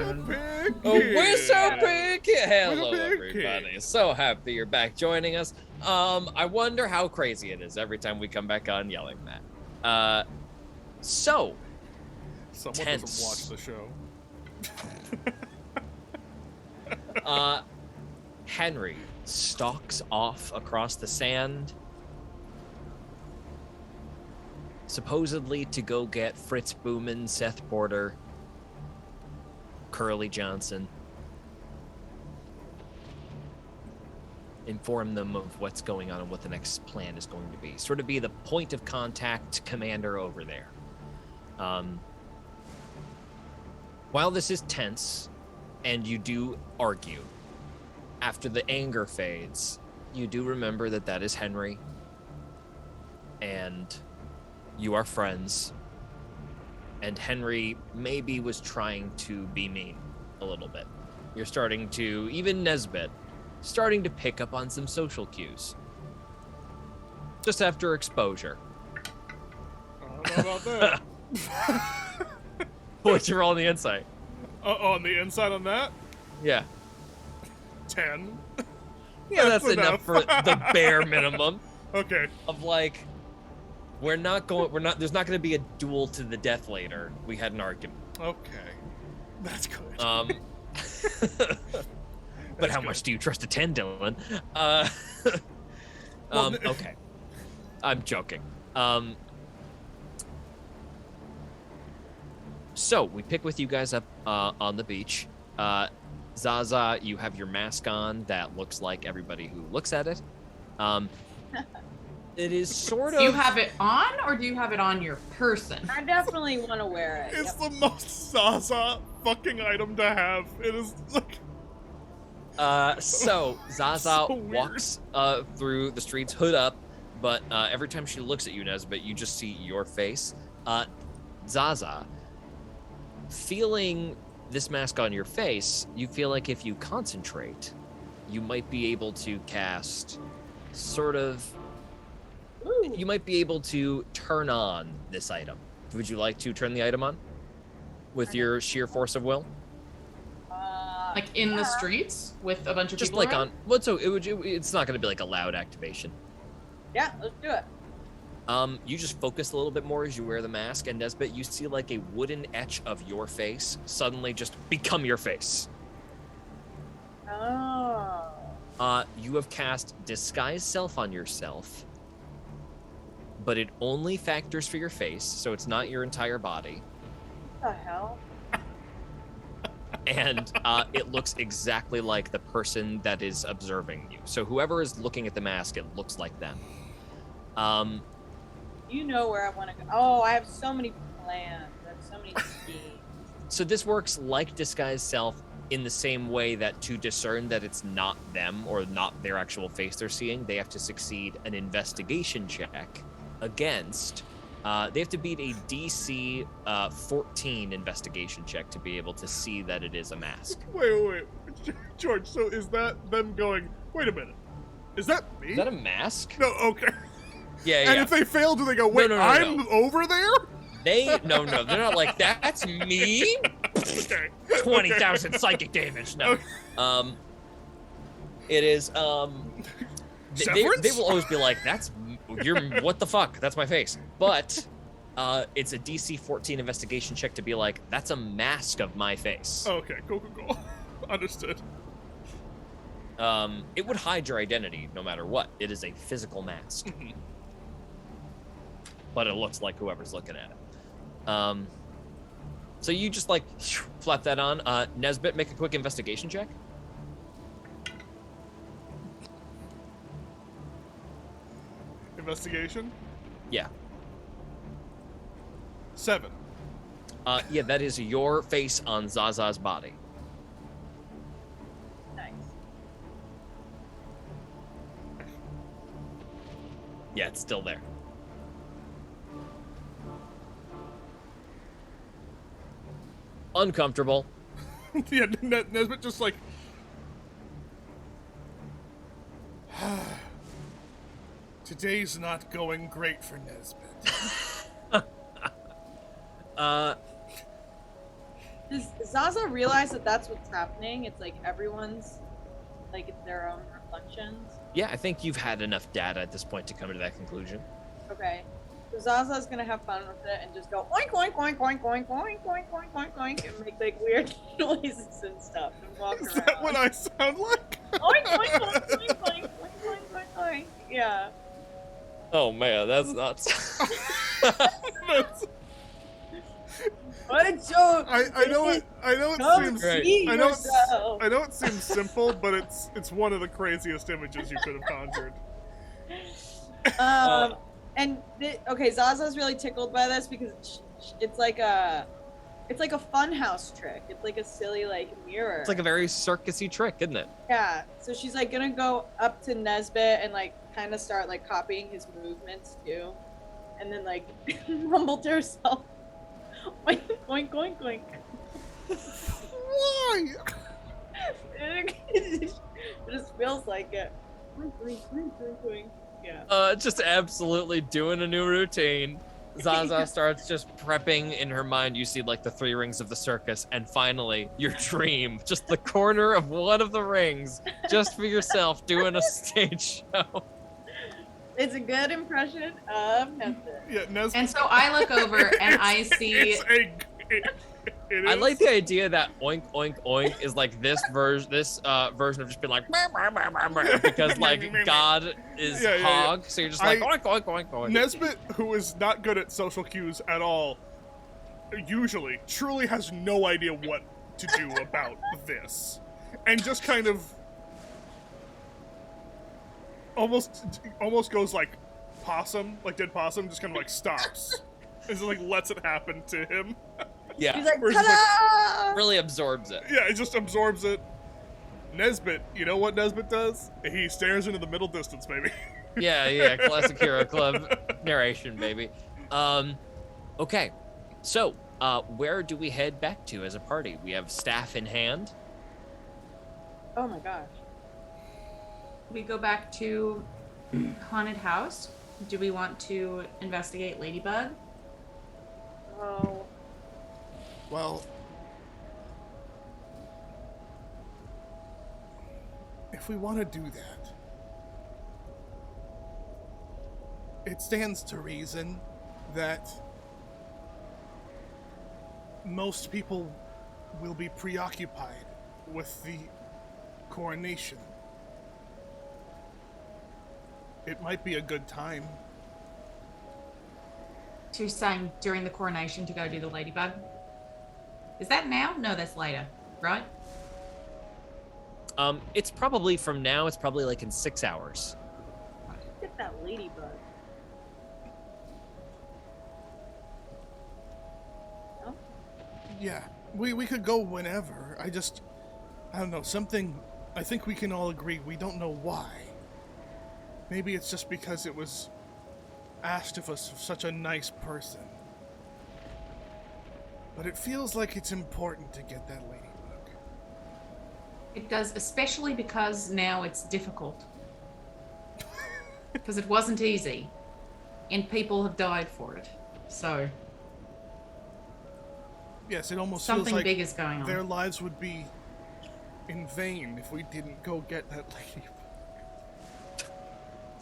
on. We're so picky. Hello, We're so picky. everybody. So happy you're back joining us. I wonder how crazy it is every time we come back on yelling that. So Someone tense. doesn't watch the show. Henry stalks off across the sand, supposedly to go get Fritz Booman, Seth Porter, Curly Johnson, inform them of what's going on and what the next plan is going to be. Sort of be the point of contact commander over there. While this is tense, and you do argue, after the anger fades, you do remember that that is Henry, and you are friends, and Henry maybe was trying to be mean a little bit. You're starting to, even Nesbit, starting to pick up on some social cues. Just after exposure. I don't know about that. What's your roll on the insight? On the inside on that, Yeah. 10. Yeah, that's enough enough. for the bare minimum Okay. of like, there's not going to be a duel to the death later. We had an argument. Okay. That's good. But how much do you trust a 10, Dylan? Okay. I'm joking. So we pick with you guys up on the beach. Zaza, you have your mask on that looks like everybody who looks at it. It is sort of. Do you have it on, or do you have it on your person? I definitely want to wear it. It's Yep. the most Zaza fucking item to have. It is like. So Zaza So weird. walks through the streets, hood up, but every time she looks at you, Nesbit, you just see your face. Zaza, feeling this mask on your face, you feel like if you concentrate, you might be able to cast sort of. Ooh. You might be able to turn on this item. Would you like to turn the item on with your sheer force of will? Like in the Yeah. streets with a bunch of Just people like around? on. Well, so it's not going to be like a loud activation. Yeah, let's do it. You just focus a little bit more as you wear the mask, and Nesbit, you see like a wooden etch of your face suddenly just become your face. Oh. You have cast Disguise Self on yourself, but it only factors for your face, so it's not your entire body. What the hell? And it looks exactly like the person that is observing you. So whoever is looking at the mask, it looks like them. You know where I want to go. Oh, I have so many plans. I have so many schemes. So this works like Disguise Self in the same way that to discern that it's not them or not their actual face they're seeing, they have to succeed an investigation check against. They have to beat a DC 14 investigation check to be able to see that it is a mask. Wait. George, so is that them going, wait a minute. Is that me? Is that a mask? No, okay. Yeah. And if they fail, do they go, wait, No, I'm over there? No, they're not like, that's me? Okay. 20,000 psychic damage. No. Okay. It is, they Severance? will always be like, what the fuck? That's my face. But it's a DC 14 investigation check to be like, that's a mask of my face. Okay, cool. Understood. It would hide your identity no matter what. It is a physical mask. But it looks like whoever's looking at it. So you just like flap that on. Nesbit, make a quick investigation check. Investigation? Yeah. 7. Yeah, that is your face on Zaza's body. Nice. Yeah, it's still there. Uncomfortable. Yeah, Nesbit just like... Today's not going great for Nesbit. Does Zaza realize that that's what's happening? It's like everyone's, like, it's their own reflections. Yeah, I think you've had enough data at this point to come to that conclusion. Okay. So Zaza's gonna have fun with it and just go oink oink oink oink oink oink oink oink oink oink and make like weird noises and stuff and walk Is around. that what I sound like? Oink oink oink oink oink oink oink oink. Yeah. Oh man, that's nuts. That's- What so I know it. I know it come seems. Right. see I know yourself. I know it seems simple, but it's one of the craziest images you could have conjured. And okay, Zaza's really tickled by this because it's like a fun house trick. It's like a silly like mirror. It's like a very circusy trick, isn't it? Yeah. So she's like gonna go up to Nesbit and like kind of start like copying his movements too, and then like mumble to herself, oink oink oink oink. Why? It just feels like it. Oink oink oink oink oink. Yeah. Just absolutely doing a new routine. Zaza starts just prepping in her mind. You see like the 3 rings of the circus, and finally your dream, just the corner of one of the rings, just for yourself doing a stage show. It's a good impression of Nesbit. Yeah, Nesbit. And so I look over and I see. It I is. like the idea that oink oink oink is like this version of just being like because like God is Yeah, yeah, yeah. hog, so you're just like oink oink oink oink. Nesbit, who is not good at social cues at all, usually truly has no idea what to do about this, and just kind of almost goes like possum, like dead possum, just kind of like stops, and just like lets it happen to him. Yeah, He's like, Where's it ta-da! really absorbs it. Yeah, it just absorbs it. Nesbit, you know what Nesbit does? He stares into the middle distance, baby. Yeah, classic Hero Club narration, baby. Okay, so where do we head back to as a party? We have staff in hand. Oh my gosh. We go back to haunted house. Do we want to investigate Ladybug? Oh. Well, if we want to do that, it stands to reason that most people will be preoccupied with the coronation. It might be a good time. So you're saying during the coronation to go do the Ladybug? Is that now? No, that's later, right? It's probably from now. It's probably like in 6 hours. Get that ladybug. No? Yeah, we could go whenever. I don't know, something, I think we can all agree we don't know why. Maybe it's just because it was asked of us of such a nice person. But it feels like it's important to get that ladybug. It does, especially because now it's difficult. Because it wasn't easy. And people have died for it. So Yes, it almost something feels like big is going on. their lives would be in vain if we didn't go get that ladybug.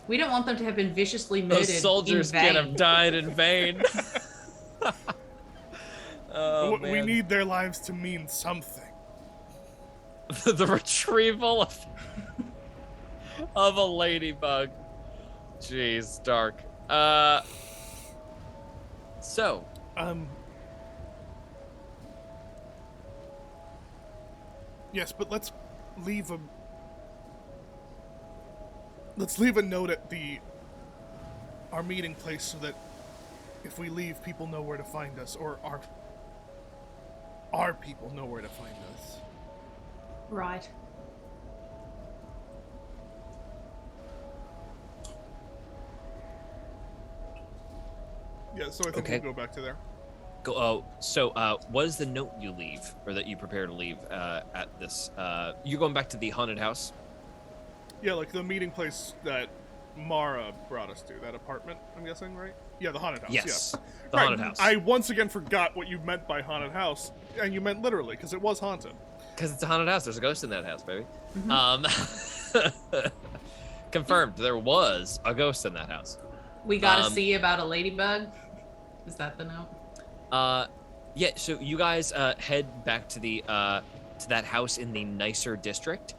We don't want them to have been viciously murdered. Those soldiers in vain. could have died in vain. Oh, We man. need their lives to mean something. The retrieval of a ladybug. Jeez, dark. So, Yes, but let's leave a note at our meeting place so that if we leave, people know where to find us, or our people know where to find us. Right. Yeah, so I think Okay. we'll go back to there. go. What is the note you leave, or that you prepare to leave at this? You're going back to the haunted house. Yeah, like the meeting place that Mara brought us to, that apartment, I'm guessing, right? Yeah, the haunted house. Yes, Yeah. the haunted house. I once again forgot what you meant by haunted house, and you meant literally, because it was haunted. Because it's a haunted house. There's a ghost in that house, baby. Mhm. Confirmed. There was a ghost in that house. We gotta see about a ladybug. Is that the note? Yeah. So you guys head back to the to that house in the nicer district.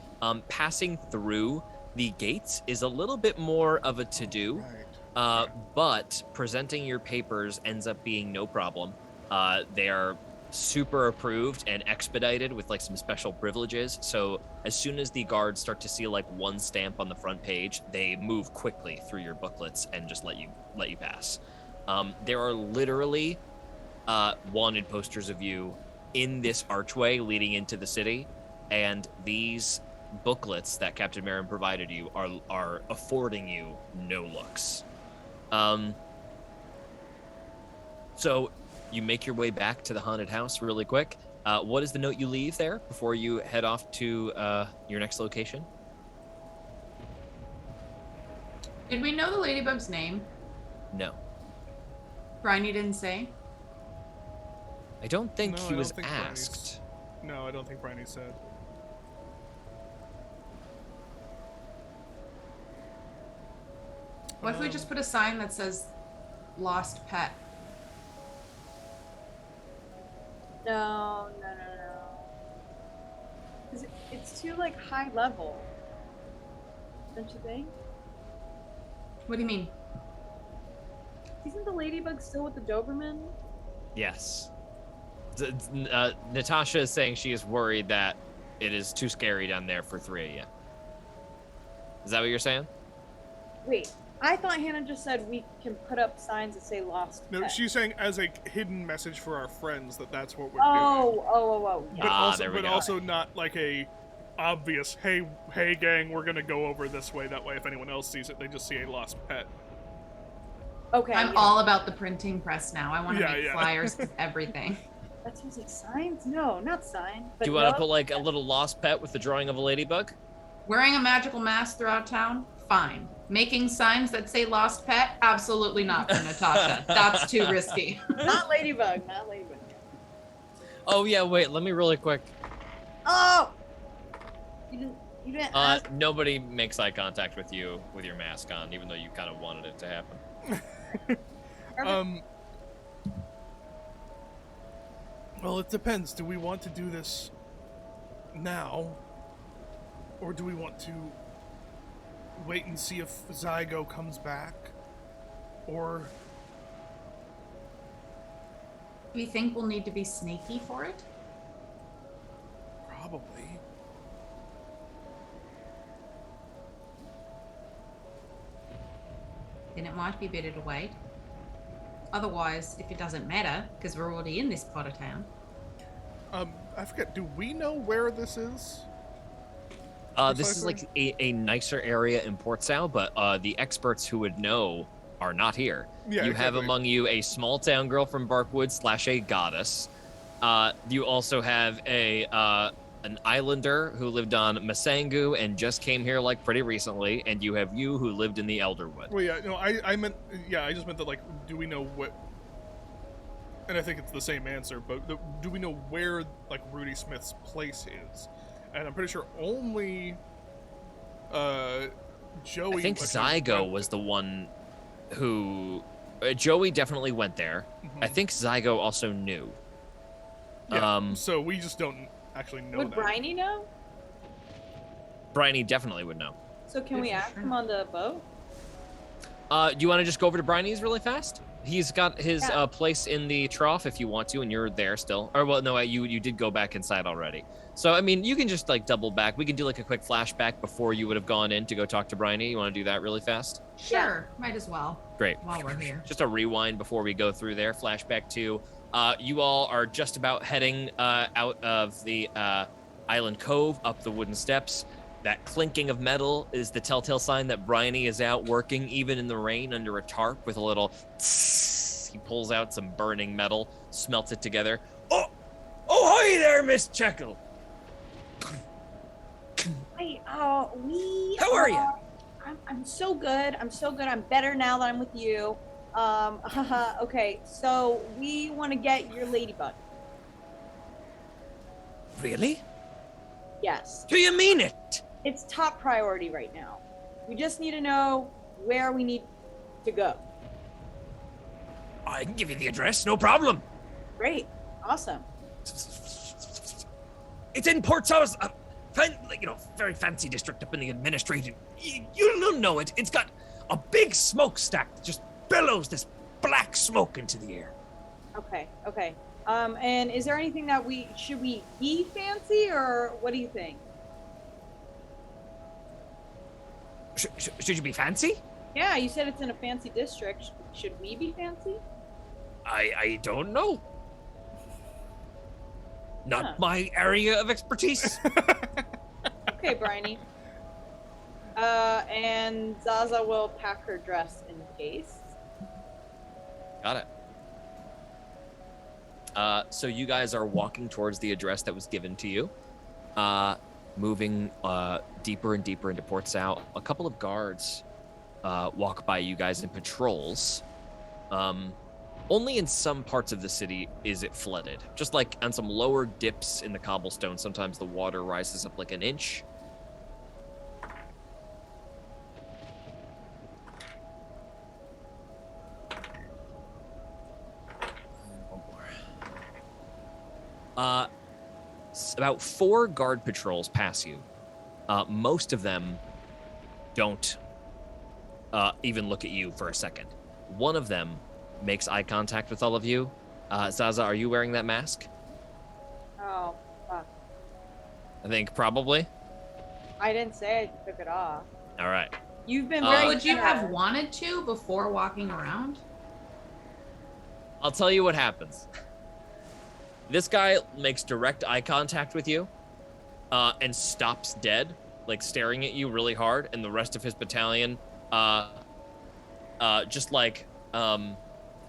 Passing through the gates is a little bit more of a to-do. Right. But presenting your papers ends up being no problem. They are super approved and expedited with like some special privileges. So as soon as the guards start to see like one stamp on the front page, they move quickly through your booklets and just let you pass. There are literally wanted posters of you in this archway leading into the city, and these booklets that Captain Marin provided you are affording you no looks. So you make your way back to the haunted house really quick. What is the note you leave there before you head off to your next location? Did we know the ladybug's name? No. Bryony didn't say. I don't think No, he I don't was think asked. No, I don't think Bryony said. What if we just put a sign that says "Lost Pet"? No. Because it's too like high level. Don't you think? What do you mean? Isn't the ladybug still with the Doberman? Yes. Natasha is saying she is worried that it is too scary down there for 3 a.m. Is that what you're saying? Wait, I thought Hannah just said we can put up signs that say "Lost No, Pet." she's saying as a hidden message for our friends that's what we're doing. Oh. But Ah, there we but go. also not like a obvious, hey gang, we're gonna go over this way. That way, if anyone else sees it, they just see a lost pet. Okay. I'm all about the printing press now. I want to make Yeah. flyers with everything. That sounds like signs? No, not sign. But Do you want to no? put like a little lost pet with the drawing of a ladybug? Wearing a magical mask throughout town? Fine. Making signs that say "Lost Pet"? Absolutely not for Natasha. That's too risky. Not ladybug, not ladybug. Oh yeah, wait, let me really quick. Oh! You didn't ask? Nobody makes eye contact with you with your mask on, even though you kind of wanted it to happen. Well, it depends. Do we want to do this now, or do we want to wait and see if Zygo comes back, or Do you think we'll need to be sneaky for it? probably? Then it might be better to wait. Otherwise, if it doesn't matter, because we're already in this part of town. I forget. Do we know where this is? This is like a nicer area in Port Sal, but the experts who would know are not here. Yeah, you have exactly. among you a small town girl from Barkwood / a goddess. You also have an islander who lived on Masangu and just came here like pretty recently, and you have you who lived in the Elderwood. Well, yeah, no, I meant, yeah, I just meant that, like, do we know what, and I think it's the same answer, but do we know where, like, Rudy Smith's place is? And I'm pretty sure only, Joey... I think Zygo was the one who... Joey definitely went there. Mhm. I think Zygo also knew. Yeah, so we just don't actually know Would that. Bryony know? Bryony definitely would know. So can Yeah, we for ask sure. him on the boat? Do you want to just go over to Bryony's really fast? He's got his Yeah. place in the trough if you want to, and you're there still. Or, well, no, you did go back inside already. So, I mean, you can just, like, double back. We can do, like, a quick flashback before you would have gone in to go talk to Bryony. You want to do that really fast? Sure, might as well. Great. While we're here. Just a rewind before we go through there. Flashback to you all are just about heading out of the Island Cove, up the wooden steps. That clinking of metal is the telltale sign that Bryony is out working, even in the rain, under a tarp with a little tss. He pulls out some burning metal, smelts it together. Oh, hi there, Miss Jekyll. Hi, we. How are ya? I'm so good. I'm so good. I'm better now that I'm with you. Okay, so we want to get your ladybug. Really? Yes. Do you mean it? It's top priority right now. We just need to know where we need to go. I can give you the address, no problem. Great. Awesome. It's in Port Saul's, very fancy district up in the administrative. You'll know it. It's got a big smokestack that just billows this black smoke into the air. Okay. And is there anything that should we be fancy, or what do you think? Should you be fancy? Yeah, you said it's in a fancy district. Should we be fancy? I don't know. Not my area of expertise. Okay, Bryony. And Zaza will pack her dress in case. Got it. So you guys are walking towards the address that was given to you, moving deeper and deeper into Port Sal. A couple of guards walk by you guys in patrols. Only in some parts of the city is it flooded. Just like on some lower dips in the cobblestone, sometimes the water rises up like an inch. About 4 guard patrols pass you. Most of them don't even look at you for a second. One of them makes eye contact with all of you. Zaza, are you wearing that mask? Oh, fuck. I think probably. I didn't say I took it off. All right. You've been very Would you have generous. wanted to before walking around? I'll tell you what happens. This guy makes direct eye contact with you and stops dead, like staring at you really hard, and the rest of his battalion just like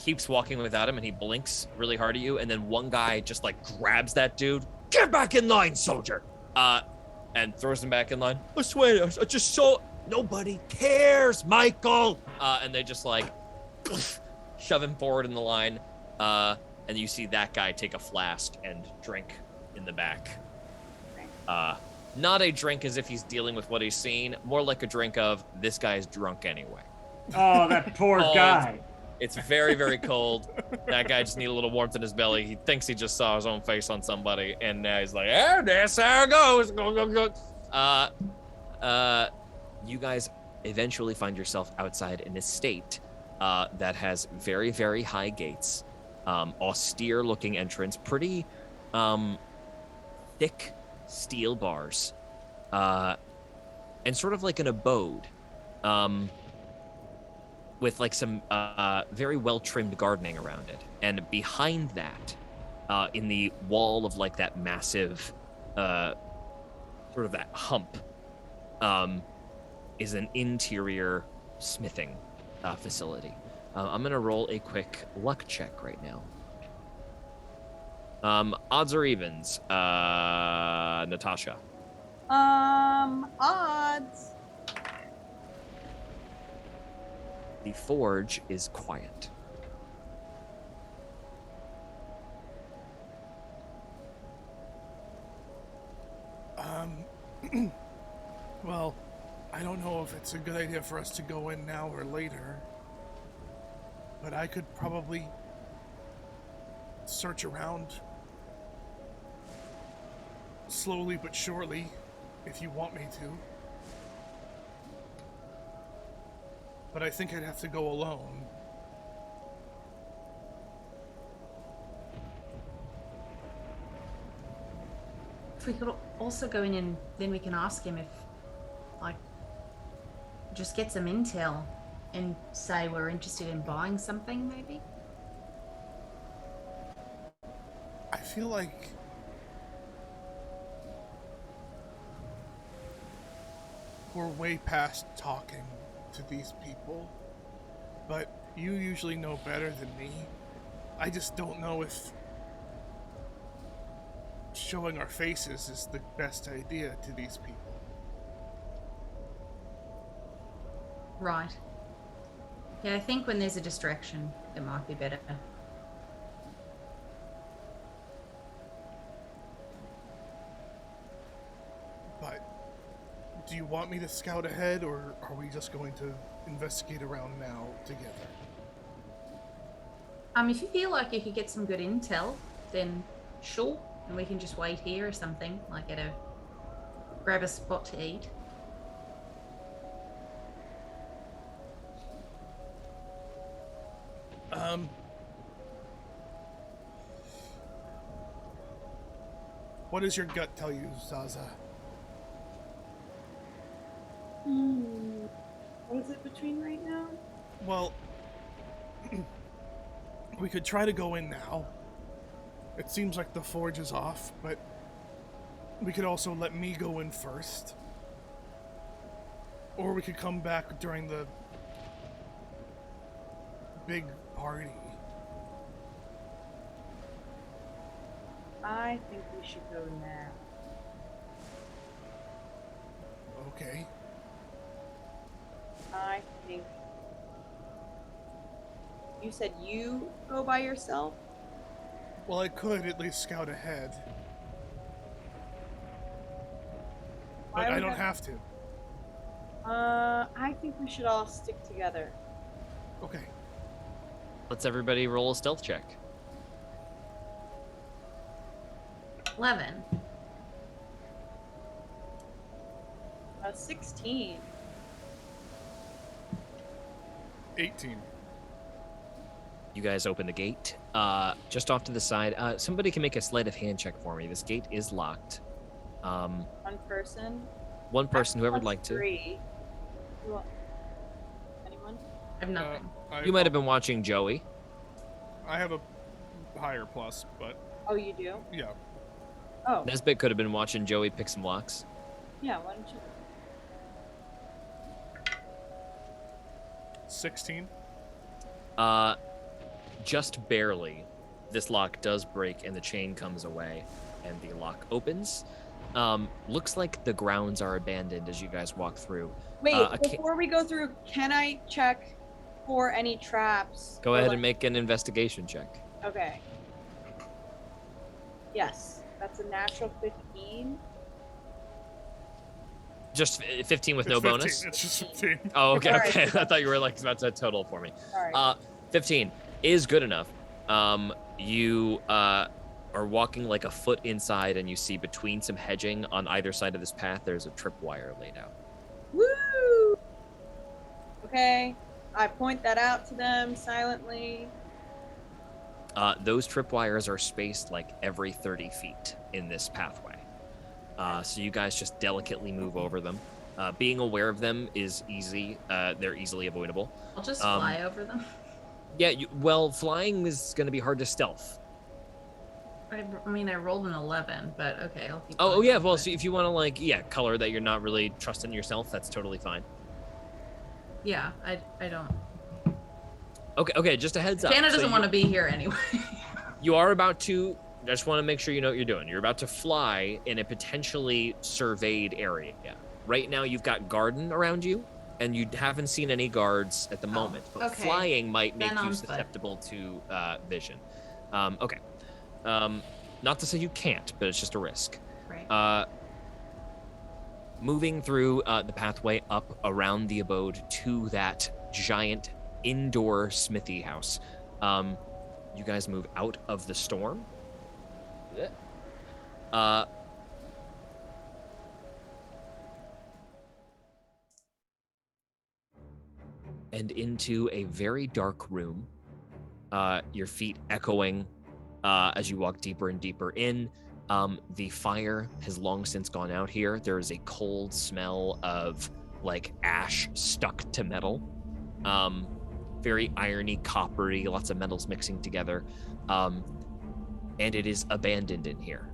keeps walking without him, and he blinks really hard at you, and then one guy just like grabs that dude, get back in line, soldier, and throws him back in line. I swear, I just saw. Nobody cares, Michael. And they just like shove him forward in the line, and you see that guy take a flask and drink in the back. Not a drink as if he's dealing with what he's seen, more like a drink of this guy's drunk anyway. Oh, that poor guy. It's very, very cold. That guy just needs a little warmth in his belly. He thinks he just saw his own face on somebody, and now he's like, that's how it goes. Go. You guys eventually find yourself outside an estate that has very, very high gates, austere-looking entrance, pretty thick steel bars, and sort of like an abode. With like some very well-trimmed gardening around it. And behind that, in the wall of like that massive, sort of that hump, is an interior smithing facility. I'm gonna roll a quick luck check right now. Odds or evens, Natasha? Odds. The forge is quiet. Well, I don't know if it's a good idea for us to go in now or later, but I could probably search around slowly but surely if you want me to. But I think I'd have to go alone. If we could also go in and then we can ask him if, like, just get some intel and say we're interested in buying something, maybe? I feel like we're way past talking to these people, but you usually know better than me. I just don't know if showing our faces is the best idea to these people. Right. Yeah, I think when there's a distraction, it might be better. But do you want me to scout ahead, or are we just going to investigate around now together? If you feel like you could get some good intel, then sure, and we can just wait here or something, like grab a spot to eat. What does your gut tell you, Zaza? What is it between right now? Well, we could try to go in now. It seems like the forge is off, but we could also let me go in first. Or we could come back during the big party. I think we should go now. Okay. I think. You said you go by yourself? Well, I could at least scout ahead. But I don't have to. I think we should all stick together. Okay. Let's everybody roll a stealth check. 11. 16. 18. You guys open the gate. Just off to the side. Somebody can make a sleight of hand check for me. This gate is locked. One person. One person, whoever would Plus like to. 3. Anyone? I have nothing. You might have been watching Joey. I have a higher plus, but Oh, you do? yeah. Oh, Nesbit could have been watching Joey pick some locks. yeah. Why don't you? 16. Just barely. This lock does break and the chain comes away and the lock opens. Looks like the grounds are abandoned as you guys walk through. Wait, before we go through, can I check for any traps? Go or, ahead like- and make an investigation check. Okay. Yes, that's a natural 15. Just 15 with It's no 15. bonus? It's just 15. Oh, okay, All right. okay. I thought you were like about to total for me. Sorry. 15 is good enough. You are walking like a foot inside and you see between some hedging on either side of this path, there's a tripwire laid out. Woo! Okay, I point that out to them silently. Those tripwires are spaced like every 30 feet in this pathway. So you guys just delicately move over them. Being aware of them is easy. They're easily avoidable. I'll just fly over them. Yeah, well, flying is going to be hard to stealth. I mean, I rolled an 11, but okay, I'll keep Oh, flying yeah, over well, it. so if you want to, color that you're not really trusting yourself, that's totally fine. Yeah, I don't. Okay, just a heads up. Shanna So doesn't you- want to be here anyway. You are about to, I just want to make sure you know what you're doing. You're about to fly in a potentially surveyed area. Right now, you've got garden around you, and you haven't seen any guards at the moment. But okay. flying might make Then you I'm susceptible to vision. Okay. Not to say you can't, but it's just a risk. Right. Moving through the pathway up around the abode to that giant indoor smithy house. You guys move out of the storm. And into a very dark room. Your feet echoing as you walk deeper and deeper in. The fire has long since gone out here. There is a cold smell of like ash stuck to metal. Very irony, coppery, lots of metals mixing together. And it is abandoned in here.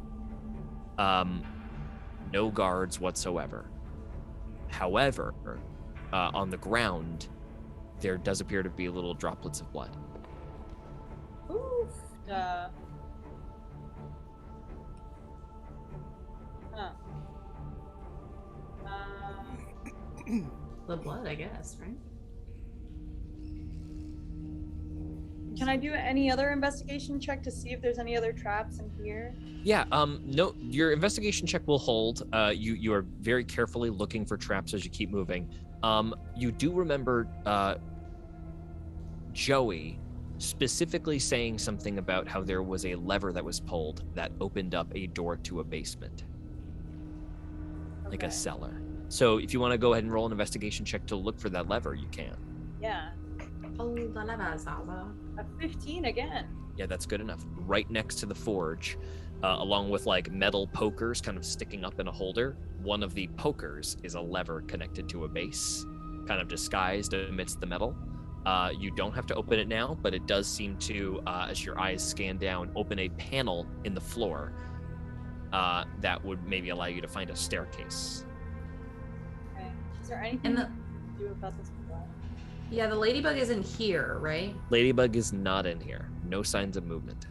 No guards whatsoever. However, on the ground, there does appear to be little droplets of blood. Oof. Huh. The blood, I guess, right? Can I do any other investigation check to see if there's any other traps in here? Yeah, no, your investigation check will hold. You are very carefully looking for traps as you keep moving. You do remember Joey specifically saying something about how there was a lever that was pulled that opened up a door to a basement, like a cellar. So if you want to go ahead and roll an investigation check to look for that lever, you can. Yeah. Oh, the lever, Zaza. A 15 again. Yeah, that's good enough. Right next to the forge, along with like metal pokers kind of sticking up in a holder, one of the pokers is a lever connected to a base, kind of disguised amidst the metal. You don't have to open it now, but it does seem to, as your eyes scan down, open a panel in the floor that would maybe allow you to find a staircase. Okay. Is there anything to do about this? Yeah, the ladybug is in here, right? Ladybug is not in here. No signs of movement.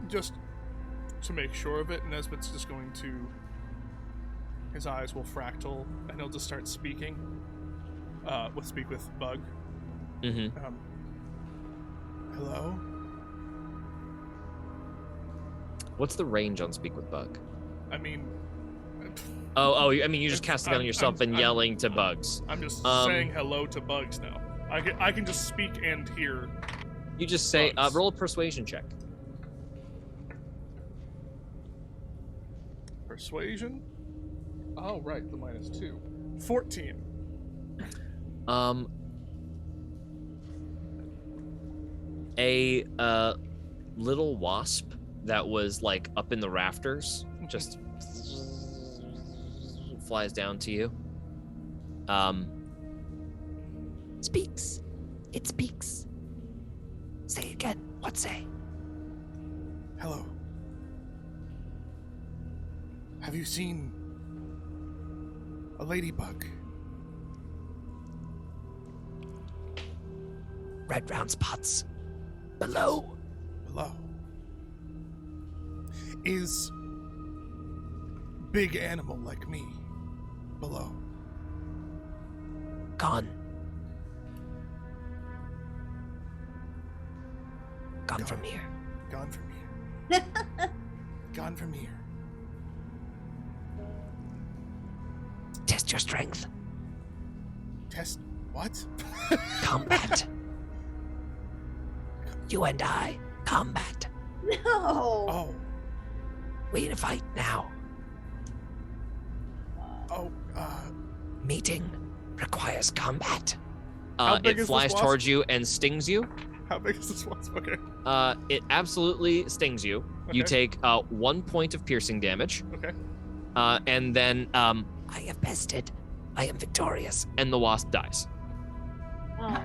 Just to make sure of it, Nesbitt's just going to... His eyes will fractal, and he'll just start speaking. Speak with Bug. Mm-hmm. Hello? What's the range on Speak with Bug? I mean... Oh, I mean, you just casting it on yourself and yelling to bugs. I'm just saying hello to bugs now. I can just speak and hear. You just say, bugs. roll a persuasion check. Persuasion? Oh, right, the -2. 14. A little wasp that was like up in the rafters just flies down to you. Speaks. It speaks. Say again. What say? Hello. Have you seen a ladybug? Red round spots. Below. Below. Is big animal like me below? Gone. Gone from here. Gone from here. Gone from here. Test your strength. Test what? Combat. You and I. Combat. No. Oh. We need to fight now. Oh, Meeting requires combat. How big It is flies this wasp? towards you and stings you. how big is this wasp? Okay. It absolutely stings you. You Okay. take 1 point of piercing damage. Okay. And then I have bested. I am victorious. and the wasp dies. Oh my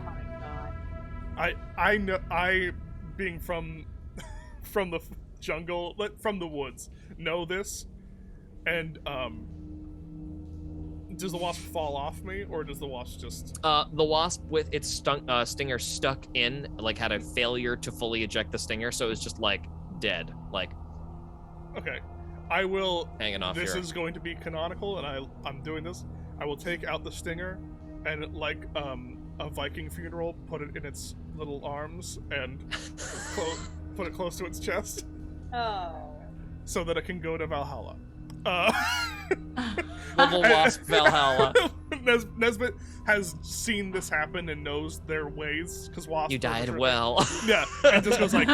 god. I know, I being from from the jungle, from the woods, know this, and does the wasp fall off me, or does the wasp just? The wasp with its stinger stuck in, like, had a failure to fully eject the stinger, so it's just like dead, like Okay, I will. hanging off This here. is going to be canonical, and I'm doing this. I will take out the stinger, and like a Viking funeral, put it in its little arms and put it close to its chest, Oh. so that it can go to Valhalla. Little wasp Valhalla. Nesbit has seen this happen and knows their ways, because wasps. You are died literally- well. Yeah, and just goes like,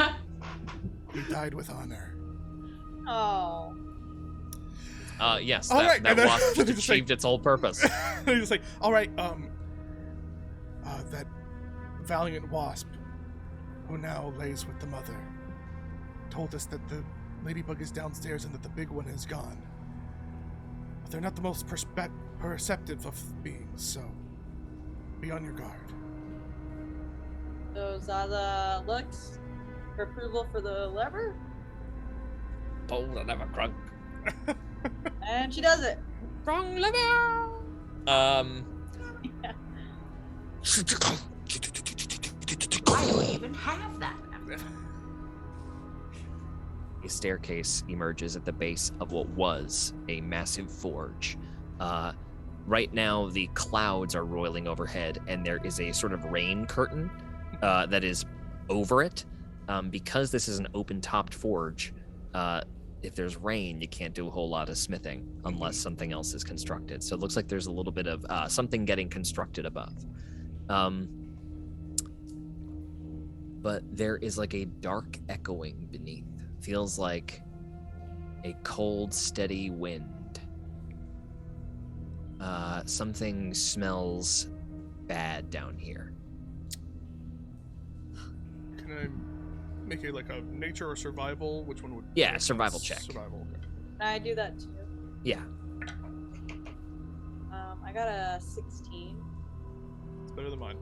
"You died with honor." Oh. Yes, All that, right, that and then- wasp just just like- achieved its whole purpose. And he's just like, "All right, that valiant wasp, who now lays with the mother, told us that the ladybug is downstairs and that the big one is gone. But they're not the most perceptive of beings, so be on your guard." So Zaza looks for approval for the lever, Bold and never crunk. and she does it. Wrong level. I don't even have that. A staircase emerges at the base of what was a massive forge. Right now, the clouds are roiling overhead, and there is a sort of rain curtain that is over it. Because this is an open-topped forge, if there's rain, you can't do a whole lot of smithing unless something else is constructed. So it looks like there's a little bit of something getting constructed above. But there is like a dark echoing beneath. Feels like a cold, steady wind. Something smells bad down here. Can I make a nature or survival? Which one would? Yeah, survival check. Survival. Okay. Can I do that too? Yeah. I got a 16. It's better than mine.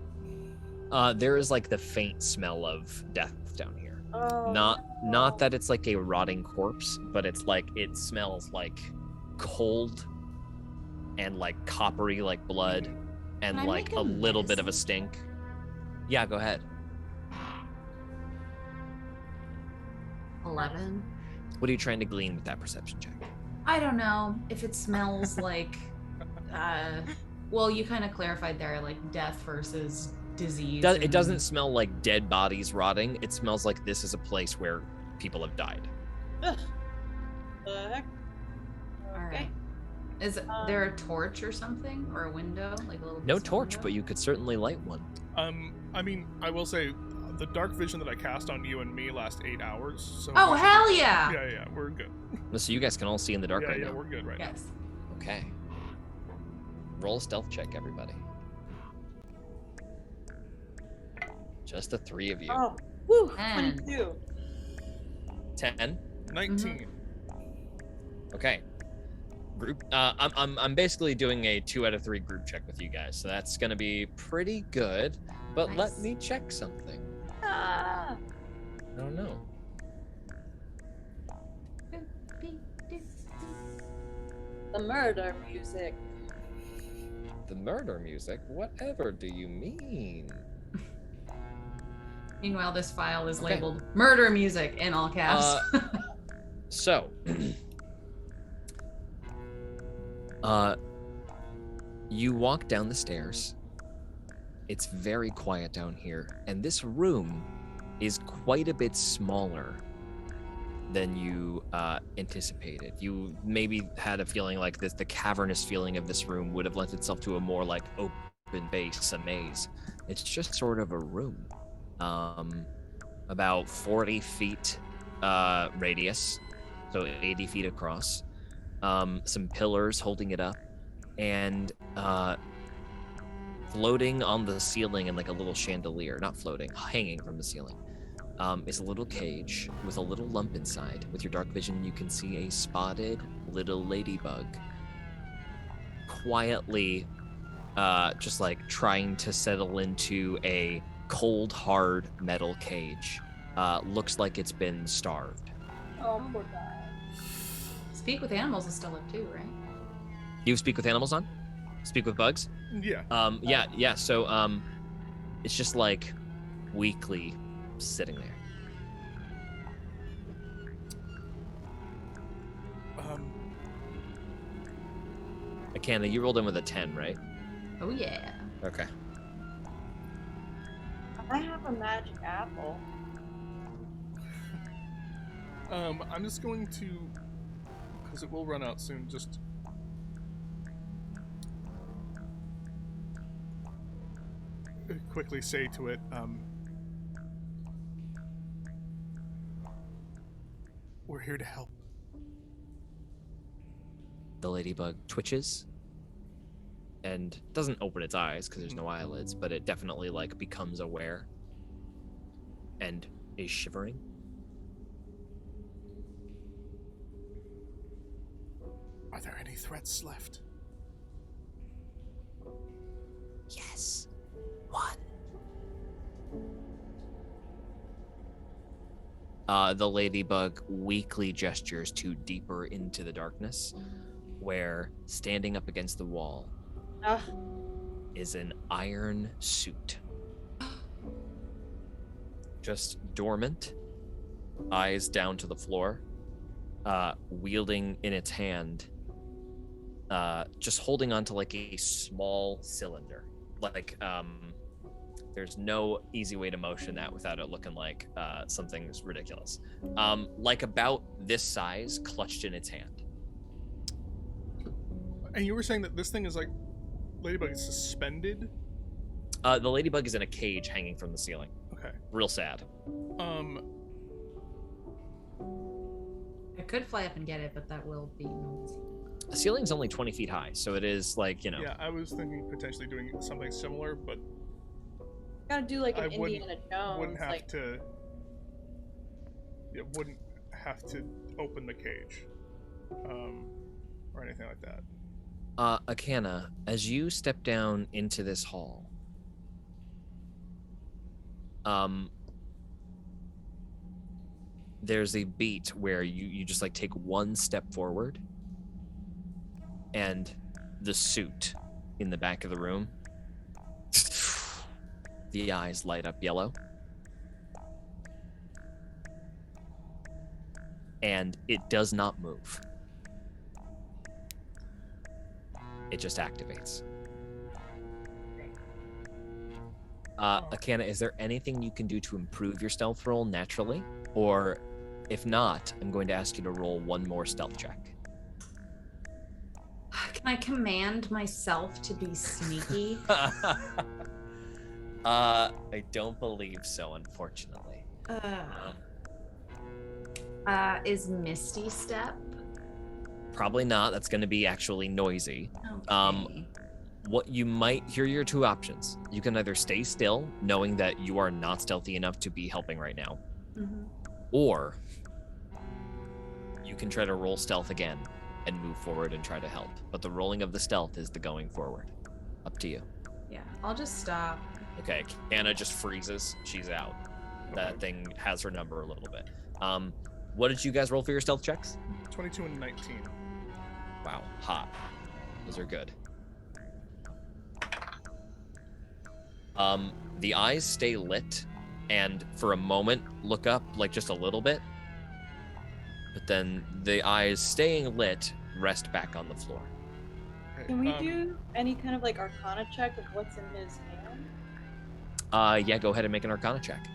There is like the faint smell of death down here. Oh, Not that it's like a rotting corpse, but it's like it smells like cold and like coppery, like blood, and Can I like make a a little bit of a medicine? stink. Yeah, go ahead. 11. What are you trying to glean with that perception check? I don't know if it smells like. Well, you kind of clarified there, like death versus disease. It doesn't smell like dead bodies rotting. It smells like this is a place where people have died. Ugh. The heck? All Okay. right. Is there a torch or something, or a window, like a little? No distant torch, window? but you could certainly light one. I mean, I will say, the dark vision that I cast on you and me last 8 hours. So Oh, we should hell be- yeah! Yeah, we're good. So you guys can all see in the dark Yeah, right yeah, now. we're good right Yes. Okay. Roll a stealth check, everybody. Just the three of you. Oh, woo, 10. 22. 10. now. 19. Okay. Group. I'm basically doing a 2 out of 3 group check with you guys, so that's gonna be pretty good. But let Nice. me check something. Ah, I don't know. the murder music. The murder music? Whatever do you mean? Meanwhile, this file is Okay. labeled "murder music" in all caps. So, you walk down the stairs. It's very quiet down here, and this room is quite a bit smaller than you anticipated. You maybe had a feeling like this, the cavernous feeling of this room would have lent itself to a more like open base, a maze. It's just sort of a room, about 40 feet radius, so 80 feet across. Some pillars holding it up, and floating on the ceiling in like a little chandelier, not floating, hanging from the ceiling, is a little cage with a little lump inside. With your dark vision, you can see a spotted little ladybug quietly just like trying to settle into a cold, hard metal cage. Looks like it's been starved. Oh, poor guy. Speak with animals is still up too, right? You speak with animals on? Speak with bugs? Yeah. Yeah. So, it's just like weakly sitting there. Akana, you rolled in with a 10, right? Oh yeah. Okay. I have a magic apple. I'm just going to, because it will run out soon, just quickly say to it, we're here to help. The ladybug twitches and doesn't open its eyes because there's no eyelids, but it definitely like becomes aware and is shivering. Are there any threats left? Yes. One. The ladybug weakly gestures to deeper into the darkness, where standing up against the wall Ah, is an iron suit. Just dormant, eyes down to the floor, wielding in its hand just holding onto like a small cylinder. Like there's no easy way to motion that without it looking like something's ridiculous. Like about this size, clutched in its hand. And you were saying that this thing is like Ladybug is suspended? The ladybug is in a cage hanging from the ceiling. Okay. Real sad. I could fly up and get it, but that will be noisy. The ceiling's only 20 feet high, so it is like, you know. Yeah, I was thinking potentially doing something similar, but Gotta do like an I wouldn't- Indiana Jones. wouldn't have like, to. Yeah, wouldn't have to open the cage, or anything like that. Akana, as you step down into this hall, there's a beat where you just like take one step forward, and the suit in the back of the room, the eyes light up yellow, and it does not move. It just activates. Akana, is there anything you can do to improve your stealth roll naturally? Or if not, I'm going to ask you to roll one more stealth check. Can I command myself to be sneaky? I don't believe so, unfortunately. Is Misty Step? Probably not. That's going to be actually noisy. Okay. What you might, here are your two options. You can either stay still, knowing that you are not stealthy enough to be helping right now, or you can try to roll stealth again and move forward and try to help. But the rolling of the stealth is the going forward. Up to you. Yeah, I'll just stop. Okay, Anna just freezes. She's out. That thing has her number a little bit. What did you guys roll for your stealth checks? 22 and 19. Wow, hot. Those are good. The eyes stay lit, and for a moment look up, like just a little bit. But then the eyes staying lit rest back on the floor. Okay, can we do any kind of like Arcana check of what's in his hand? Yeah, go ahead and make an Arcana check.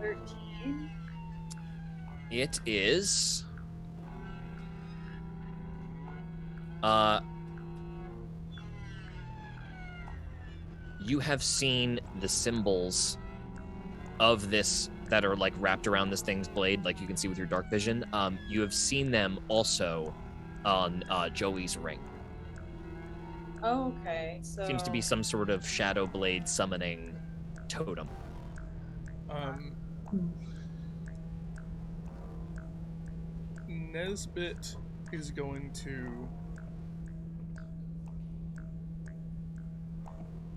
13. It is... you have seen the symbols of this that are like wrapped around this thing's blade, like you can see with your dark vision. You have seen them also on Joey's ring. Oh, okay, so Seems to be some sort of shadow blade summoning totem. Nesbit is going to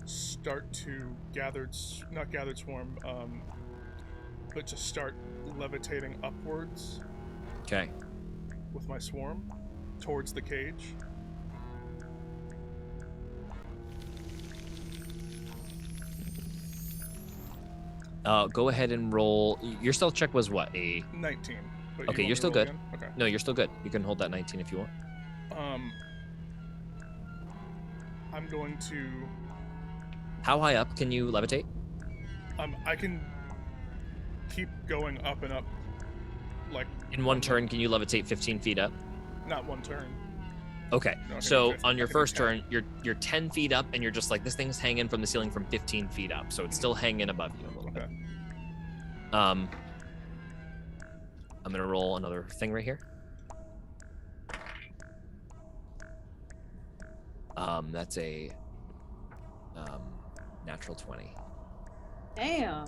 start to not gathered swarm, but just start levitating upwards. Okay. With my swarm towards the cage. Go ahead and roll. Your stealth check was what? A 19. But Okay, you you're still roll good. again? Okay. No, you're still good. You can hold that 19 if you want. I'm going to. How high up can you levitate? I can keep going up and up, like In one turn, can you levitate 15 feet up? not one turn. Okay, No, I can do so 15 on your I can do first 10. turn, you're 10 feet up, and you're just like, this thing's hanging from the ceiling from 15 feet up, so it's still hanging above you a little bit. Okay. I'm gonna roll another thing right here. That's a natural 20. damn.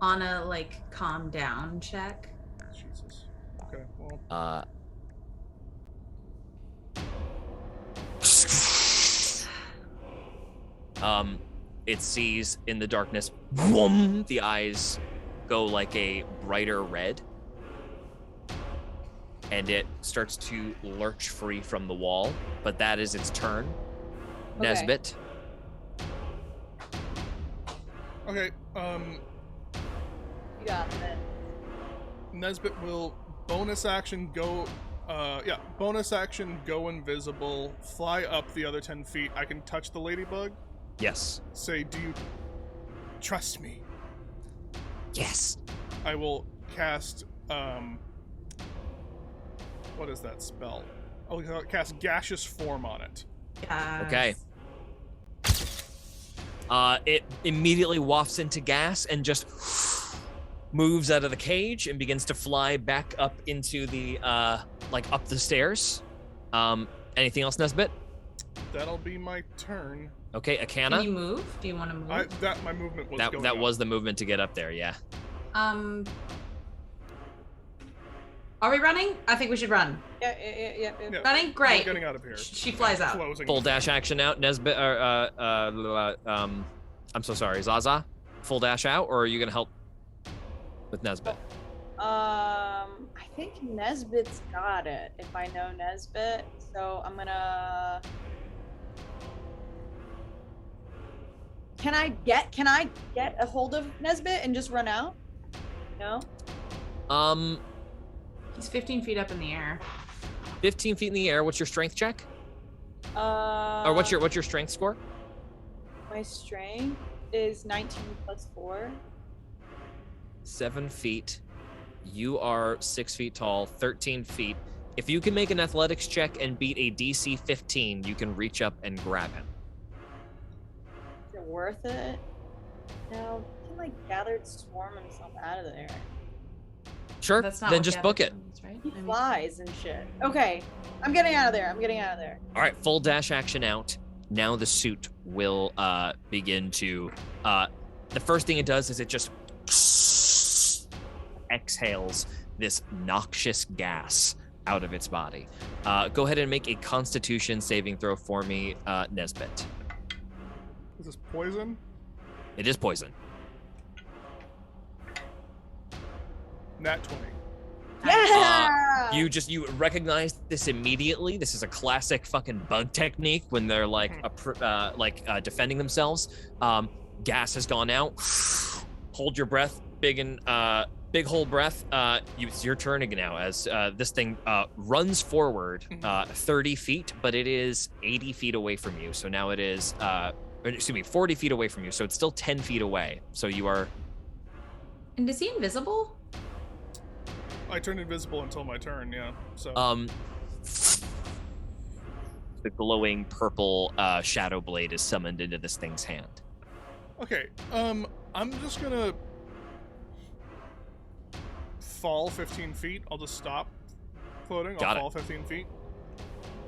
On a like calm down check. Jesus. Okay. Well. It sees in the darkness, boom, the eyes go like a brighter red, and it starts to lurch free from the wall, but that is its turn. Okay. Nesbit. Okay. You got this. Nesbit will bonus action go Yeah, bonus action, go invisible, fly up the other 10 feet. I can touch the ladybug. Yes. Say, do you trust me? Yes. I will cast, what is that spell? I'll cast Gaseous Form on it. Okay. It immediately wafts into gas and just moves out of the cage and begins to fly back up into the, up the stairs. Anything else, Nesbit? That'll be my turn. Okay, Can Akana. you move? Do you want to move? My movement was That going that up. was the movement to get up there, yeah. Are we running? I think we should run. Yeah. Yeah, Running? we're Great. getting out of here. She flies out. Closing. Full dash action out, Nesbit. I'm so sorry, Zaza. Full dash out, or are you gonna help with Nesbit? I think Nesbit's got it. If I know Nesbit, so I'm gonna. Can I get a hold of Nesbit and just run out? No. He's 15 feet up in the air. 15 feet in the air. What's your strength check? Or what's your strength score? My strength is 19 plus 4. 7 feet. You are 6 feet tall, 13 feet. If you can make an athletics check and beat a DC 15, you can reach up and grab him. Is it worth it? No. I can gathered swarm himself out of there. Sure, That's not then what just book it. Gathers, right? He I mean- flies and shit. Okay. I'm getting out of there. All right, full dash action out. Now the suit will begin to. The first thing it does is it just exhales this noxious gas out of its body. Go ahead and make a Constitution saving throw for me, Nesbit. Is this poison? It is poison. Nat 20. Yeah. You recognize this immediately. This is a classic fucking bug technique when they're defending themselves. Gas has gone out. Hold your breath, big hold breath. It's your turn again now as this thing runs forward 30 feet, but it is 80 feet away from you. So now it is 40 feet away from you. So it's still 10 feet away. So you are. And is he invisible? I turned invisible until my turn, yeah. So the glowing purple shadow blade is summoned into this thing's hand. okay, I'm just gonna fall 15 feet. I'll just stop floating. Got I'll it. fall 15 feet.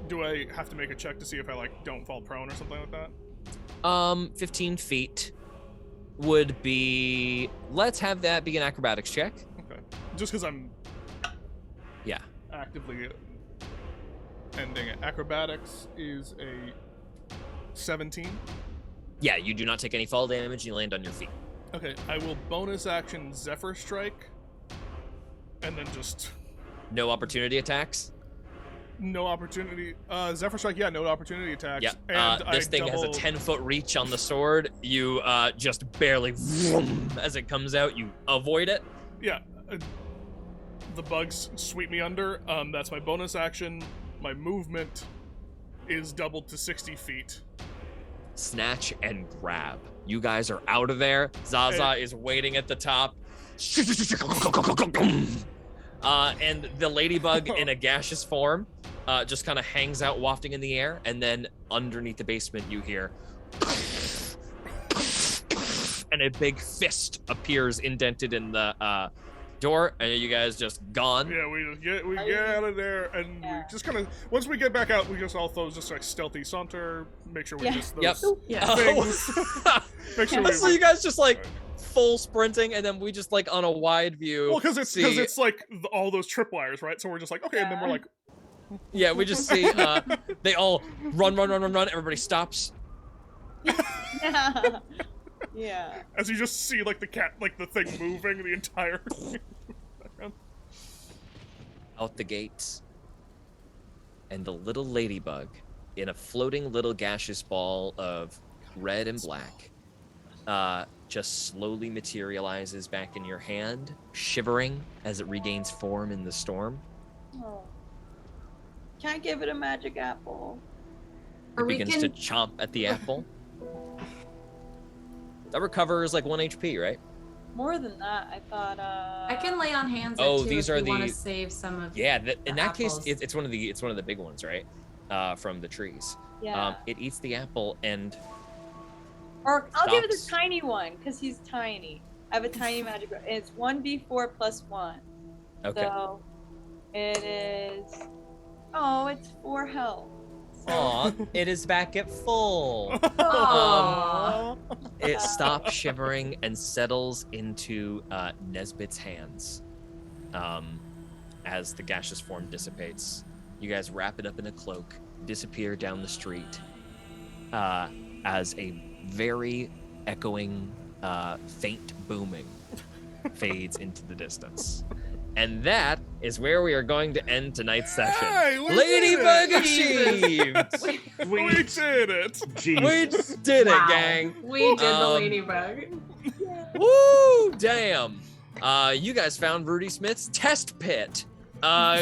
Do I have to make a check to see if I don't fall prone or something like that? 15 feet would be. Let's have that be an acrobatics check. Okay. Just because I'm Yeah. actively ending it. Acrobatics is a 17. Yeah, you do not take any fall damage. You land on your feet. Okay, I will bonus action Zephyr Strike, and then just No opportunity attacks. no opportunity. Zephyr Strike, yeah, no opportunity attacks. Yeah. And This thing has a 10-foot reach on the sword. You just barely, vroom, as it comes out, you avoid it. Yeah. The bugs sweep me under. That's my bonus action. My movement is doubled to 60 feet. Snatch and grab. You guys are out of there. Zaza is waiting at the top. And the ladybug in a gaseous form just kind of hangs out wafting in the air. And then underneath the basement, you hear. And a big fist appears indented in the door. And you guys just gone. Yeah, we get out of there, and we just kind of once we get back out, we just all those just stealthy saunter, make sure we just those Yeah. things. Make sure we. So you guys just full sprinting, and then we just on a wide view. Well, because it's see, all those tripwires, right? So we're just okay, and then we're yeah, we just see they all run. Everybody stops. Yeah. As you just see the cat, the thing moving the entire. Out the gates, and the little ladybug in a floating little gaseous ball of red and black just slowly materializes back in your hand, shivering as it regains form in the storm. Oh. Can I give it a magic apple? It begins to chomp at the apple. That recovers like 1 HP, right? More than that, I thought. I can lay on hands. Oh, too these if are you want the- to save some of. Yeah, in that apples. case, it's one of the big ones, right? From the trees. Yeah. It eats the apple and Or I'll give it stops. the tiny one because he's tiny. I have a tiny magic. And it's 1d4 plus 1. okay. So it is. Oh, it's 4 health. Aw, it is back at full. Aw. It stops shivering and settles into Nesbit's hands. As the gaseous form dissipates, you guys wrap it up in a cloak, disappear down the street, as a very echoing, faint booming fades into the distance. And that is where we are going to end tonight's session. Hey, we Ladybug did it. achieved! We did it. Jesus. We did it, Wow. gang. We did the Um, ladybug. Woo! Damn. You guys found Rudy Smith's test pit.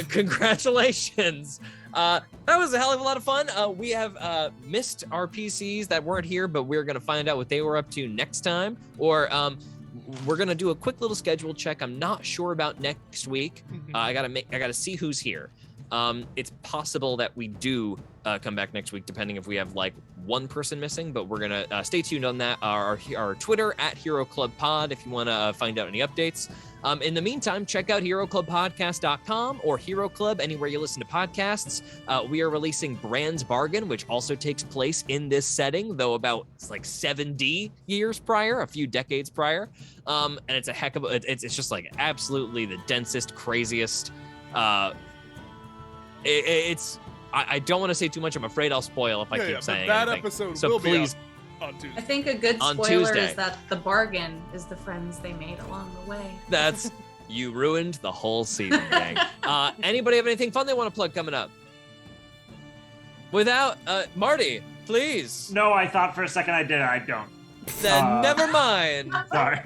Congratulations. That was a hell of a lot of fun. We have missed our PCs that weren't here, but we're gonna find out what they were up to next time. Or we're gonna do a quick little schedule check. I'm not sure about next week. I gotta see who's here. It's possible that we do come back next week, depending if we have like one person missing. But we're gonna stay tuned on that. Our Twitter at Hero Club Pod if you want to find out any updates. In the meantime, check out HeroClubPodcast.com or Hero Club anywhere you listen to podcasts. We are releasing Brand's Bargain, which also takes place in this setting, though about like 70 years prior, a few decades prior. And it's a heck of a, it's just like absolutely the densest, craziest. I don't want to say too much. I'm afraid I'll spoil if I keep saying that anything. episode So will please, be out on Tuesday. I think a good On spoiler Tuesday. is that the bargain is the friends they made along the way. that's you ruined the whole season, gang. Anybody have anything fun they want to plug coming up? Without Marty, please. No, I thought for a second I did. I don't. Then never mind. Sorry.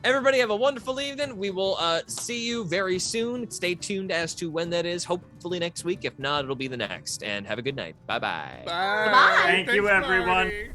Everybody have a wonderful evening. We will see you very soon. Stay tuned as to when that is. Hopefully next week. If not, it'll be the next. And have a good night. Bye-bye. Bye. Bye. Thank you, Thanks, everyone. Marty.